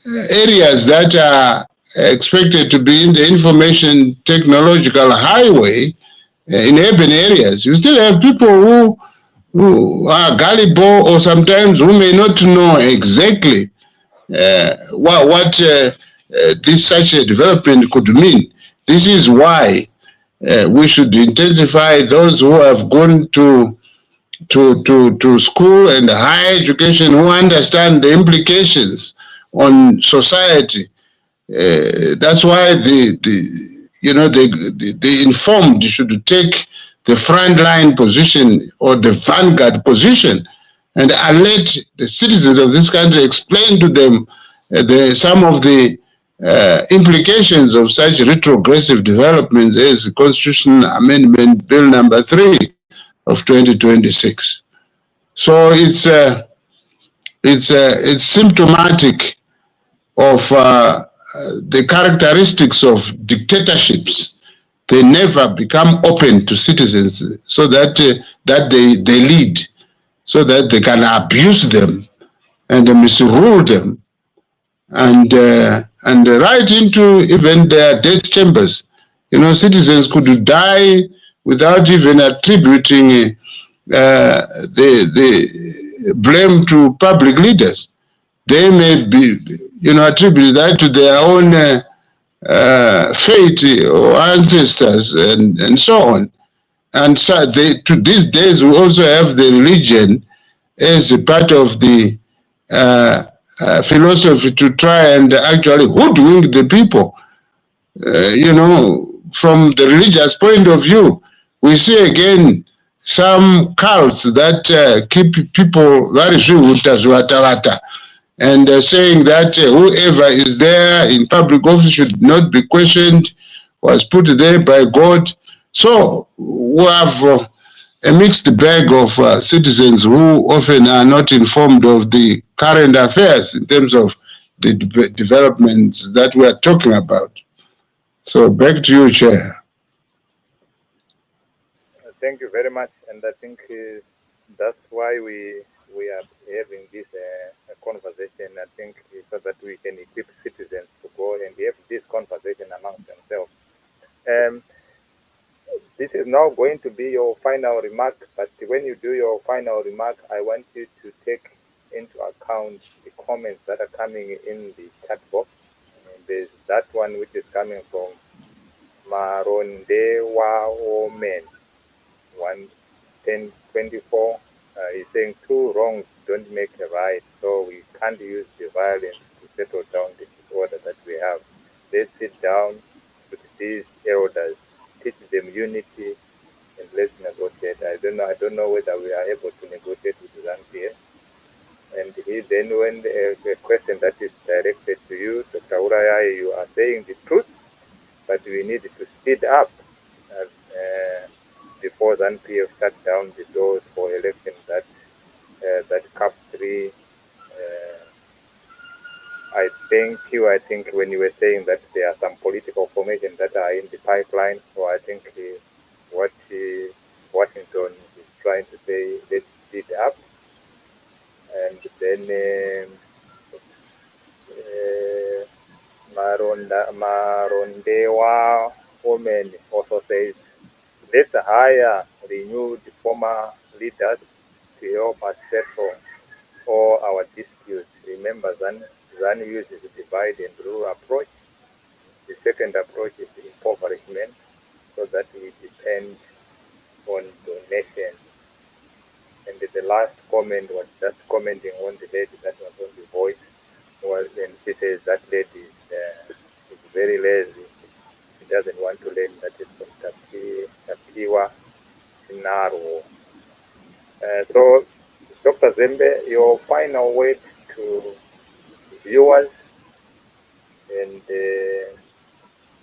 areas that are expected to be in the information technological highway, in urban areas, you still have people who are gullible or sometimes who may not know exactly what this such a development could mean. This is why we should intensify those who have gone to school and higher education, who understand the implications on society. That's why the informed should take the frontline position or the vanguard position, and let the citizens of this country explain to them some of the implications of such retrogressive developments as Constitution Amendment Bill number 3 of 2026. So it's symptomatic of the characteristics of dictatorships. They never become open to citizens so that they lead, so that they can abuse them and misrule them, and right into even their death chambers. Citizens could die without even attributing the blame to public leaders. They may be, attribute that to their own fate or ancestors and so on. And so to these days, we also have the religion as a part of the philosophy to try and actually hoodwink the people. From the religious point of view, we see again some cults that keep people very watawata, and saying that whoever is there in public office should not be questioned, was put there by God. So we have a mixed bag of citizens who often are not informed of the current affairs in terms of the developments that we are talking about. So back to you, Chair. Thank you very much, and I think that's why we are having this conversation. I think so that we can equip citizens to go and have this conversation amongst themselves. This is now going to be your final remark, but when you do your final remark, I want you to take into account the comments that are coming in the chat box. There's that one which is coming from Marondewa Omen 11024. He's saying 2 wrongs don't make a right, so we can't use the violence to settle down the disorder that we have. Let's sit down with these elders, teach them unity, and let's negotiate. I don't know whether we are able to negotiate with Zambia. And then when a question that is directed to you, Dr. Uraya, you are saying the truth, but we need to speed up before ZANU-PF shut down the doors for elections that CAP 3. I think when you were saying that there are some political formations that are in the pipeline, so I think what Washington is trying to say, let's speed up. And then Marondewa woman also says, let's hire renewed former leaders to help us settle all our disputes. Remember, ZANU uses the divide and rule approach. The second approach is impoverishment, so that we depend on donations. And the last comment was just commenting on the lady that was on the voice. And she says that lady is very lazy. She doesn't want to learn. That is from Tapiwa Sinaro. So, Dr. Zembe, your final word to viewers and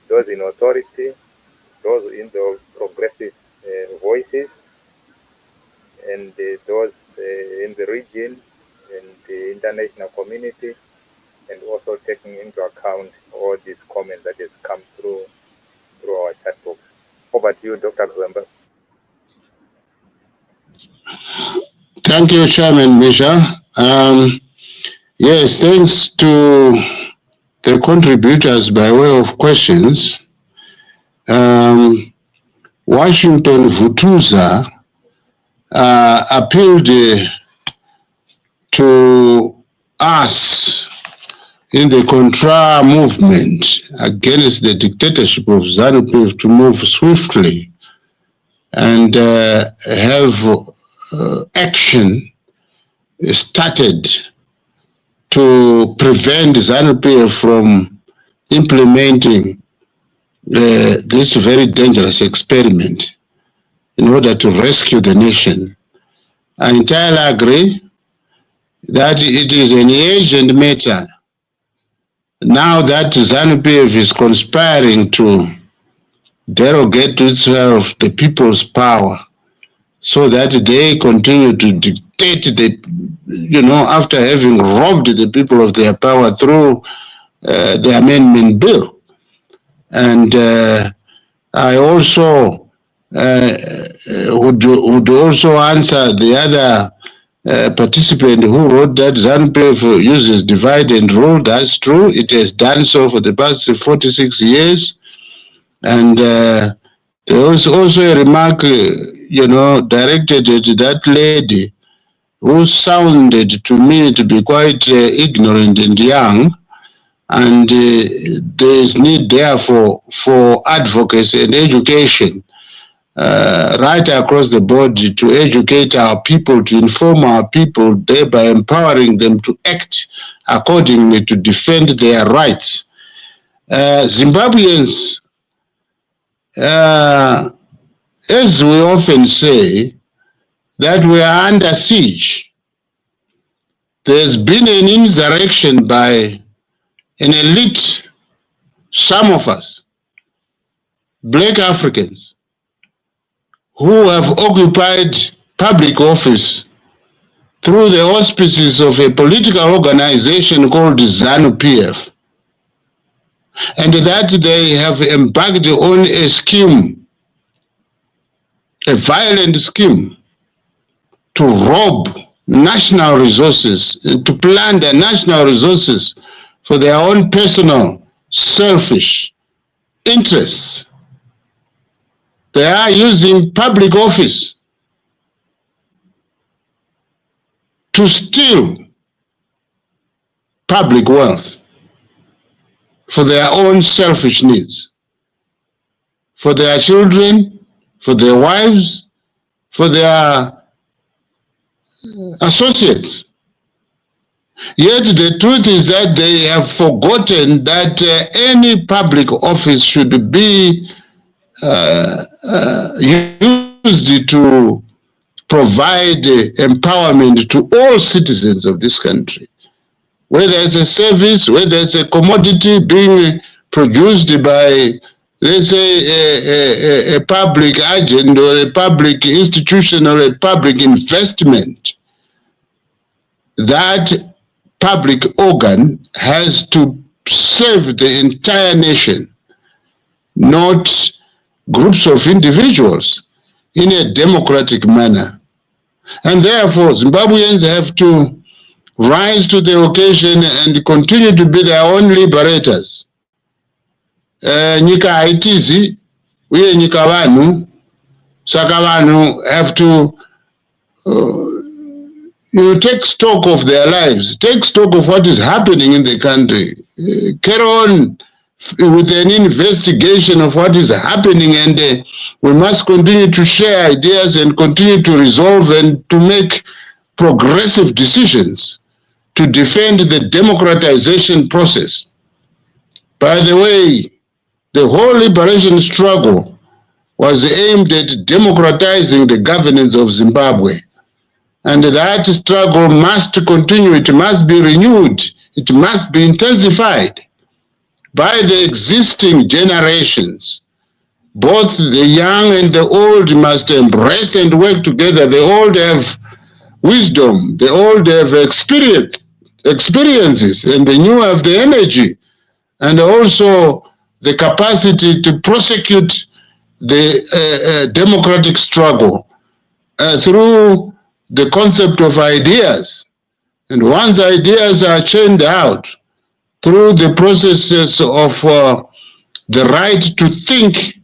those in authority, those in the progressive voices, and those in the region and the international community, and also taking into account all these comments that has come through our chat box. Over to you, Dr. Zembe. Thank you, Chairman Misha. Yes, thanks to the contributors by way of questions. Washington Vutuza appealed to us in the Contra movement against the dictatorship of ZANU-PF to move swiftly and have action started to prevent ZANU-PF from implementing this very dangerous experiment in order to rescue the nation. I entirely agree that it is an urgent matter now that ZANU-PF is conspiring to derogate to itself the people's power so that they continue to dictate after having robbed the people of their power through the amendment bill. And I also would also answer the other participant who wrote that ZANU-PF uses divide and rule. That's true. It has done so for the past 46 years. And there was also a remark, directed at that lady who sounded to me to be quite ignorant and young. And there is need, therefore, for advocacy and education right across the board to educate our people, to inform our people, thereby empowering them to act accordingly to defend their rights. Zimbabweans, as we often say, that we are under siege. There's been an insurrection by an elite, some of us, Black Africans, who have occupied public office through the auspices of a political organization called ZANU-PF, and that they have embarked on a scheme, a violent scheme, to rob national resources, to plunder national resources for their own personal, selfish interests. They are using public office to steal public wealth for their own selfish needs, for their children, for their wives, for their associates. Yet the truth is that they have forgotten that any public office should be used to provide empowerment to all citizens of this country. Whether it's a service, whether it's a commodity being produced by, let's say, a public agent or a public institution or a public investment, that public organ has to serve the entire nation, not groups of individuals, in a democratic manner. And therefore, Zimbabweans have to rise to the occasion and continue to be their own liberators. Nyika haitizi, uye nyika vanhu, saka vanhu have to take stock of their lives, take stock of what is happening in the country, carry on with an investigation of what is happening, and we must continue to share ideas and continue to resolve and to make progressive decisions to defend the democratization process. By the way, the whole liberation struggle was aimed at democratizing the governance of Zimbabwe. And that struggle must continue, it must be renewed, it must be intensified by the existing generations. Both the young and the old must embrace and work together. The old have wisdom, the old have experiences, and the new have the energy and also the capacity to prosecute the democratic struggle through the concept of ideas. And once ideas are churned out through the processes of the right to think,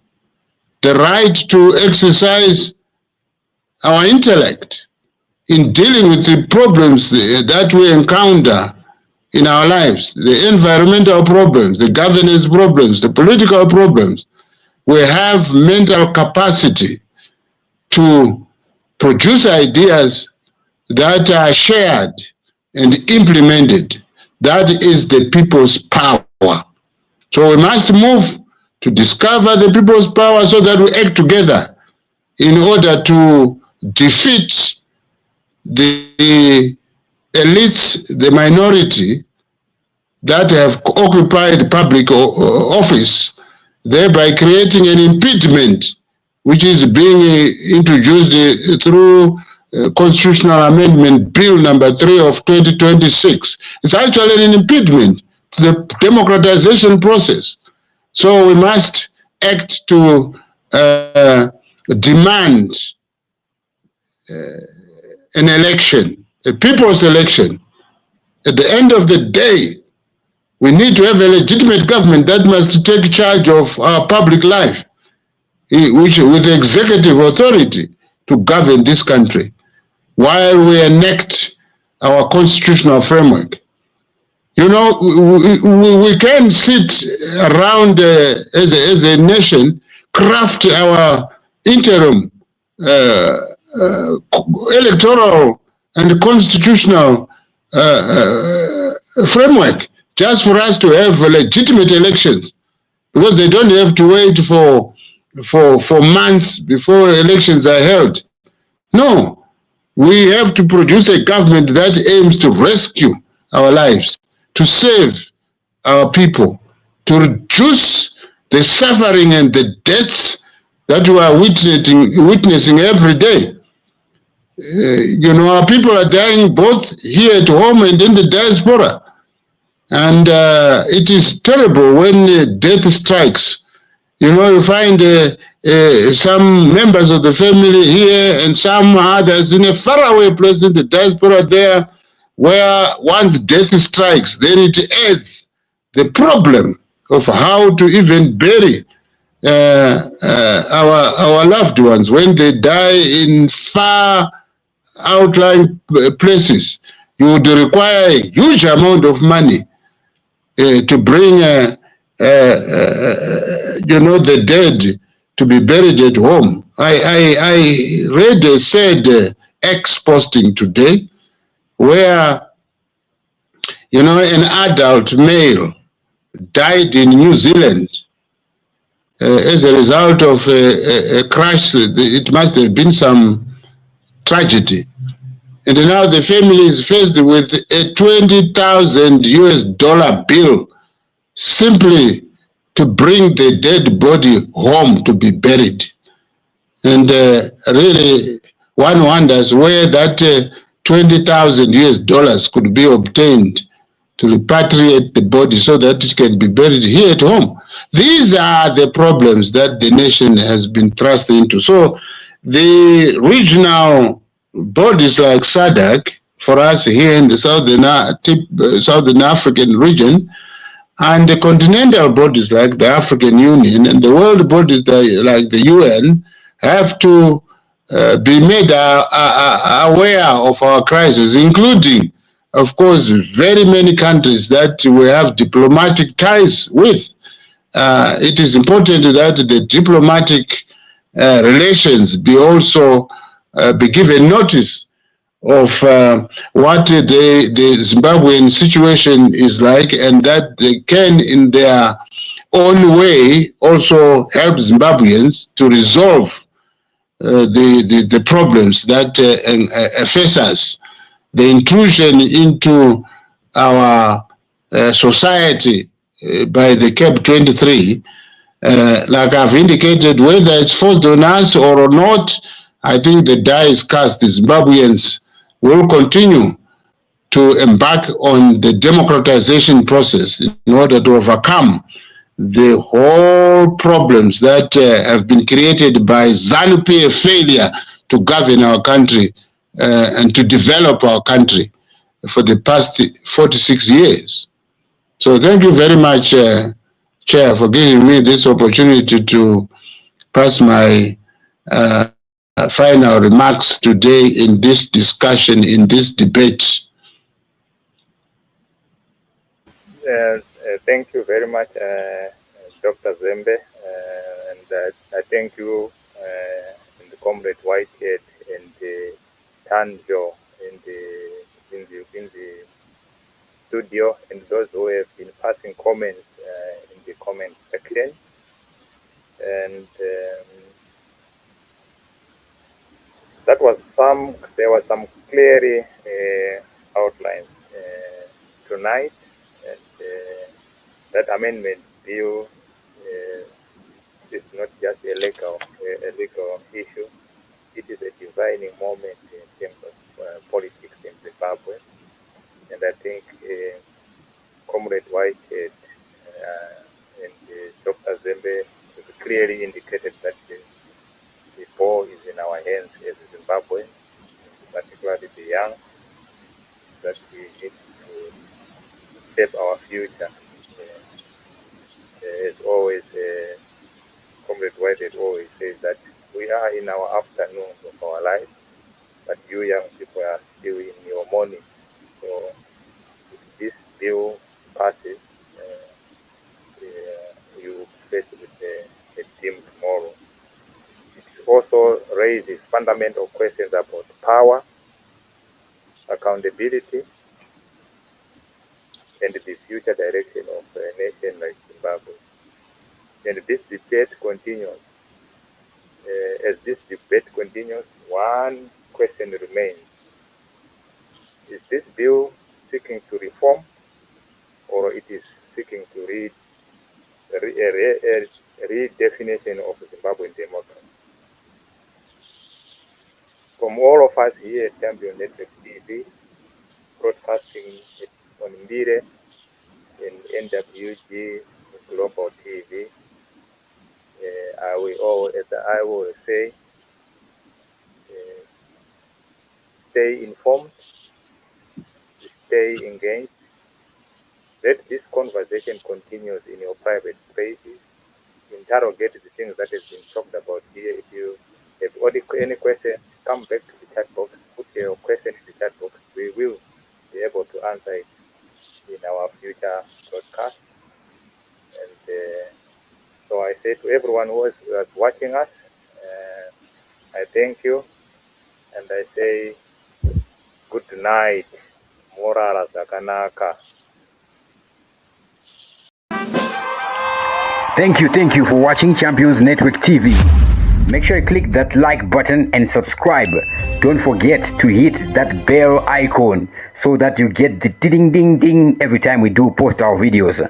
the right to exercise our intellect in dealing with the problems that we encounter in our lives, the environmental problems, the governance problems, the political problems, we have mental capacity to produce ideas that are shared and implemented. That is the people's power. So we must move to discover the people's power so that we act together in order to defeat the elites, the minority that have occupied public office, thereby creating an impediment which is being introduced through Constitutional Amendment Bill number 3 of 2026. It's actually an impediment to the democratization process. So we must act to demand an election, a people's election. At the end of the day, we need to have a legitimate government that must take charge of our public life, which with executive authority to govern this country, while we enact our constitutional framework. You know, we can sit around as a nation, craft our interim electoral and constitutional framework just for us to have legitimate elections, because they don't have to wait for months before elections are held. No, we have to produce a government that aims to rescue our lives, to save our people, to reduce the suffering and the deaths that we are witnessing every day. You know, our people are dying both here at home and in the diaspora. And it is terrible when death strikes. You know, you find some members of the family here and some others in a faraway place in the diaspora there, where once death strikes, then it adds the problem of how to even bury our loved ones when they die in far outlying places. You would require a huge amount of money to bring, you know, the dead to be buried at home. I read a sad X posting today where, you know, an adult male died in New Zealand as a result of a crash. It must have been some tragedy. And now the family is faced with a $20,000 bill simply to bring the dead body home to be buried. And really, one wonders where that $20,000 could be obtained to repatriate the body so that it can be buried here at home. These are the problems that the nation has been thrust into. So the regional bodies like SADC, for us here in the Southern African region, and the continental bodies like the African Union and the world bodies like the UN have to be made aware of our crisis, including, of course, very many countries that we have diplomatic ties with. It is important that the diplomatic relations be also be given notice of what the Zimbabwean situation is like, and that they can, in their own way, also help Zimbabweans to resolve the problems that face us. The intrusion into our society by the CAP 23, like I've indicated, whether it's forced on us or not, I think the die is cast. The Zimbabweans will continue to embark on the democratization process in order to overcome the whole problems that have been created by ZANU-PF failure to govern our country and to develop our country for the past 46 years. So thank you very much, Chair, for giving me this opportunity to pass my final remarks today in this discussion, in this debate. Thank you very much, Dr. Zembe, and I thank you and the Comrade Whitehead and Tanjo in the studio, and those who have been passing comments in the comment section. And there was some clear outlines tonight, and that amendment bill is not just a legal issue. It is a defining moment in terms of politics in Zimbabwe, and I think Comrade Whitehead and Dr. Zembe clearly indicated that the ball is in our hands as Zimbabweans, particularly the young, that we need to shape our future. As always, Comrade Whitehead always says that we are in our afternoon of our life, but you young people are still in your morning. So if this bill passes, you face with a team tomorrow. It also raises fundamental questions about power, accountability, and the future direction of a nation like Zimbabwe. And this debate continues. As this debate continues, one question remains. Is this bill seeking to reform, or it is seeking to redefinition of Zimbabwean democracy? From all of us here at Champion Network TV, broadcasting on Mbire and NWG Global TV, I will say, stay informed, stay engaged. Let this conversation continue in your private spaces. Interrogate the things that has been talked about here. If you have any questions, come back to the chat box, put your question in the chat box. We will be able to answer it in our future broadcast. And so I say to everyone who is watching us, I thank you, and I say good night. Morara Zakanaka. Thank you for watching Champions Network TV. Make sure you click that like button and subscribe. Don't forget to hit that bell icon so that you get the ding ding ding every time we do post our videos.